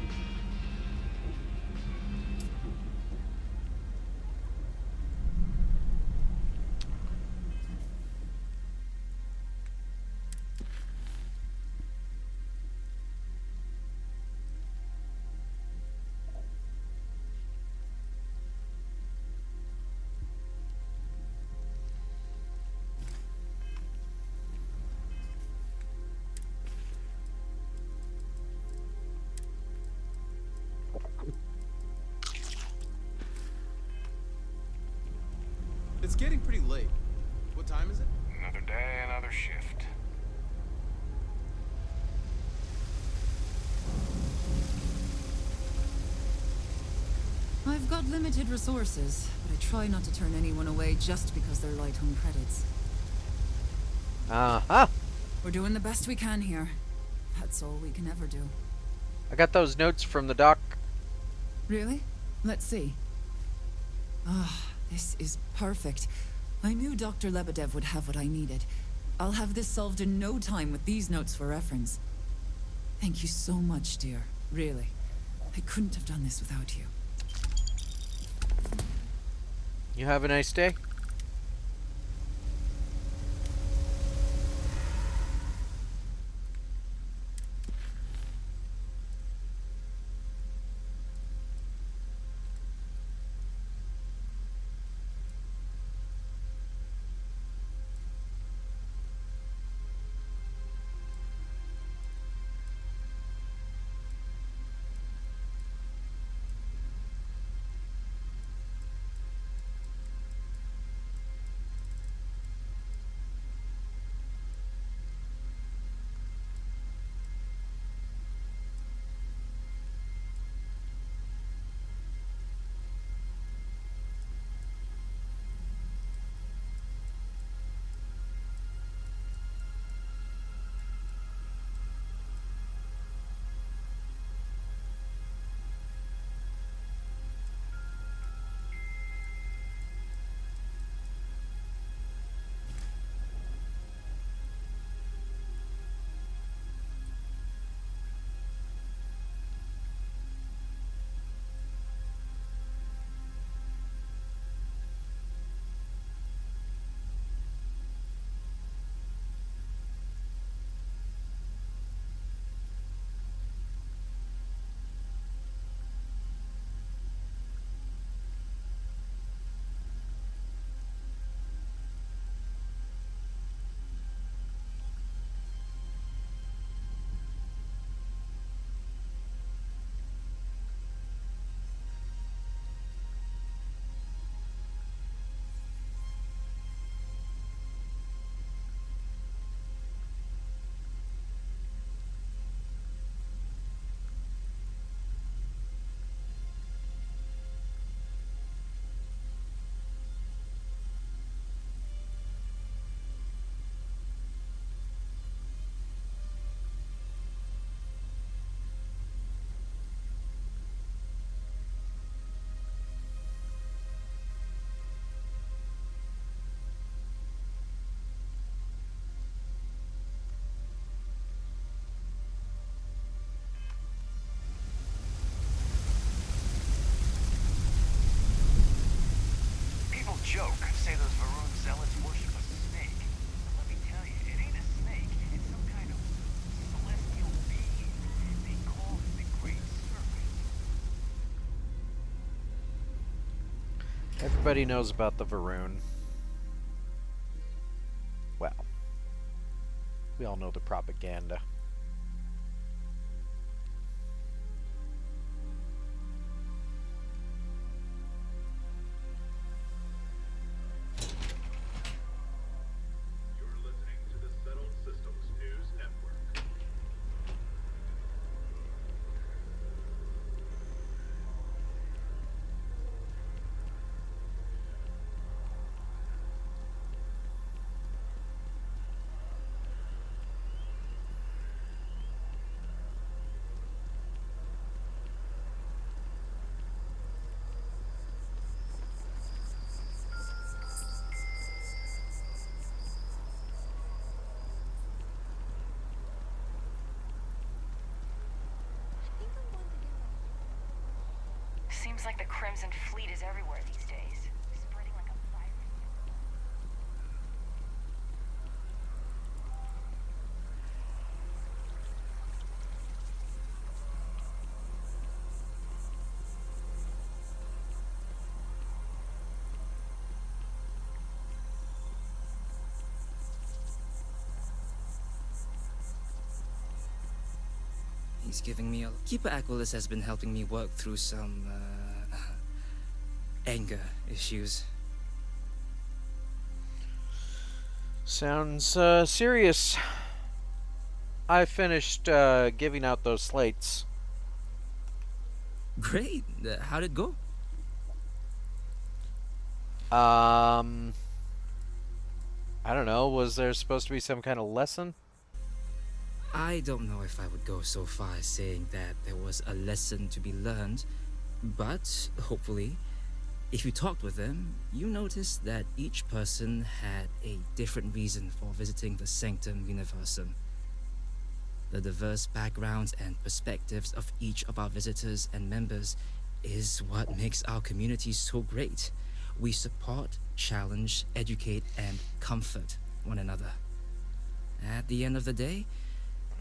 It's getting pretty late. What time is it? Another day, another shift. I've got limited resources, but I try not to turn anyone away just because they're light on credits. Uh-huh. We're doing the best we can here. That's all we can ever do. I got those notes from the doc. Really? Let's see. Ah, this is perfect. I knew Dr. Lebedev would have what I needed. I'll have this solved in no time with these notes for reference. Thank you so much, dear. Really. I couldn't have done this without you. You have a nice day. Joke, say those Varun zealots worship a snake. But let me tell you, it ain't a snake. It's some kind of celestial being. They call it the Great Serpent. Everybody knows about the Varun. Well, we all know the propaganda. Seems like the Crimson Fleet is everywhere these days. Spreading like a virus. He's giving me a... Keeper Aquilus has been helping me work through some, anger issues. Sounds serious. I finished giving out those slates. Great. How'd it go? I don't know. Was there supposed to be some kind of lesson? I don't know if I would go so far as saying that there was a lesson to be learned, but hopefully, if you talked with them, you noticed that each person had a different reason for visiting the Sanctum Universum. The diverse backgrounds and perspectives of each of our visitors and members is what makes our community so great. We support, challenge, educate, and comfort one another. At the end of the day,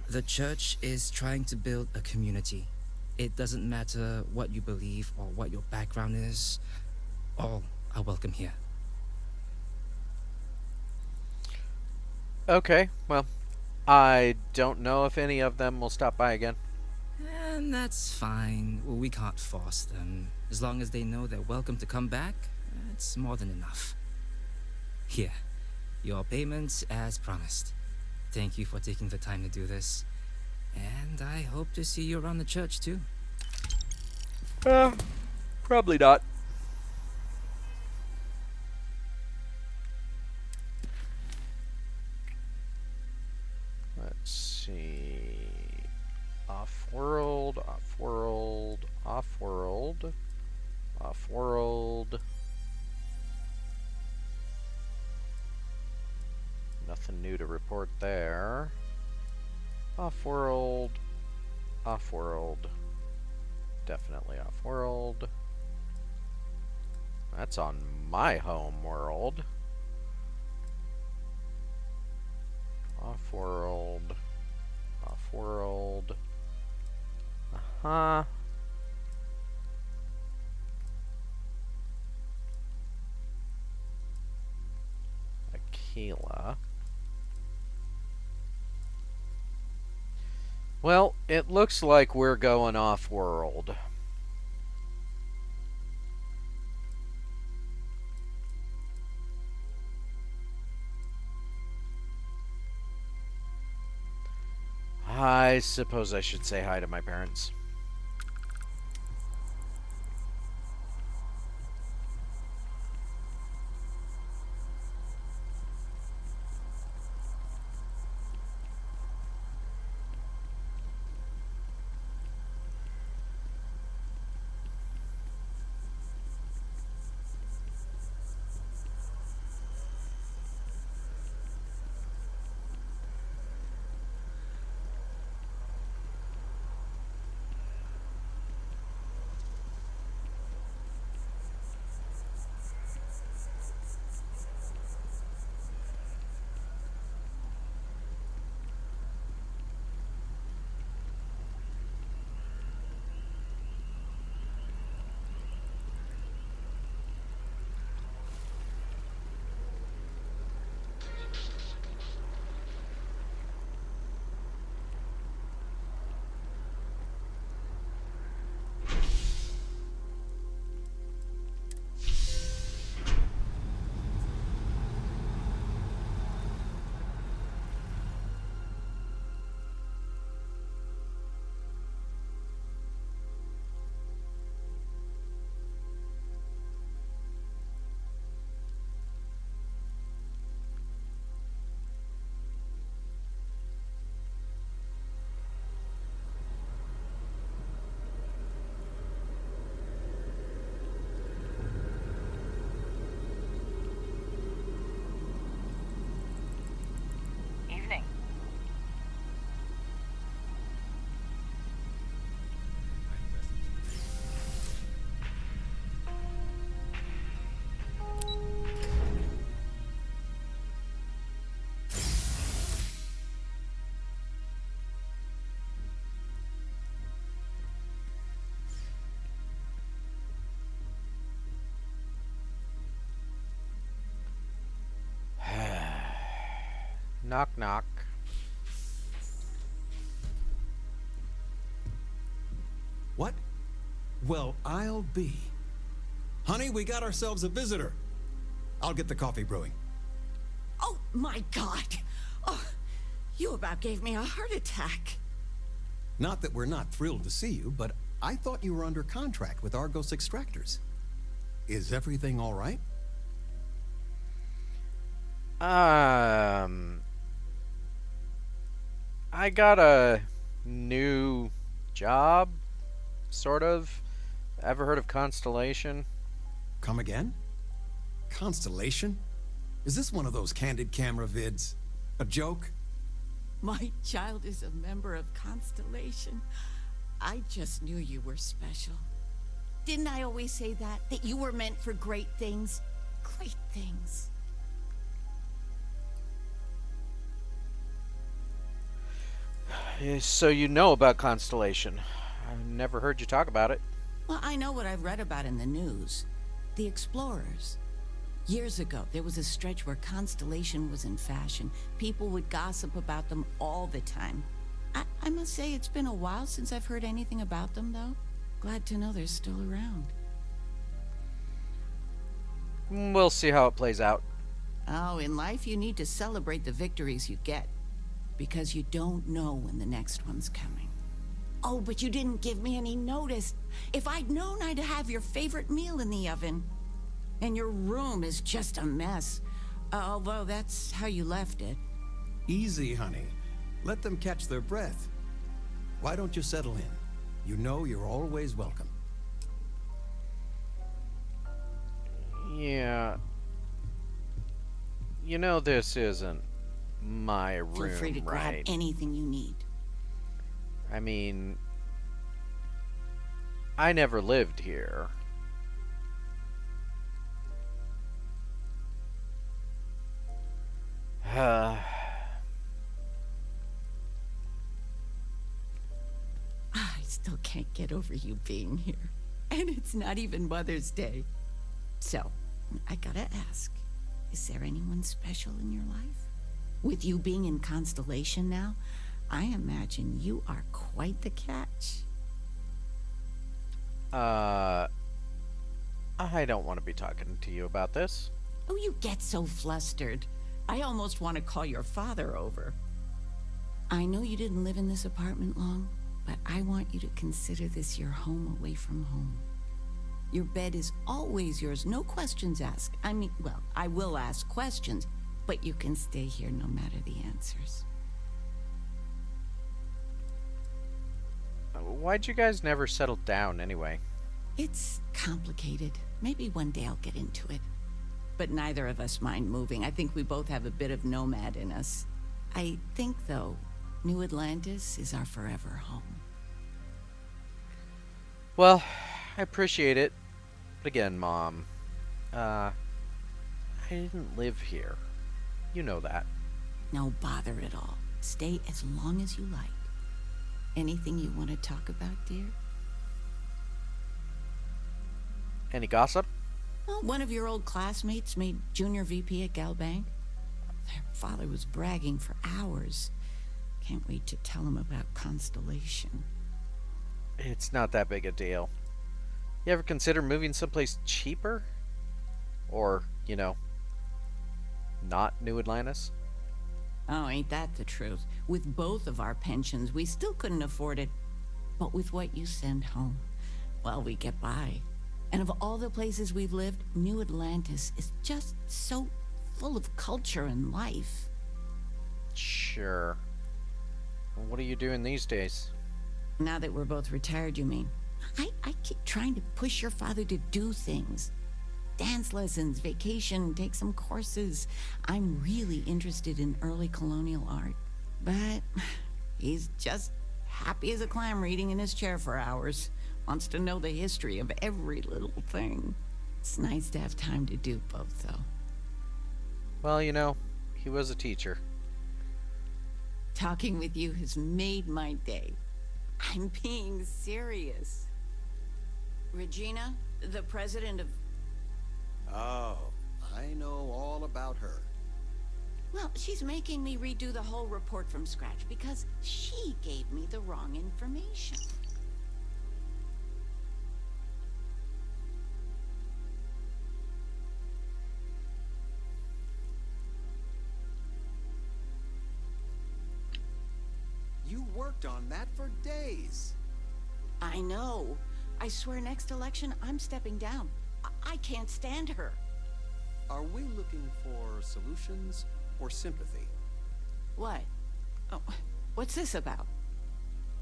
the church is trying to build a community. It doesn't matter what you believe or what your background is. All are welcome here. Okay, well, I don't know if any of them will stop by again. And that's fine. Well, we can't force them. As long as they know they're welcome to come back, it's more than enough. Here, your payments as promised. Thank you for taking the time to do this. And I hope to see you around the church too. Probably not. Let's see. Off-world, off-world, off-world, off-world. Nothing new to report there. Off-world, off-world. Definitely off-world. That's on my home world. Off-world, off-world. Uh-huh. Aquila. Well, it looks like we're going off-world. I suppose I should say hi to my parents. Knock knock. What? Well, I'll be. Honey, we got ourselves a visitor. I'll get the coffee brewing. Oh, my God. Oh, you about gave me a heart attack. Not that we're not thrilled to see you, but I thought you were under contract with Argos Extractors. Is everything all right? I got a new job, sort of. Ever heard of Constellation? Come again? Constellation? Is this one of those candid camera vids? A joke? My child is a member of Constellation. I just knew you were special. Didn't I always say that? That you were meant for great things? Great things. So you know about Constellation. I never heard you talk about it. Well, I know what I've read about in the news. The Explorers. Years ago, there was a stretch where Constellation was in fashion. People would gossip about them all the time. I must say it's been a while since I've heard anything about them, though. Glad to know they're still around. We'll see how it plays out. Oh, in life you need to celebrate the victories you get. Because you don't know when the next one's coming. Oh, but you didn't give me any notice. If I'd known, I'd have your favorite meal in the oven. And your room is just a mess. Although that's how you left it. Easy, honey. Let them catch their breath. Why don't you settle in? You know you're always welcome. Yeah. You know this isn't my room, Feel free to grab right? anything you need. I mean, I never lived here. I still can't get over you being here. And it's not even Mother's Day. So, I gotta ask, is there anyone special in your life? With you being in Constellation now, I imagine you are quite the catch. I don't want to be talking to you about this. Oh, you get so flustered. I almost want to call your father over. I know you didn't live in this apartment long, but I want you to consider this your home away from home. Your bed is always yours, no questions asked. I mean, well, I will ask questions, but you can stay here no matter the answers. Why'd you guys never settle down anyway? It's complicated. Maybe one day I'll get into it. But neither of us mind moving. I think we both have a bit of nomad in us. I think, though, New Atlantis is our forever home. Well, I appreciate it. But again, Mom, I didn't live here. You know that. No bother at all. Stay as long as you like. Anything you want to talk about, dear? Any gossip? Well, one of your old classmates made junior VP at Galbank. Their father was bragging for hours. Can't wait to tell him about Constellation. It's not that big a deal. You ever consider moving someplace cheaper? Or, you know, not New Atlantis? Oh, ain't that the truth? With both of our pensions, we still couldn't afford it. But with what you send home, well, we get by. And of all the places we've lived, New Atlantis is just so full of culture and life. Sure. Well, what are you doing these days? Now that we're both retired, you mean? I keep trying to push your father to do things. Dance lessons, vacation, take some courses. I'm really interested in early colonial art. But he's just happy as a clam reading in his chair for hours. Wants to know the history of every little thing. It's nice to have time to do both, though. Well, you know, he was a teacher. Talking with you has made my day. I'm being serious. Regina, the president of... Oh, I know all about her. Well, she's making me redo the whole report from scratch because she gave me the wrong information. You worked on that for days. I know. I swear next election, I'm stepping down. I can't stand her. Are we looking for solutions or sympathy? What? Oh, what's this about?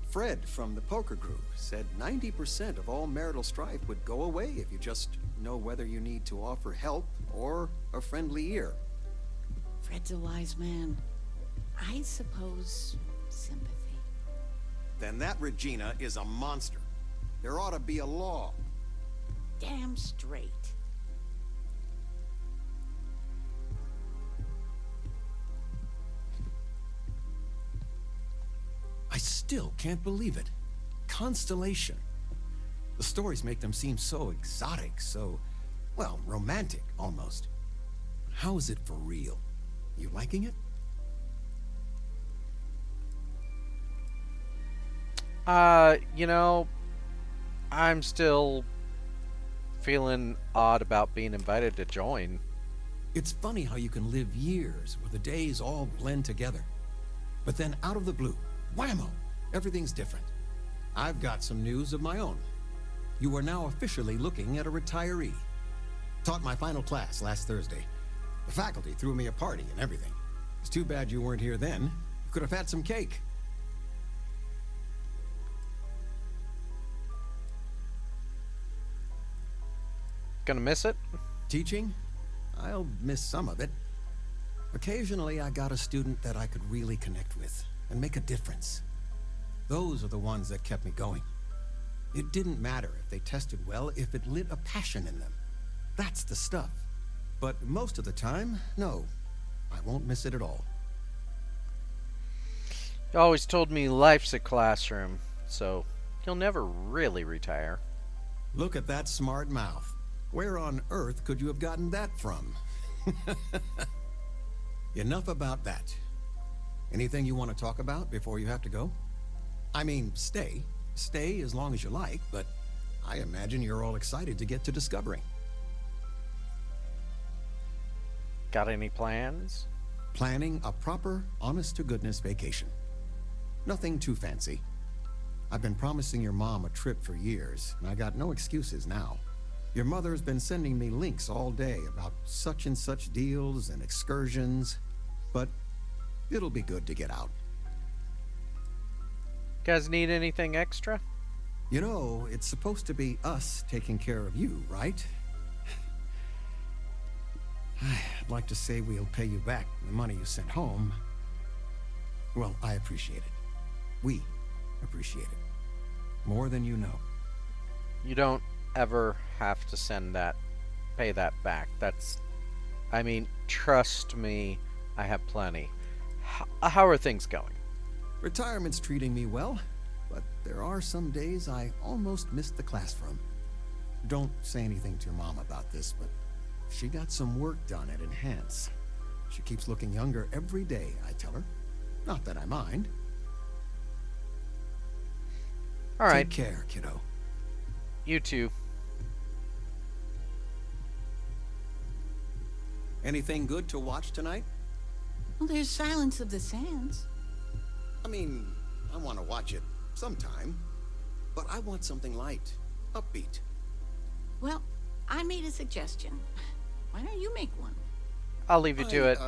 Fred from the poker group said 90% of all marital strife would go away if you just know whether you need to offer help or a friendly ear. Fred's a wise man. I suppose sympathy. Then that Regina is a monster. There ought to be a law. Damn straight. I still can't believe it. Constellation. The stories make them seem so exotic, so, well, romantic, almost. How is it for real? You liking it? You know, I'm still feeling odd about being invited to join. It's funny how you can live years where the days all blend together. But then out of the blue, whammo, everything's different. I've got some news of my own. You are now officially looking at a retiree. Taught my final class last Thursday. The faculty threw me a party and everything. It's too bad you weren't here then. You could have had some cake. Gonna miss it? Teaching? I'll miss some of it. Occasionally, I got a student that I could really connect with and make a difference. Those are the ones that kept me going. It didn't matter if they tested well, if it lit a passion in them. That's the stuff. But most of the time, no. I won't miss it at all. You always told me life's a classroom, so you'll never really retire. Look at that smart mouth. Where on earth could you have gotten that from? Enough about that. Anything you want to talk about before you have to go? I mean, stay. Stay as long as you like, but I imagine you're all excited to get to discovering. Got any plans? Planning a proper, honest-to-goodness vacation. Nothing too fancy. I've been promising your mom a trip for years, and I got no excuses now. Your mother's been sending me links all day about such and such deals and excursions, but it'll be good to get out. Guys need anything extra? You know, it's supposed to be us taking care of you, right? I'd like to say we'll pay you back the money you sent home. Well, I appreciate it. We appreciate it. More than you know. You don't ever have to pay that back. I mean, trust me, I have plenty. How are things going? Retirement's treating me well, but there are some days I almost missed the classroom. Don't say anything to your mom about this, but she got some work done at Enhance. She keeps looking younger every day, I tell her. Not that I mind. All right. Take care, kiddo. You too. Anything good to watch tonight? Well, there's Silence of the Sands. I mean, I want to watch it sometime, but I want something light, upbeat. Well, I made a suggestion. Why don't you make one? I'll leave you to it.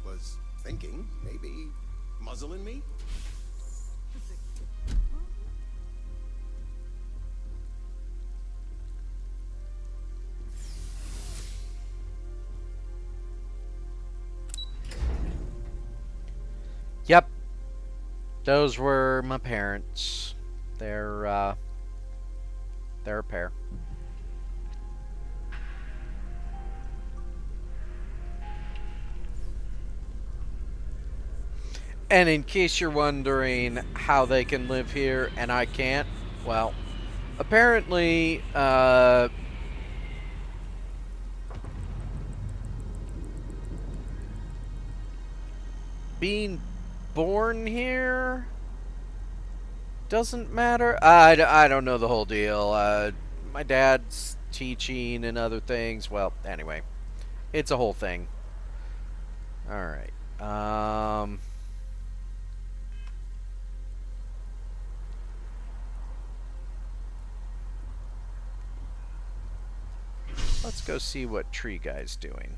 Was thinking maybe Muzzle and Me? Yep. Those were my parents. They're a pair. And in case you're wondering how they can live here and I can't, well, apparently, being born here doesn't matter. I don't know the whole deal. My dad's teaching and other things. Well, anyway, it's a whole thing. All right. Let's go see what Tree Guy's doing.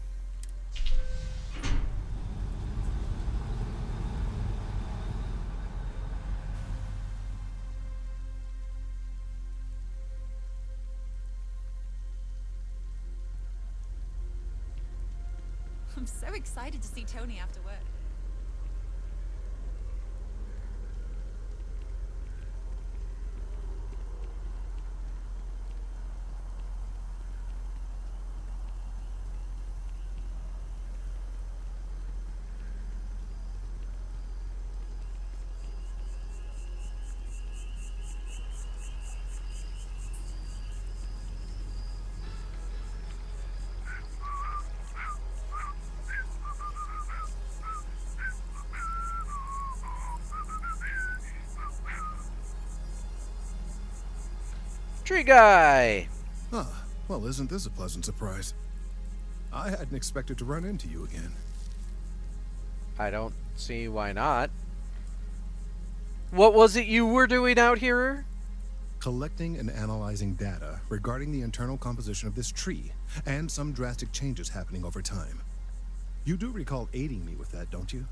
I'm so excited to see Tony after work. Tree Guy! Huh. Well, isn't this a pleasant surprise? I hadn't expected to run into you again. I don't see why not. What was it you were doing out here? Collecting and analyzing data regarding the internal composition of this tree, and some drastic changes happening over time. You do recall aiding me with that, don't you?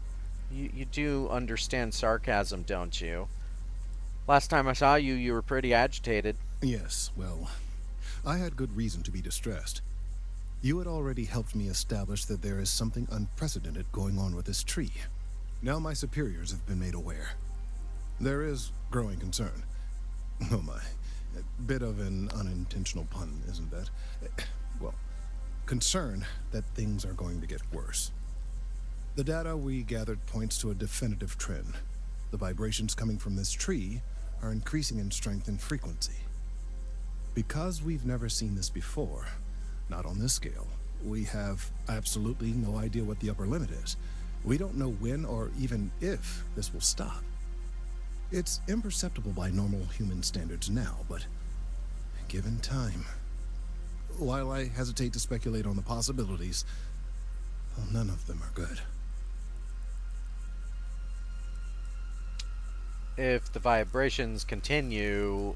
You do understand sarcasm, don't you? Last time I saw you, you were pretty agitated. Yes, well, I had good reason to be distressed. You had already helped me establish that there is something unprecedented going on with this tree. Now my superiors have been made aware. There is growing concern. Oh my, a bit of an unintentional pun, isn't that? Well, concern that things are going to get worse. The data we gathered points to a definitive trend. The vibrations coming from this tree are increasing in strength and frequency. Because we've never seen this before, not on this scale, we have absolutely no idea what the upper limit is. We don't know when or even if this will stop. It's imperceptible by normal human standards now, but given time. While I hesitate to speculate on the possibilities, well, none of them are good. If the vibrations continue,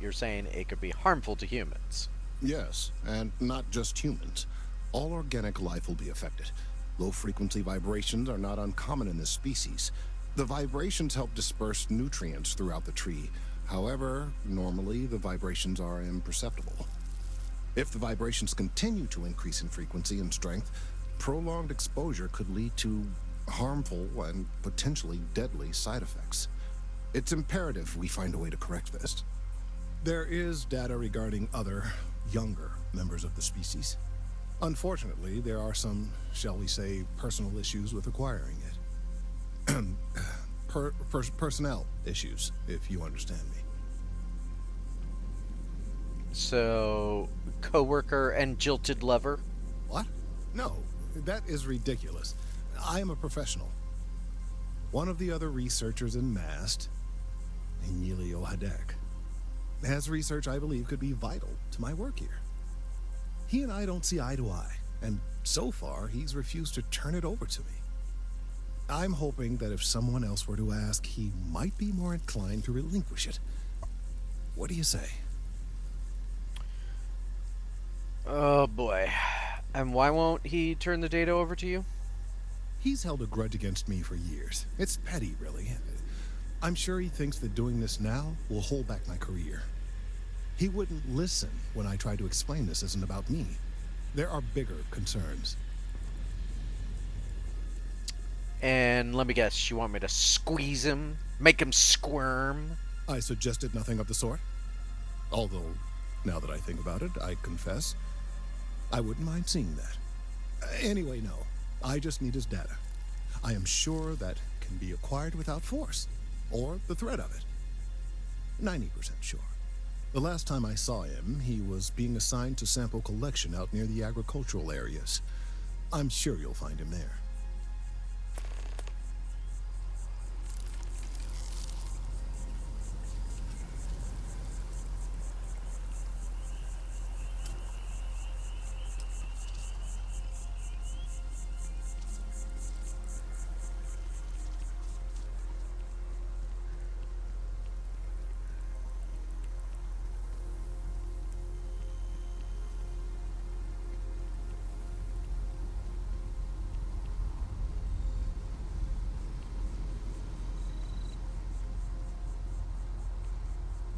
you're saying it could be harmful to humans. Yes, and not just humans. All organic life will be affected. Low-frequency vibrations are not uncommon in this species. The vibrations help disperse nutrients throughout the tree. However, normally the vibrations are imperceptible. If the vibrations continue to increase in frequency and strength, prolonged exposure could lead to harmful and potentially deadly side effects. It's imperative we find a way to correct this. There is data regarding other, younger members of the species. Unfortunately, there are some, shall we say, personal issues with acquiring it. Personnel issues, if you understand me. So, coworker and jilted lover? What? No, that is ridiculous. I am a professional. One of the other researchers in MAST, Emilio Hadek, has research I believe could be vital to my work here. He and I don't see eye to eye, and so far he's refused to turn it over to me. I'm hoping that if someone else were to ask, he might be more inclined to relinquish it. What do you say? Oh boy. And why won't he turn the data over to you? He's held a grudge against me for years. It's petty, really. I'm sure he thinks that doing this now will hold back my career. He wouldn't listen when I tried to explain this isn't about me. There are bigger concerns. And let me guess, you want me to squeeze him? Make him squirm? I suggested nothing of the sort. Although, now that I think about it, I confess, I wouldn't mind seeing that. Anyway, no. I just need his data. I am sure that can be acquired without force, or the threat of it. 90% sure. The last time I saw him, he was being assigned to sample collection out near the agricultural areas. I'm sure you'll find him there.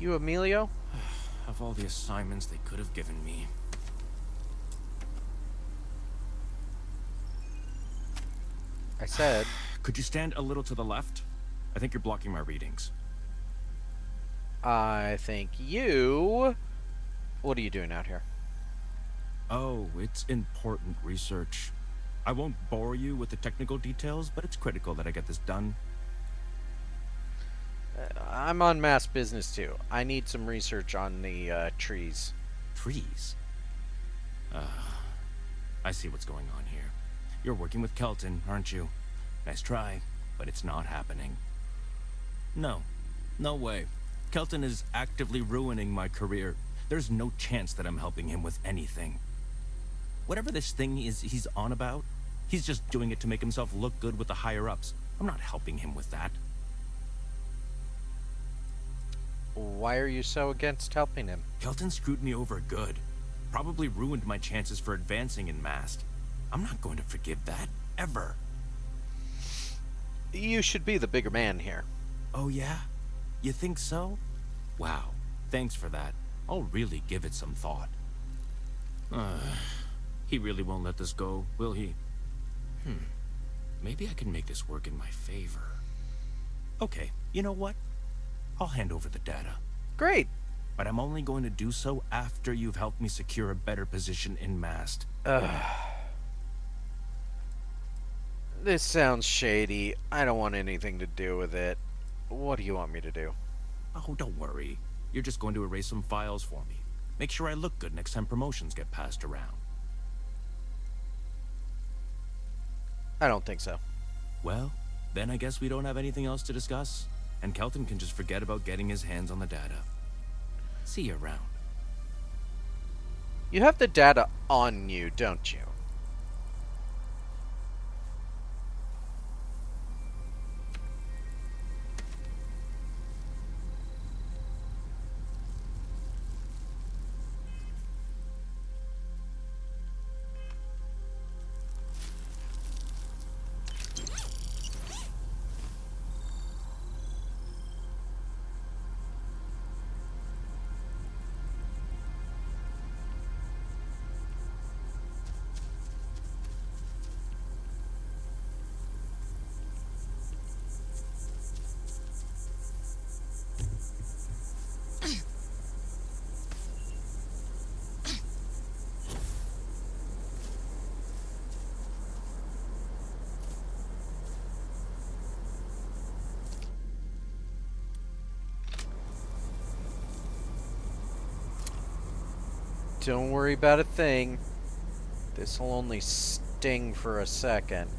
You Emilio? Of all the assignments they could have given me. I said... Could you stand a little to the left? I think you're blocking my readings. I think you... What are you doing out here? Oh, it's important research. I won't bore you with the technical details, but it's critical that I get this done. I'm on mass business too. I need some research on the trees. Trees? I see what's going on here. You're working with Kelton, aren't you? Nice try, but it's not happening. No way. Kelton is actively ruining my career. There's no chance that I'm helping him with anything. Whatever this thing is he's on about, he's just doing it to make himself look good with the higher-ups. I'm not helping him with that. Why are you so against helping him? Kelton screwed me over good. Probably ruined my chances for advancing in Mast. I'm not going to forgive that, ever. You should be the bigger man here. Oh yeah? You think so? Wow, thanks for that. I'll really give it some thought. He really won't let this go, will he? Maybe I can make this work in my favor. Okay, you know what? I'll hand over the data. Great. But I'm only going to do so after you've helped me secure a better position in Mast. This sounds shady. I don't want anything to do with it. What do you want me to do? Oh, don't worry. You're just going to erase some files for me. Make sure I look good next time promotions get passed around. I don't think so. Well, then I guess we don't have anything else to discuss, and Kelton can just forget about getting his hands on the data. See you around. You have the data on you, don't you? Don't worry about a thing. This'll only sting for a second.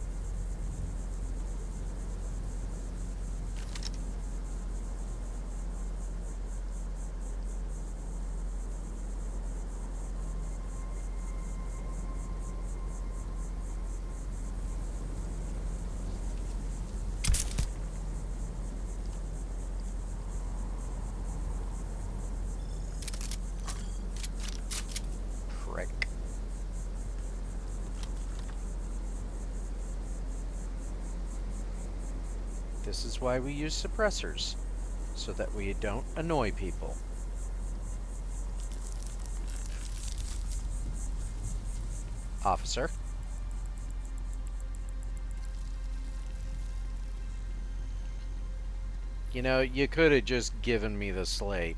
This is why we use suppressors, so that we don't annoy people. Officer. You know, you could have just given me the slate.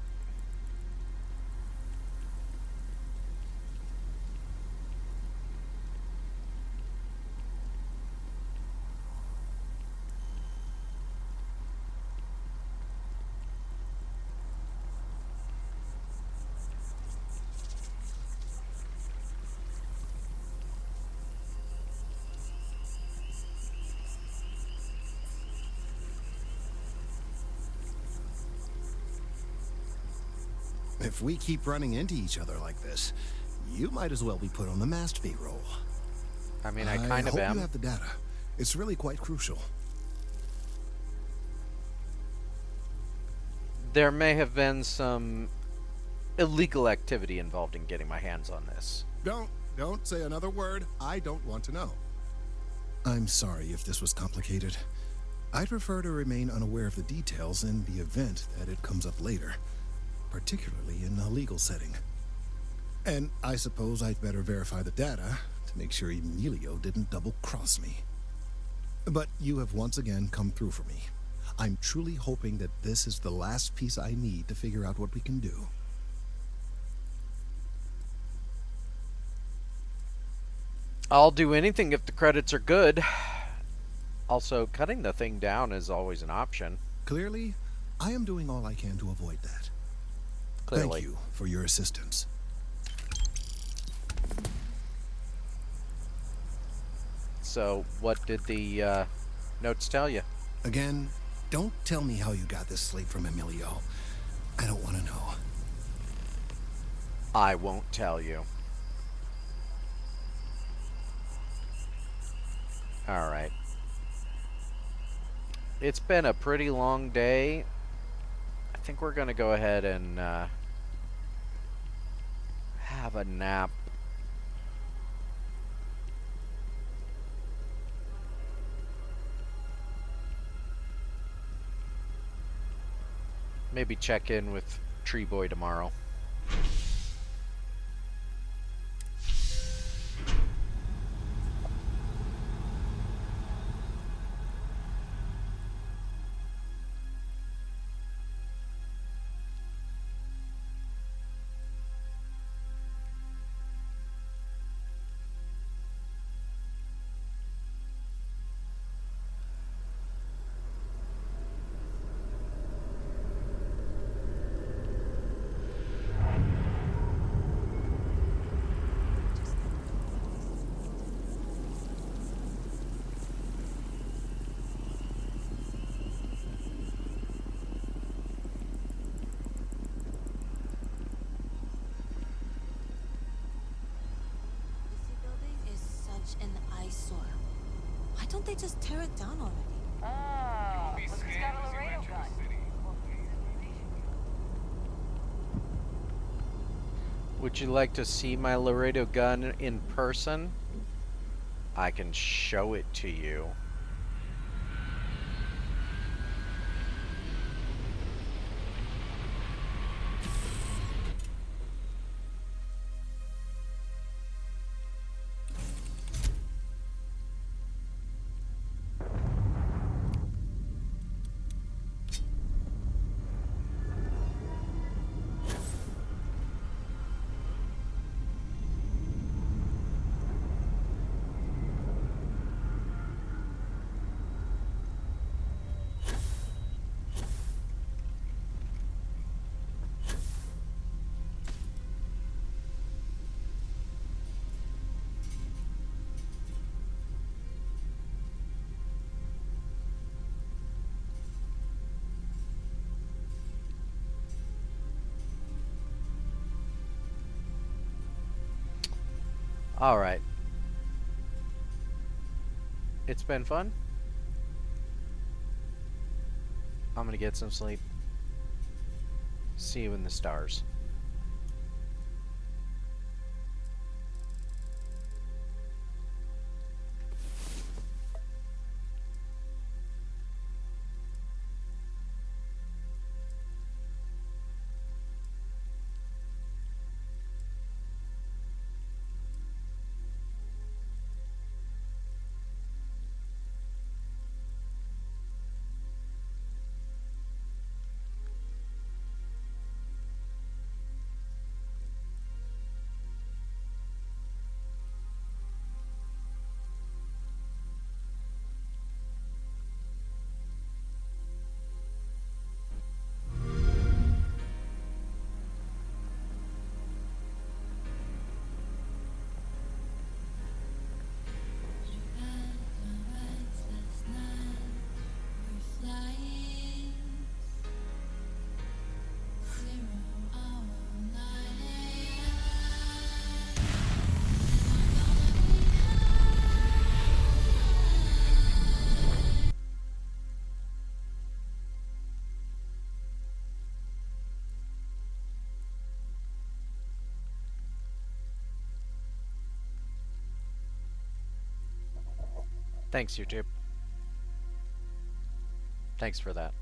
If we keep running into each other like this, you might as well be put on the Mast payroll. I mean, I kind of hope am. you have the data. It's really quite crucial. There may have been some illegal activity involved in getting my hands on this. Don't say another word. I don't want to know. I'm sorry if this was complicated. I'd prefer to remain unaware of the details in the event that it comes up later. particularly in a legal setting. And I suppose I'd better verify the data to make sure Emilio didn't double-cross me. But you have once again come through for me. I'm truly hoping that this is the last piece I need to figure out what we can do. I'll do anything if the credits are good. Also, cutting the thing down is always an option. Clearly, I am doing all I can to avoid that. Clearly. Thank you for your assistance. So, what did the notes tell you? Again, don't tell me how you got this slate from Emilio. I don't want to know. I won't tell you. Alright. It's been a pretty long day. I think we're going to go ahead and have a nap. Maybe check in with Tree Boy tomorrow. An eyesore. Why don't they just tear it down already? Ah, look, it's got a Laredo gun. Would you like to see my Laredo gun in person? I can show it to you. Alright. It's been fun. I'm gonna get some sleep. See you in the stars. Thanks, YouTube. Thanks for that.